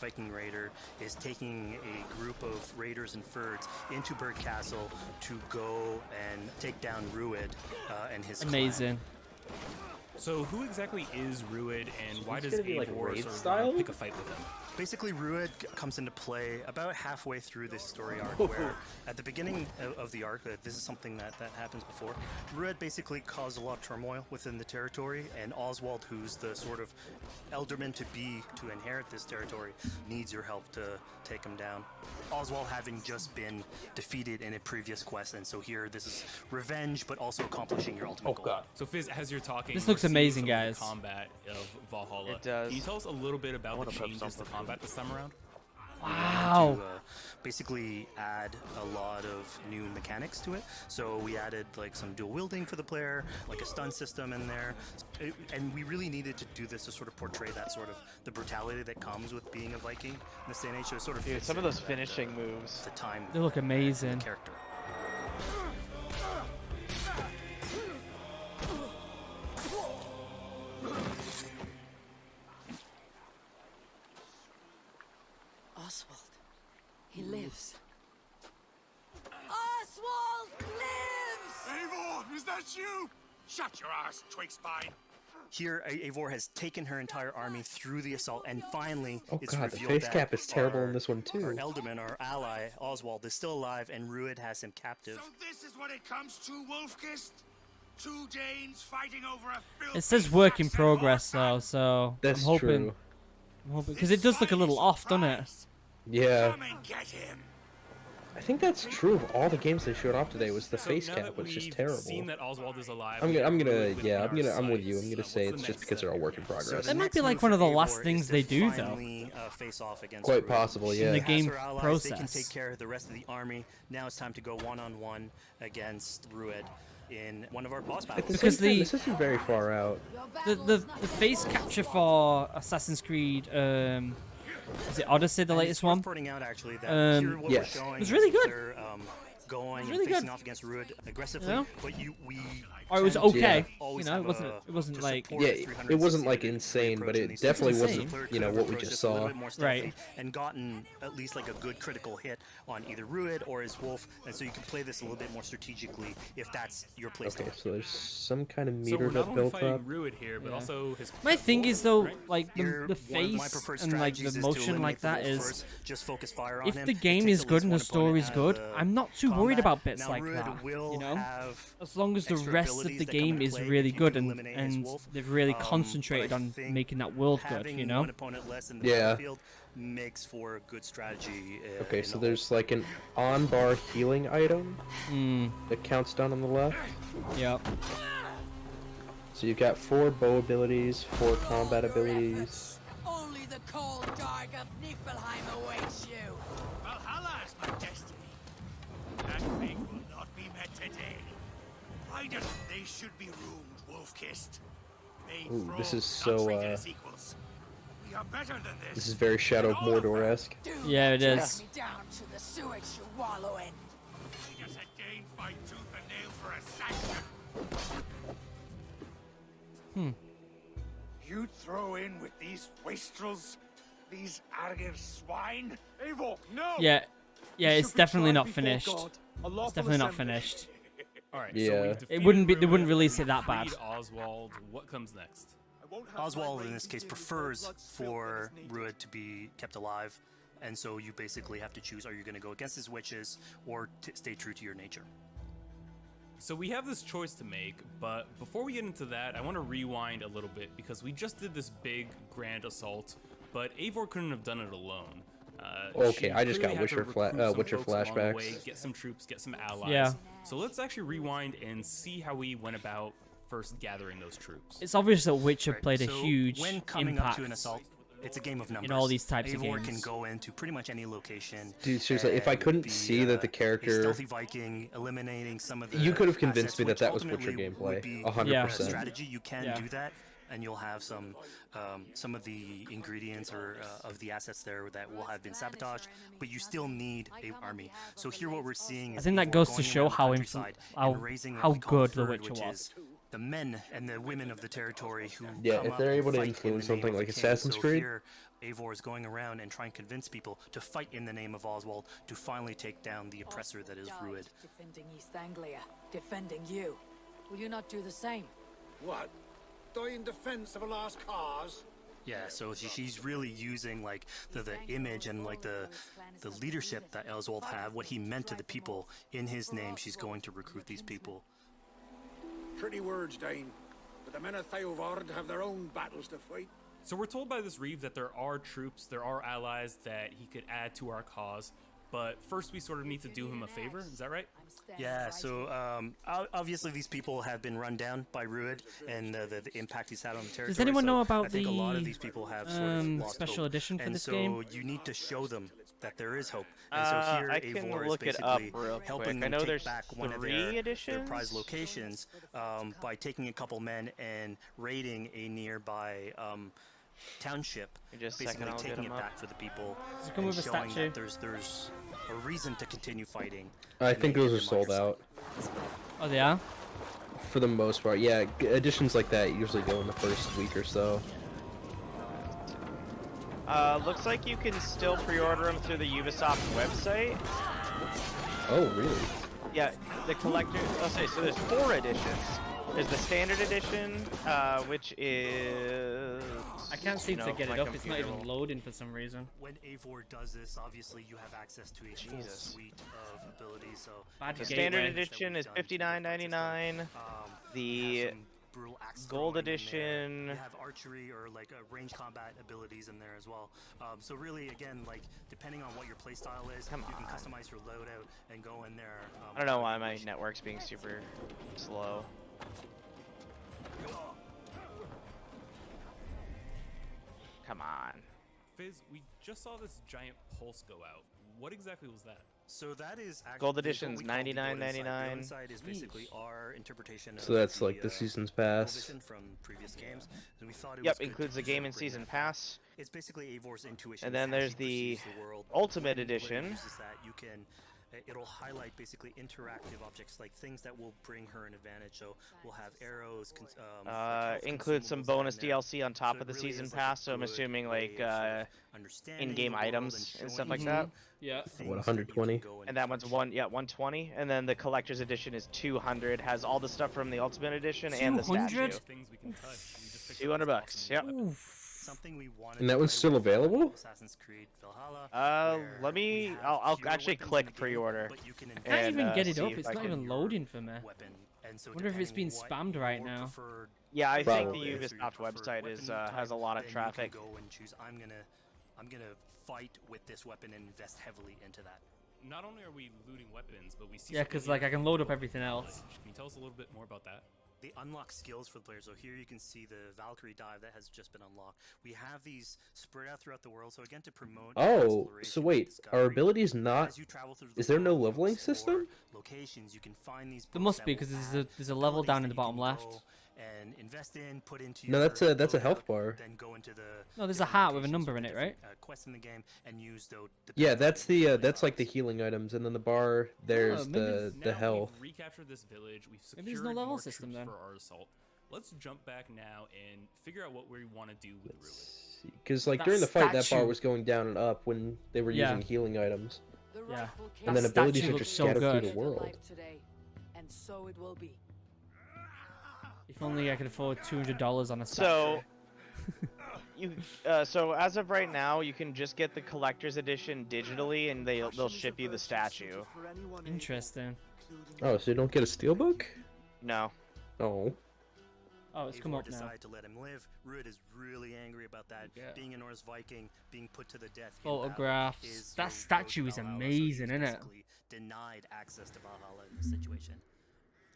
Viking raider, is taking a group of raiders and Fyrds into Berg Castle to go and take down Rued and his clan. Amazing. So who exactly is Rued, and why It's does gonna be, like, Eivor raid sort of style? pick a fight with him? Basically, Rued comes into play about halfway through this story arc, where at the beginning of the arc, this is something that happens before, Rued basically caused a lot of turmoil within the territory, and Oswald, who's the sort of elderman to inherit this territory, needs your help to take him down. Oswald having just been defeated in a previous quest, and so here this is revenge, but also accomplishing your ultimate goal. So Fizz, as you're talking, This we're looks seeing amazing, some of the guys. combat of Valhalla. It does. Can you tell us a little bit about the wanna put changes to something. combat this time around? Wow. To basically add a lot of new mechanics to it. So we added like some dual wielding for the player, like a stun system in there, and we really needed to do this to sort of portray that sort of the brutality that comes with being a Viking in this day and age. So it sort of Dude, fits some of into those that, finishing moves. the time. They look amazing. and the character. Oswald. He lives. Oswald lives! Eivor, is that you? Shut your ass, twig spine. Here, Eivor has taken her entire army through the assault, and finally, Oh it's god, the revealed face that cap is terrible in our- this one Our too. Elderman, our ally, Oswald, is still alive, and Rued has him captive. So this is what it comes to, Wolfkist? Two Danes fighting over a filthy It says work in Saxon progress horseman? though, so That's I'm hoping. true. I'm hoping because it does look a little off, doesn't it? Yeah. Come and get him. I think that's true of all the games they showed off today. Was the So face now cap that was just we've terrible. seen that Oswald is alive, I'm we gonna, have I'm gonna, Rued yeah, within our I'm with you. sights. I'm gonna What's say the it's just next because they're step? all work in progress. That might next be like move one for of the Eivor last is things to they do, though. finally, face off against Quite Rued. possible, yeah. In the As game her allies, they can process. take care of the rest of the army. Now it's time to go one-on-one against Rued in one of our boss At the battles. Because same time, the- this isn't very far out. The face capture for Assassin's Creed, is it Odyssey, the And latest it's worth one? pointing out actually that here what Yes. we're showing It was really is good. they're, going It was really and facing good. off against Rued aggressively, Yeah. but we Or it was tend to okay. always You know, it have wasn't. a- It wasn't to like. support Yeah, a it 360 wasn't like degree insane, but approach in it these definitely situations. wasn't, The player you know, could have what we approached just this a little saw. bit more stealthy Right. and gotten at least like a good critical hit on either Rued or his wolf, and so you can play this a little bit more strategically if that's your playstyle. Okay, so there's some kind of So meter we're not that only built fighting up. Rued here, but Yeah. also his. My thing is though, right? like Here, the one of my face preferred and like strategies the is to motion like eliminate the that wolf is. first, just focus fire on If him. the It game takes is at good least and one the opponent story's out of good, the I'm not too worried combat. about bits Now, like Rued that. will You know, have as long as the extra rest of abilities the that come game into is play really if you good can and eliminate his and wolf. they've really But I concentrated on think making that world good. having You know. one opponent less in the Yeah. battlefield makes for a good strategy. Okay, in so the there's like an on-bar healing item Hmm. that counts down on the left. Yep. So you've got 4 bow abilities, 4 combat abilities. Only the cold dark of Niflheim awaits you. Valhalla is my destiny. That fate will not be met today. Riders, they should be roomed, wolf-kissed. They Ooh, this thrall, is so, not treated as equals. We better than this. This is very Shadow of Mordor-esque. Yeah, it is. Send me down to the sewage you wallow in. You just again fight tooth and nail for a sanction. You'd throw in with these wastrels, these arrogant swine? Eivor, no! Yeah, it's definitely not finished. It's definitely not finished. All right. Yeah. So we've It defeated wouldn't be. They Ruin, wouldn't release it we've that bad. freed Oswald. What comes next? Oswald, in this case, prefers for Rued to be kept alive, and so you basically have to choose: are you going to go against his wishes or stay true to your nature? So we have this choice to make, but before we get into that, I want to rewind a little bit because we just did this big, grand assault, but Eivor couldn't have done it alone. Okay, she I just got clearly had to recruit some Witcher folks along the way, flashbacks. get some troops, get some allies. Yeah. So let's actually rewind and see how we went about first gathering those troops. It's obvious that Witcher Right, played a so huge when coming impact up to an assault, it's a game of numbers. in all these types of Eivor games. can go into pretty much any location. Dude, seriously, if I and couldn't be, see that the a character... stealthy Viking, eliminating some of the You could have convinced assets, me that which that was Witcher ultimately gameplay, would be 100%. a strategy. You can Yeah. do that, and you'll have some of the ingredients or of the assets there that will have been sabotaged, but you still need a army. So here what we're seeing is I think that Eivor goes to going show around the how countryside how and raising what how we call good The Third, Witcher which was. is the men and the women of the territory who Yeah, come if up they're and able to fight in influence the name something of like the king. Assassin's So Creed. here, Eivor is going around and trying to convince people to fight in the name of Oswald to finally take down the oppressor that is Rued. Defending East Anglia, defending you. Will you not do the same? What? Die in defense of a lost cause? Yeah, so she's really using like the image and like the leadership that Oswald had, what he meant to the people in his name. She's going to recruit these people. Pretty words, Dane. But the men of Theovard have their own battles to fight. So we're told by this Reeve that there are troops, there are allies that he could add to our cause, but first we sort of need to do him a favor, is that right? Yeah, so obviously these people have been run down by Rued and the impact he's had on the territory. Does anyone so know about I think a lot of the, these people have sort of lost special hope. edition for and this so game? you need to show them that there is hope. And so here I can Eivor look is it up basically real helping quick. I them know take there's back one of 3 their editions. prize locations by taking a couple men and raiding a nearby township, Just a second, basically I'll get taking it them up. back for the people Does it come and with a showing statue? that there's a reason to continue fighting. I and think they those are give them sold out. Oh, they are? For the most part, yeah. Editions like that usually go in the first week or so. Looks like you can still pre-order them through the Ubisoft website. Oh, really? Yeah, the collector. Okay, so there's 4 editions. There's the standard edition, which is. I can't seem to know, get my it up. It's not computer even will- loading for some reason. When Eivor does this, obviously you have access to a full Jesus. suite of abilities. So Bad The gateway. standard edition is $59.99. The brutal axe gold throwing in there. edition. You have archery or like range combat abilities in there as well. So really, again, like depending on what your playstyle is, you can customize your loadout and go in there. I don't know why my network's being super slow. Come on. Fizz, we just saw this giant pulse go out. What exactly was that? So that is actually Gold there's what edition's we call the Golden Side. The $99.99. Golden Side is basically our interpretation of So that's like the season's pass. Vision from previous games. And we thought it Yep, was good includes to the game and bring season that. pass. It's basically Eivor's intuition. And then as there's she the perceives the world. Ultimate And the way it edition. uses that, you can it'll highlight basically interactive objects, like things that will bring her an advantage. So we'll have arrows. Includes some bonus DLC on top of the season pass, so I'm assuming like in-game items and stuff like that. Yeah. What, 120? And that one's 120, and then the collector's edition is 200. Has all the stuff from the Ultimate Edition and the statue. 200? Things we can touch. We just picked $200. Yep. Something we wanted And that to was play still with available? Assassin's Creed Valhalla. Let me. I'll actually click pre-order. I can't even get it see up. if It's I not can- even loading for me. Wonder if it's being spammed right now. Yeah, I think Probably. the Ubisoft website is has a lot of then traffic. You can go and choose. I'm gonna fight with this weapon and invest heavily into that. Not only are we looting weapons, but we see. Yeah, something because like here. I can load up everything else. Can you tell us a little bit more about that? They unlock skills for the player. So here you can see the Valkyrie dive that has just been unlocked. We have these spread out throughout the world. So again, to promote. Oh, exploration so and wait, discovery. are abilities not... As you travel through Is the there no world, you leveling explore system? Locations, you can find these There books must that be will because have there's a level abilities down that in the you bottom can left. go and invest in, put into. No, your that's a health loadout, bar. Then go into the. No, there's a different hat with a locations number or in it, right? different, quests in the game, and use those. Yeah, that's the that's like the healing items, and then the bar there's maybe the health. We've recaptured this village. We've Maybe there's secured no level more system troops then. for our assault. Let's jump back now and figure out what we want to do with Ruin. Because like That during the fight, that bar statue- was going down and up when they were Yeah. using healing items. Yeah. And then That abilities statue are looks just so scattered good. through the world. Today, and so it will be. If only I could afford $200 on a So, statue. so as of right now, you can just get the collector's edition digitally, and they'll ship you the statue. Interesting. Oh, so you don't get a steelbook? No. Oh. Oh, it's come Eivor up now. decided to let him live. Ruud is really angry about that. Yeah. Being a Norse Viking, being put to the death. in battle Photographs. is That very statue close is to Valhalla, so amazing, he's isn't it? basically denied access to Valhalla in this situation.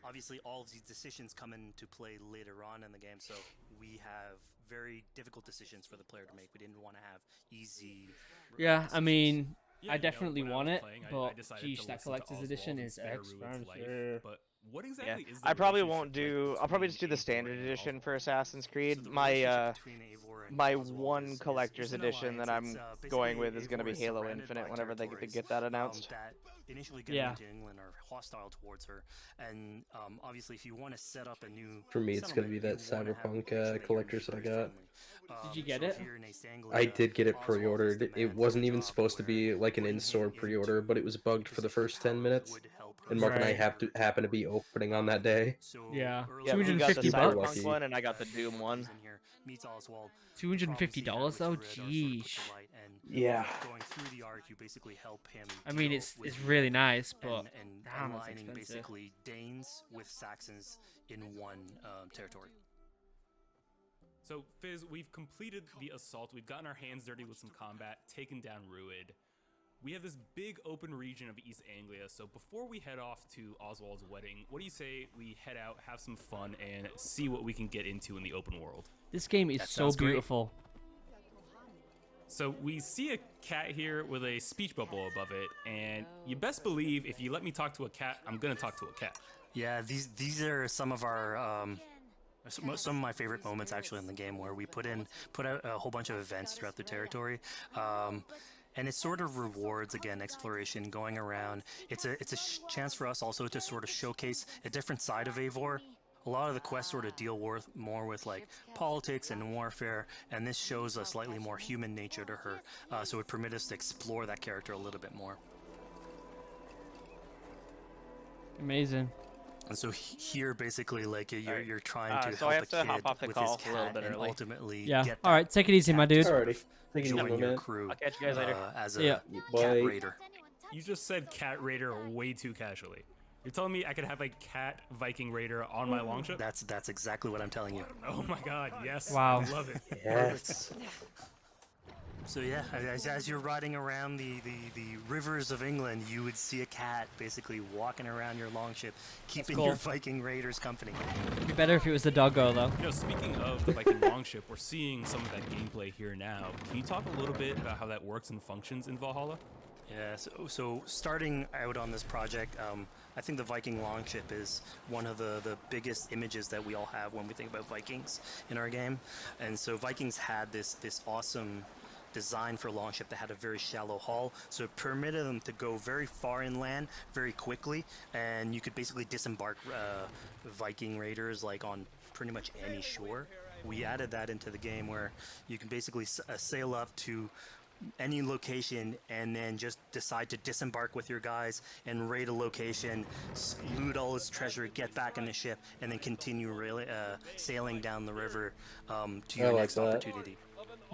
Obviously, all of these decisions come into play later on in the game, so we have very difficult decisions for the player to make. We didn't want to have easy. Yeah, I mean, Yeah, I you know, definitely when I want was it, playing, I but decided to geez, that listen to collector's Oswald edition and is spare Ruud's life, expensive. But what exactly is the I probably relationship won't do. like I'll probably just do the between standard Eivor and edition Oswald? for Assassin's Creed. the My relationship between Eivor and my Oswald one is collector's an edition that alliance. I'm It's, going basically with is going to Eivor be is Halo surrounded Infinite by whenever they territories, get that announced. that initially get Yeah. into England are hostile towards her, and obviously if you want to set up a new For me, it's gonna be settlement, that you wanna have a Cyberpunk location that you're collector's that I got. Did you get so it? here in East Anglia, I did get it Oswald is pre-ordered. the It man for wasn't the even job supposed to be like an putting in-store him pre-order, into but it was bugged for the first 10 minutes. would help And Mark and I Right. happen to be opening on that day. So Yeah. early Yeah, on, you got the 250 Cyberpunk bucks? one, and I got the Doom one. in here, meets Oswald. $250 though, jeez. Yeah. Going through the arc, you basically help him. I mean, deal it's with really nice, but and damn, it's aligning expensive. basically Danes with Saxons in one territory. So, Fizz, we've completed the assault. We've gotten our hands dirty with some combat, taken down Ruud. We have this big open region of East Anglia, so before we head off to Oswald's wedding, what do you say we head out, have some fun, and see what we can get into in the open world? This game is That so sounds great. beautiful. So we see a cat here with a speech bubble above it, and you best believe if you let me talk to a cat, I'm gonna talk to a cat. Yeah, these are some of our some of my favorite moments actually in the game, where we put out a whole bunch of events throughout the territory. And it sort of rewards, again, exploration, going around. It's a chance for us also to sort of showcase a different side of Eivor. A lot of the quests sort of deal more with like politics and warfare, and this shows a slightly more human nature to her. So it permits us to explore that character a little bit more. Amazing. And so here, basically, like you're trying to so help I have a to kid hop off the with call his a little cat bit and early. ultimately Yeah. get All right, take it easy, my dude. Take it easy, join my your man. crew. I'll catch you guys later. As See ya. a Bye. cat raider. You just said cat raider way too casually. You're telling me I could have a cat Viking raider on my longship? That's exactly what I'm telling you. Oh my god, yes. Wow. I love it. Yes. So yeah, as you're riding around the rivers of England, you would see a cat basically walking around your longship, keeping cool. your Viking raiders company. It'd be better if it was the doggo, though. You know, speaking of the Viking longship, we're seeing some of that gameplay here now. Can you talk a little bit about how that works and functions in Valhalla? Yeah, so starting out on this project, I think the Viking longship is one of the biggest images that we all have when we think about Vikings in our game. And so Vikings had this awesome design for longship that had a very shallow hull, so it permitted them to go very far inland very quickly, and you could basically disembark Viking raiders like on pretty much any shore. We added that into the game where you can basically sail up to any location and then just decide to disembark with your guys and raid a location, loot all its treasure, get back in the ship, and then continue sailing down the river to your next opportunity.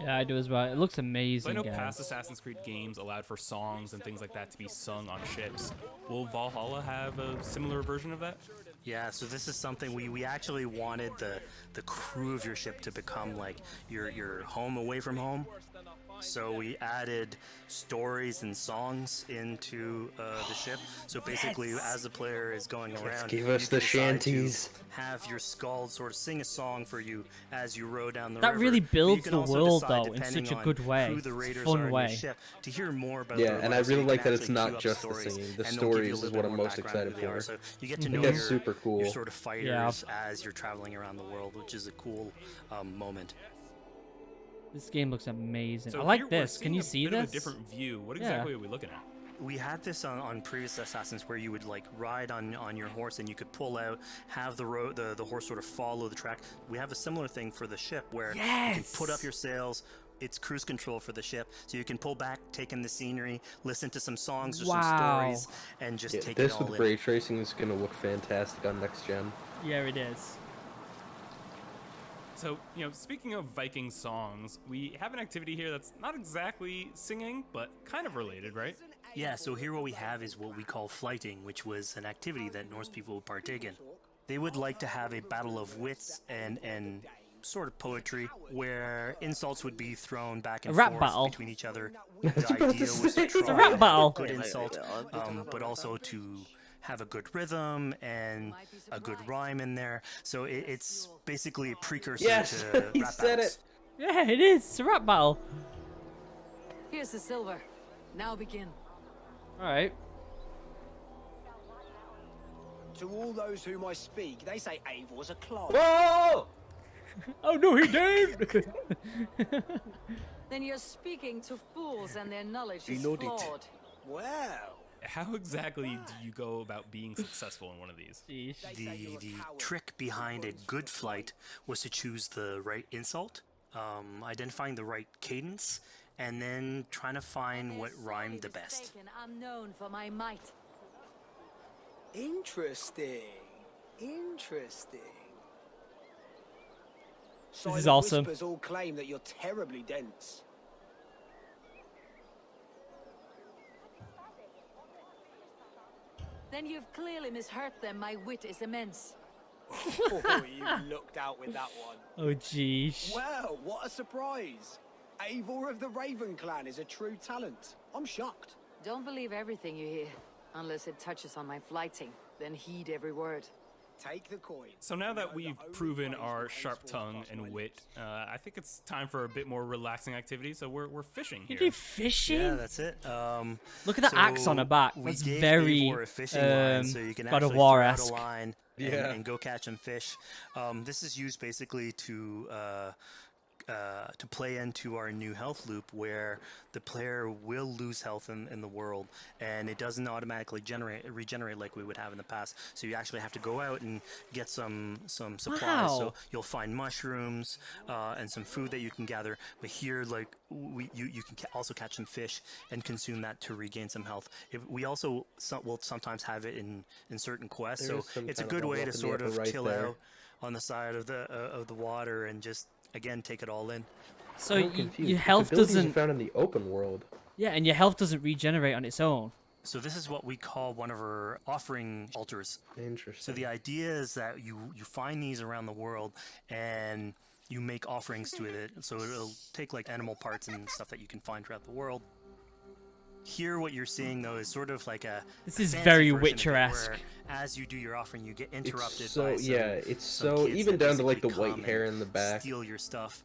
Yeah, I do as well. It looks So amazing, I know guys. past Assassin's Creed games allowed for songs and things like that to be sung on ships. Will Valhalla have a similar version of that? Yeah, so this is something we actually wanted the crew of your ship to become like your home away from home. So we added stories and songs into the ship. So basically, as the player is going around, give us you the can decide to shanties. have your skald sort of sing a song for you as you row down the That river. really But you builds can the also world, decide, though, in depending such a on good way. who the It's a raiders fun are in way. your ship, to hear more about Yeah, their and I lives, so really you like can that it's actually not queue up just the stories, singing. The and they'll give you a stories is little what bit I'm more most background excited who they are. for. So you get I to know think that's your super cool. your sort of fighters as you're traveling around the world, which is a cool moment. This game looks amazing. So I here like we're this. Can seeing you a see bit of this? a different view. What exactly are we looking at? We had this on previous Assassins where you would like ride on your horse and you could pull out, have the horse sort of follow the track. We have a similar thing for the ship where you can put up your sails. It's cruise control for the ship, so you can pull back, take in the scenery, listen to some songs or some stories, and just take it all This with in. ray tracing is gonna look fantastic on next gen. Yeah, it is. So, speaking of Viking songs, we have an activity here that's not exactly singing, but kind of related, right? Yeah, so here what we have is what we call flighting, which was an activity that Norse people would partake in. They would like to have a battle of wits and sort of poetry where insults would be thrown back and rap forth battle. between each other. The idea was to try It's a rap battle. good insult, but also to have a good rhythm and a good rhyme in there. So it's basically a precursor to he rap said battles. it. Yeah, it is. It's a rap battle. Here's the silver. Now begin. All right. To all those whom I speak, they say Eivor's a clod. Whoa! Oh no, he did. Then you're speaking to fools and their knowledge He is nodded. flawed. Well, How exactly do you go about being successful in one of these? The trick behind a good flight was to choose the right insult, identifying the right cadence, and then trying to find what rhymed the best. I'm known for my might. interesting. Interesting. This is Silent awesome. Whispers all claim that you're terribly dense. Then you've clearly misheard them. My wit is immense. Oh, you looked out with that one. Oh jeez. Well, what a surprise. Eivor of the Raven Clan is a true talent. I'm shocked. Don't believe everything you hear, unless it touches on my flighting. Then heed every word. Take the coin. So now that we've proven our sharp tongue and wit, I think it's time for a bit more relaxing activity. So we're fishing You here. do fishing? Yeah, that's it. Look at the axe on her back. we That's gave very Eivor a fishing line, so you can God of actually War throw out esque. a line and go catch some fish. This is used basically to play into our new health loop where the player will lose health in the world and it doesn't automatically regenerate like we would have in the past. So you actually have to go out and get some supplies. Wow. So you'll find mushrooms and some food that you can gather. But here, like you can also catch some fish and consume that to regain some health. We also will sometimes have it in certain quests. There's So some it's a kind of good way level to up in the sort upper of right chill there. out on the side of the water and just again take it all in. So I'm y- confused. your Its health abilities are doesn't. found in the open world. Yeah, and your health doesn't regenerate on its own. So this is what we call one of our offering altars. Interesting. So the idea is that you find these around the world and you make offerings to it. So it'll take like animal parts and stuff that you can find throughout the world. Here, what you're seeing though is sort of like a This is fancy very version of it Witcher-esque. where as you do your offering, you get interrupted It's so by some, it's some so kids even that down to like the basically white come hair and in the back. steal your stuff.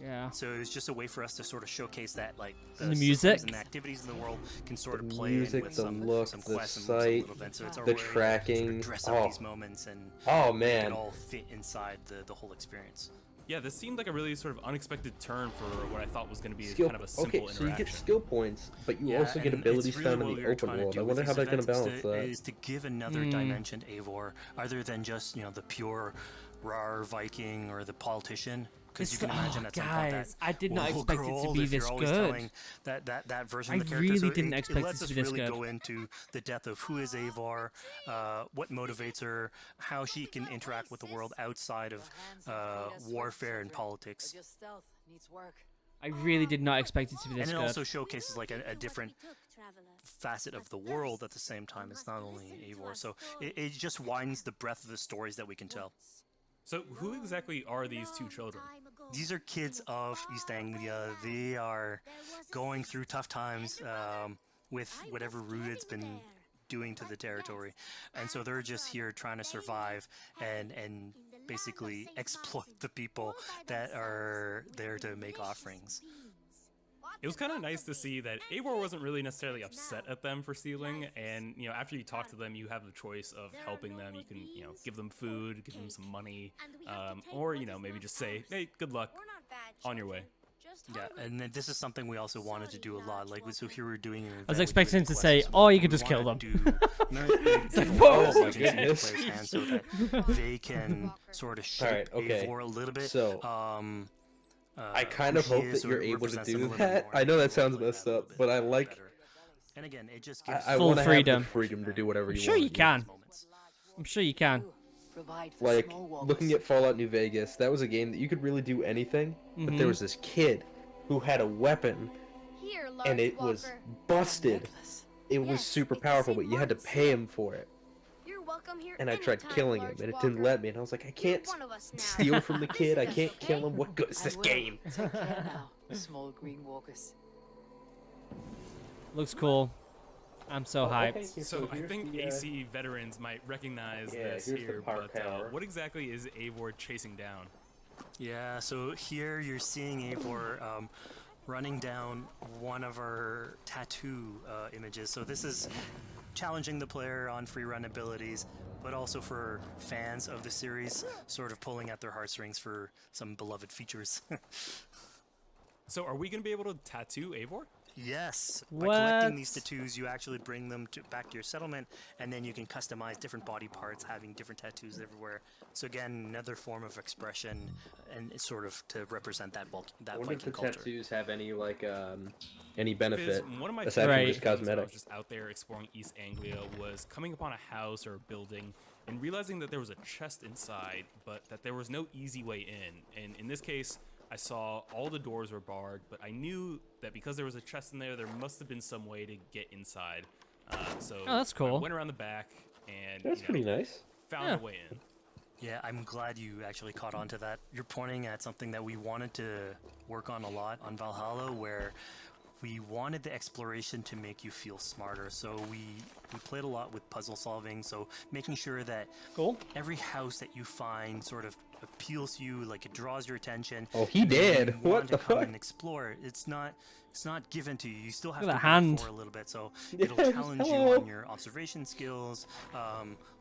Yeah. So it's just a way for us to sort of showcase that, like And the systems music. and the activities in the world can sort of The play music, in with the some look, some the quests and sight, some little events. So it's our the way to sort tracking. of dress up Oh. these moments and Oh, make man. it all fit inside the whole experience. Yeah, this seemed like a really sort of unexpected turn for what I thought was going to be Skill, kind of a simple okay, so you interaction. get skill points, but you Yeah, also get and abilities it's really found in what the we were open trying to world. do I with wonder how these they're going to events balance that. is to give another dimension to Eivor, other than just the pure Rar Viking or the politician. Because you can imagine at some point guys, that I did not will expect grow it to old be if you're this always good. telling that version I of the character. really So didn't expect it lets it to us be this really good. go into the depth of who is Eivor, what motivates her, how she can interact with the world outside of warfare and politics. Your stealth needs work. I really did not expect it to be this And it good. also showcases like a different facet of the world at the same time. It's not only Eivor, so it just widens the breadth of the stories that we can tell. So who exactly are these two children? These are kids of East Anglia. They are going through tough times with whatever Rued's been doing to the territory. And so they're just here trying to survive and basically exploit the people that are there to make offerings. It was kind of nice to see that Eivor wasn't really necessarily upset at them for stealing, and after you talk to them, you have the choice of helping them. You can give them food, give them some money, or maybe just say, hey, good luck, on your way. Yeah, and then this is something we also wanted to do a lot. Like, so here we're doing an event I was with expecting him to quests say, as well. "Oh, you can We just kill wanna them." Oh my goodness. So that they can sort of shape Eivor a little bit. So, I kind of who hope she that is, you're sort of able to represents them a do little bit that. more, I know and that sounds messed up, but I like. And again, it just gives I Full want to freedom. have the freedom to do whatever you Sure want. you can. I'm sure you can. Like, looking at Fallout New Vegas, that was a game that you could really do anything, but there was this kid who had a weapon, and it was busted. It was super powerful, but you had to pay him for it. And I tried killing him, and it didn't let me, and I was like, I can't steal from the kid, I can't kill him, what good is this game? Take care now, small green walkers. Looks cool. I'm so hyped. So I think AC veterans might recognize this here, but what exactly is Eivor chasing down? Yeah, so here you're seeing Eivor running down one of our tattoo images. So this is challenging the player on free run abilities, but also for fans of the series, sort of pulling at their heartstrings for some beloved features. So are we going to be able to tattoo Eivor? Yes. By collecting these tattoos, you actually bring them back to your settlement, and then you can customize different body parts, having different tattoos everywhere. So again, another form of expression, and it's sort of to represent that I wonder if the Viking culture. tattoos have any any benefit One of my aside favorite from just things when I cosmetic. was just out there exploring East Anglia was coming upon a house or a building and realizing that there was a chest inside, but that there was no easy way in. And in this case, I saw all the doors were barred, but I knew that because there was a chest in there, there must have been some way to get inside. So that's cool. I went around the back and That's pretty nice. found a way in. Yeah, I'm glad you actually caught on to that. You're pointing at something that we wanted to work on a lot on Valhalla, where we wanted the exploration to make you feel smarter. So we played a lot with puzzle solving, so making sure that every house that you find sort of appeals to you, like it draws your attention. Oh, he and did. you What want the to come fuck? and explore. It's not given to you. You still have Look to at that work hand. for a little bit. So Yeah, it'll just challenge you hello. on your observation skills,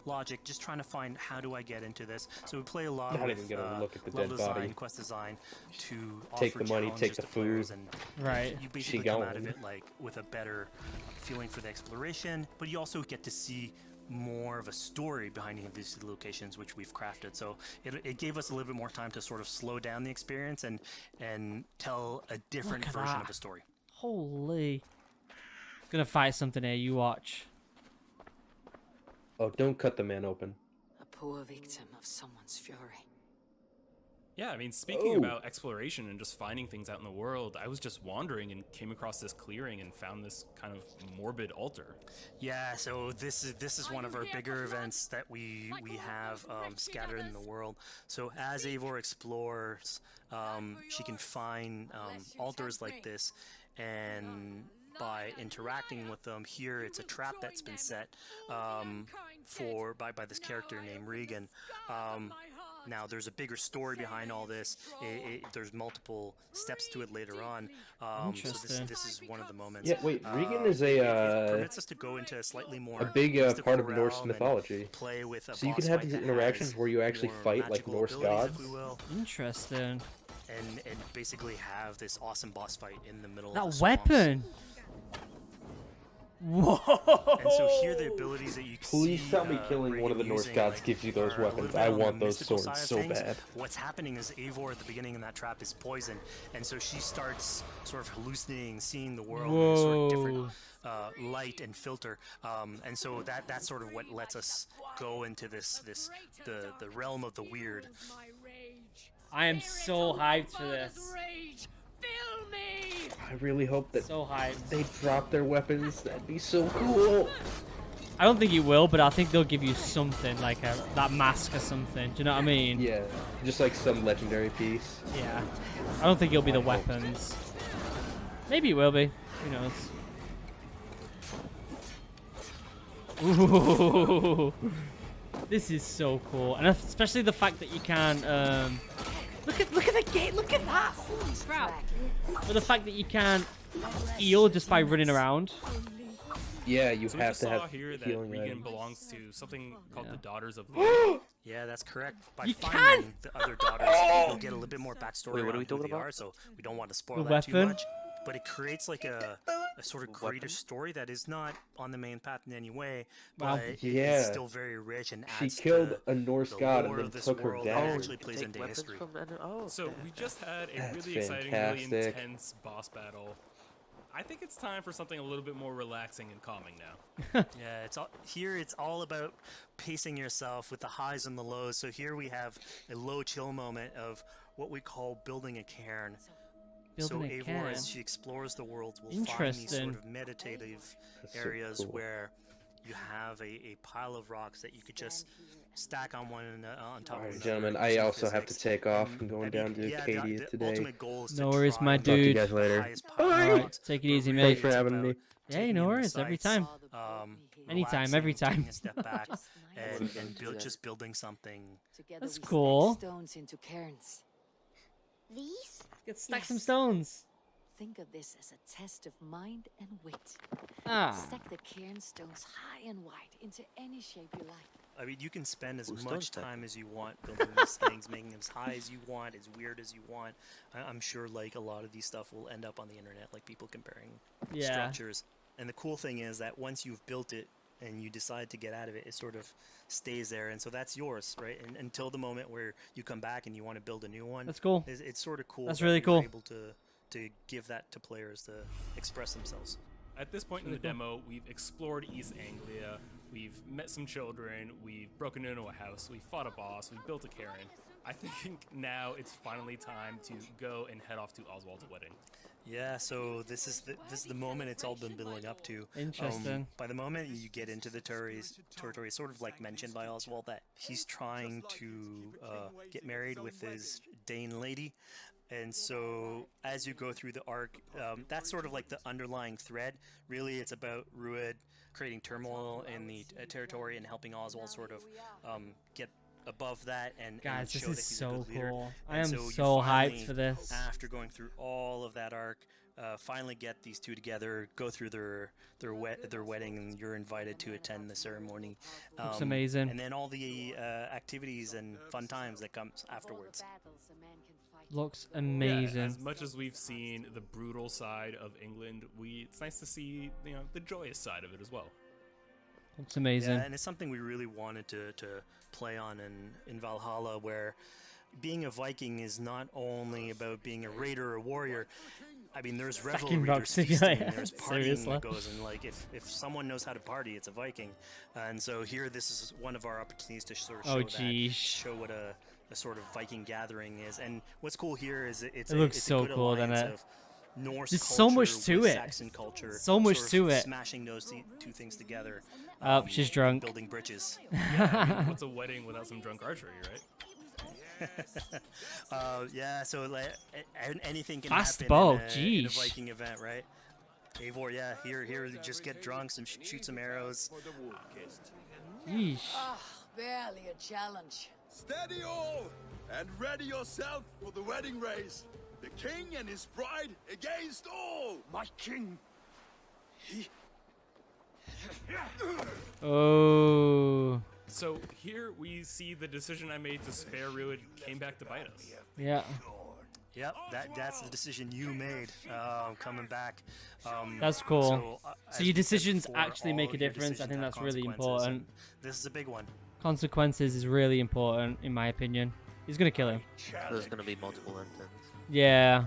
logic, just trying to find how do I get into this. So we play a lot Not with even gonna look at the level dead body. design, quest design to Take offer the money, take challenges the to players, food. and Right. you She basically come out of going. it like with a better feeling for the exploration, but you also get to see more of a story behind any of these locations, which we've crafted. So it gave us a little bit more time to sort of slow down the experience and tell a different Look at version that. of a story. Holy. Gonna fight something here, you watch. Oh, don't cut the man open. A poor victim of someone's fury. Yeah, I mean, speaking Oh. about exploration and just finding things out in the world, I was just wandering and came across this clearing and found this kind of morbid altar. Yeah, so this is one of our bigger events that we have scattered in the world. So as Eivor explores, she can find altars like this, and by interacting with them, here it's a trap that's been set by this character named Regan. Now, there's a bigger story behind all this. There's multiple steps to it later on. So Interesting. this is one of the moments. Yeah, wait, Regan is it a permits us to go into a slightly more a big mystical part of Norse realm and mythology. play with a So you boss can have fight these that interactions has where you actually more fight like magical Norse abilities, gods. if we will, Interesting. and basically have this awesome boss fight in the middle of That the swamps. weapon. Whoa. And so here the abilities that you can Please see, tell me killing one of the Regan Norse using, gods like, gives you those are a little weapons. bit I on the want those mystical swords side of so things. bad. What's happening is Eivor at the beginning of that trap is poisoned, and so she starts sort of hallucinating, seeing the world in a sort of different light and filter, and so that's sort of what lets us go into the realm of the weird. I am so hyped for this. I really hope that So hyped. they drop their weapons. That'd be so cool. I don't think it will, but I think they'll give you something like that mask or something. Do you know what I mean? Yeah, just like some legendary piece. Yeah. I don't think it'll be the weapons. Maybe it will be. Who knows? Ooh. This is so cool, and especially the fact that you can look at the gate. Look at that! Holy crap! But the fact that you can heal just by running around. Yeah, you So we have just to saw have here that healing Regan items. belongs to something called the Daughters of Yeah, that's correct. By You finding the other daughters, you'll get a little bit more backstory Wait, what are on we who talking they about? are, so we don't want to spoil The that too weapon? much. But it creates like a sort of greater story that is not on the main path in any way, Wow. but it Yeah. is still very rich and She adds killed to a Norse the god and lore then of this took her world dagger. and Oh, actually plays Take into weapons history. from oh, So okay. we just had a That's really exciting, really fantastic. intense boss battle. I think it's time for something a little bit more relaxing and calming now. Yeah, it's all about pacing yourself with the highs and the lows. So here we have a low chill moment of what we call building a cairn. Building a Eivor, cairn. as she explores the world, will find these Interesting. sort of meditative That's so areas cool. where you have a pile of rocks that you could just stack on on top of Alright, another. gentlemen, do I some also have to physics. take off. And, I'm going I mean, down to yeah, Acadia the today. ultimate goal is to No worries, try my and Talk to you dude. guys the later. highest pile of Alright, rocks, take it but easy, really mate. Thanks for it's having about me. Yeah, taking no in the worries, every sights, time. Anytime, relaxing, every time. taking a step back, and just building something. Together That's we stack cool. stones into cairns. These? Let's stack some Yes. stones. Think of this as a test of mind and wit. Ah. Stack the cairn stones high and wide into any shape you like. I mean, you can spend as Who's much done that? time as you want building these things, making them as high as you want, as weird as you want. I'm sure, like, a lot of these stuff will end up on the internet, like people comparing Yeah. structures. And the cool thing is that once you've built it and you decide to get out of it, it sort of stays there, and so that's yours, right? And until the moment where you come back and you want to build a new one. That's cool. It's sort of cool. That's that really we cool. were able to give that to players to express themselves. At this point in the Really demo, we've explored East Anglia, we've met some children, we've broken into a house, we fought a boss, we built a cairn. I think now it's finally time to go and head off to Oswald's wedding. Yeah, so this is the moment it's all been building up to. Interesting. By the moment you get into the territory, sort of like mentioned by Oswald, that he's trying to get married with his Dane lady. And so as you go through the arc, that's sort of like the underlying thread. Really, it's about Rued creating turmoil in the territory and helping Oswald sort of get above that and Guys, show this that is he's a so good leader. cool. I And am you so hyped finally, for this. After going through all of that arc, finally get these two together, go through their wedding, and you're invited to attend the ceremony. Looks amazing. And then all the activities and fun times that comes afterwards. Looks Yeah, amazing. as much as we've seen the brutal side of England, it's nice to see the joyous side of it as well. Looks amazing. Yeah, and it's something we really wanted to play on in Valhalla, where being a Viking is not only about being a raider or warrior. I mean, there's Fucking revelry, Rock there's City, feasting, yeah, there's partying seriously. that goes, and like if someone knows how to party, it's a Viking. And so here, this is one of our opportunities to sort of show Oh, that, geez. show what a sort of Viking gathering is. And what's cool here is it's It looks it's so a good cool, doesn't alliance it? of Norse There's culture so much to with it. Saxon culture, So much sort of to it. smashing those two things together. Oh, she's drunk. Building bridges. Yeah, I mean, what's a wedding without some drunk archery, right? Yeah, so like anything can Fast happen bow, in a jeez. Viking event, right? Eivor, yeah, here, you just get drunk, shoot some arrows. Yeesh. Ah, barely a challenge. Steady all, and ready yourself for the wedding race. The king and his bride against all. My king. Oh. So here we see the decision I made to spare Rued came back to bite us. Yeah. Yep, that's the decision you made, coming back. That's cool. So, So as your we said decisions before, actually all make a of your difference. I decisions think have that's really consequences, important. and this is a big one. Consequences is really important, in my opinion. He's gonna kill him. There's gonna be multiple endings. Yeah.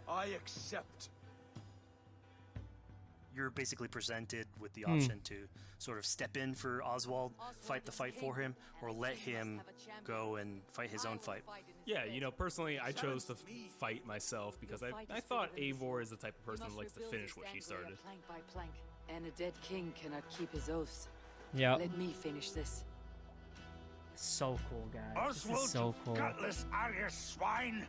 I accept. You're basically presented with the Hmm. option to sort of step in for Oswald, fight the fight for him, or let him go and fight his own fight. Yeah, personally, I chose to fight myself because I thought Eivor is the type of person who likes to finish what she started. Plank by plank, and a dead king cannot keep his oaths. Yep. Let me finish this. So cool, guys. This Oswald, is so cool. gutless Arya swine!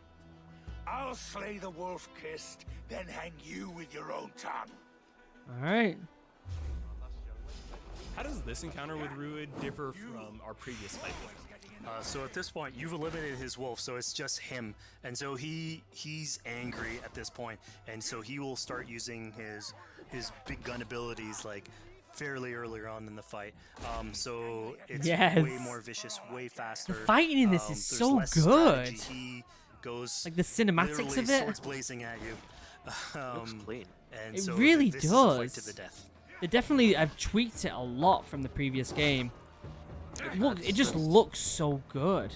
I'll slay the wolf-kissed, then hang you with your own tongue. All right. How does this encounter with Rued differ from our previous fight with him? So at this point, you've eliminated his wolf, so it's just him, and so he's angry at this point, and so he will start using his big gun abilities like fairly earlier on in the fight. So it's way more vicious, way faster. The fighting in this is there's so less good. strategy. He goes Like the cinematics literally of it. swords blazing at you. Looks clean. And It so really this is a fight does. to the death. They definitely have tweaked it a lot from the previous game. It just looks so good.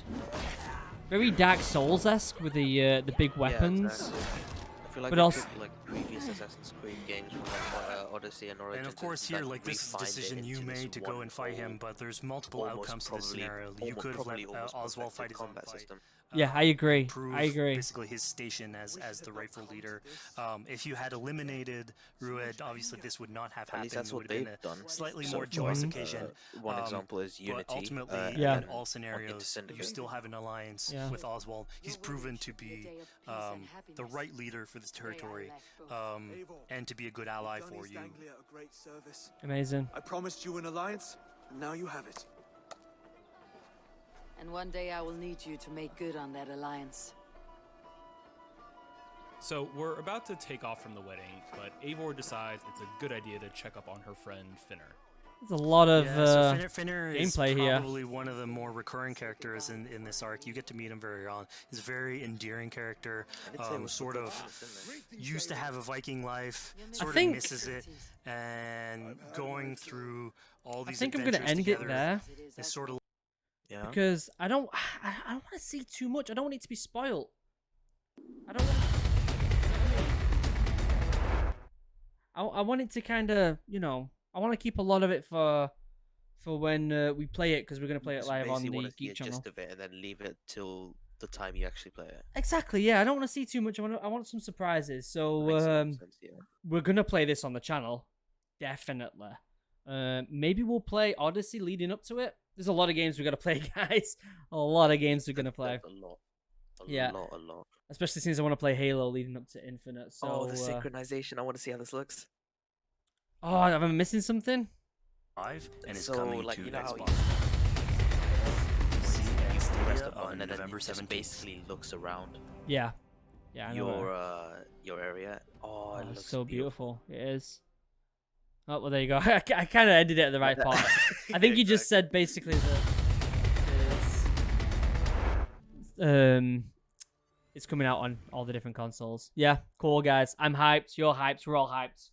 Very Dark Souls-esque with the big weapons. Yeah, exactly. I feel like But they also, took, like previous Assassin's Creed games from Odyssey and Origins. And of course here, like, this is a decision you made to go and fight him, but there's multiple outcomes to this scenario. You could have let Oswald fight his own fight. yeah, I agree. Prove I agree. basically his station as the rightful leader. If you had eliminated Rued, obviously this would not have At happened. least that's It what would have been they've a done. slightly so more far. joyous occasion. One example is Unity. But ultimately, Yeah. in all scenarios, you still have an alliance Yeah. with Oswald. He's proven to be the right leader for this territory, and to be a good ally for you. Amazing. I promised you an alliance, and now you have it. And one day I will need you to make good on that alliance. So we're about to take off from the wedding, but Eivor decides it's a good idea to check up on her friend Finner. There's a lot of so Finner gameplay is here. probably one of the more recurring characters in this arc. You get to meet him very early on. He's a very endearing character, sort of used to have a Viking life, sort of misses it, and going through all these I think I'm gonna adventures end it together there. is sort of Because I don't want to see too much. I don't want it to be spoiled. I don't want. I want it to kind of, I want to keep a lot of it for when we play it, because we're gonna play it live on the want to see Geek a channel. gist of it and then leave it till the time you actually play it. Exactly. Yeah, I don't want to see too much. I want some surprises. So we're gonna play this on the channel, definitely. Maybe we'll play Odyssey leading up to it. There's a lot of games we got to play, guys. A lot of games we're gonna play. A lot. Especially since I want to play Halo leading up to Infinite. So the synchronization. I want to see how this looks. Oh, am I missing something? live and is So, coming like, to you know how Xbox. And then November it just 17th. basically looks around Yeah. Yeah, I know your area. Oh, it it's looks so beautiful. It is. Oh, well, there you go. I kind of ended it at the right part. I think you just said basically that it's coming out on all the different consoles. Yeah, cool, guys. I'm hyped. You're hyped. We're all hyped.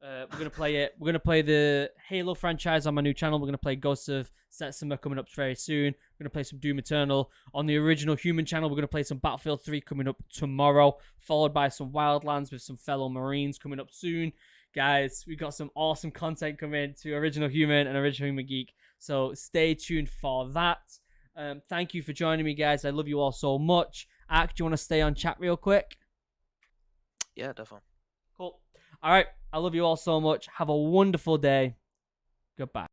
We're gonna play it. We're gonna play the Halo franchise on my new channel. We're gonna play Ghosts of Tsushima coming up very soon. We're gonna play some Doom Eternal on the original Human channel. We're gonna play some Battlefield 3 coming up tomorrow, followed by some Wildlands with some fellow Marines coming up soon. Guys, we got some awesome content coming to Original Human and Original Human Geek, so stay tuned for that. Thank you for joining me, guys. I love you all so much. Ak, do you want to stay on chat real quick? Yeah, definitely. Cool. All right. I love you all so much. Have a wonderful day. Goodbye.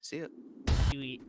See ya. Sweet.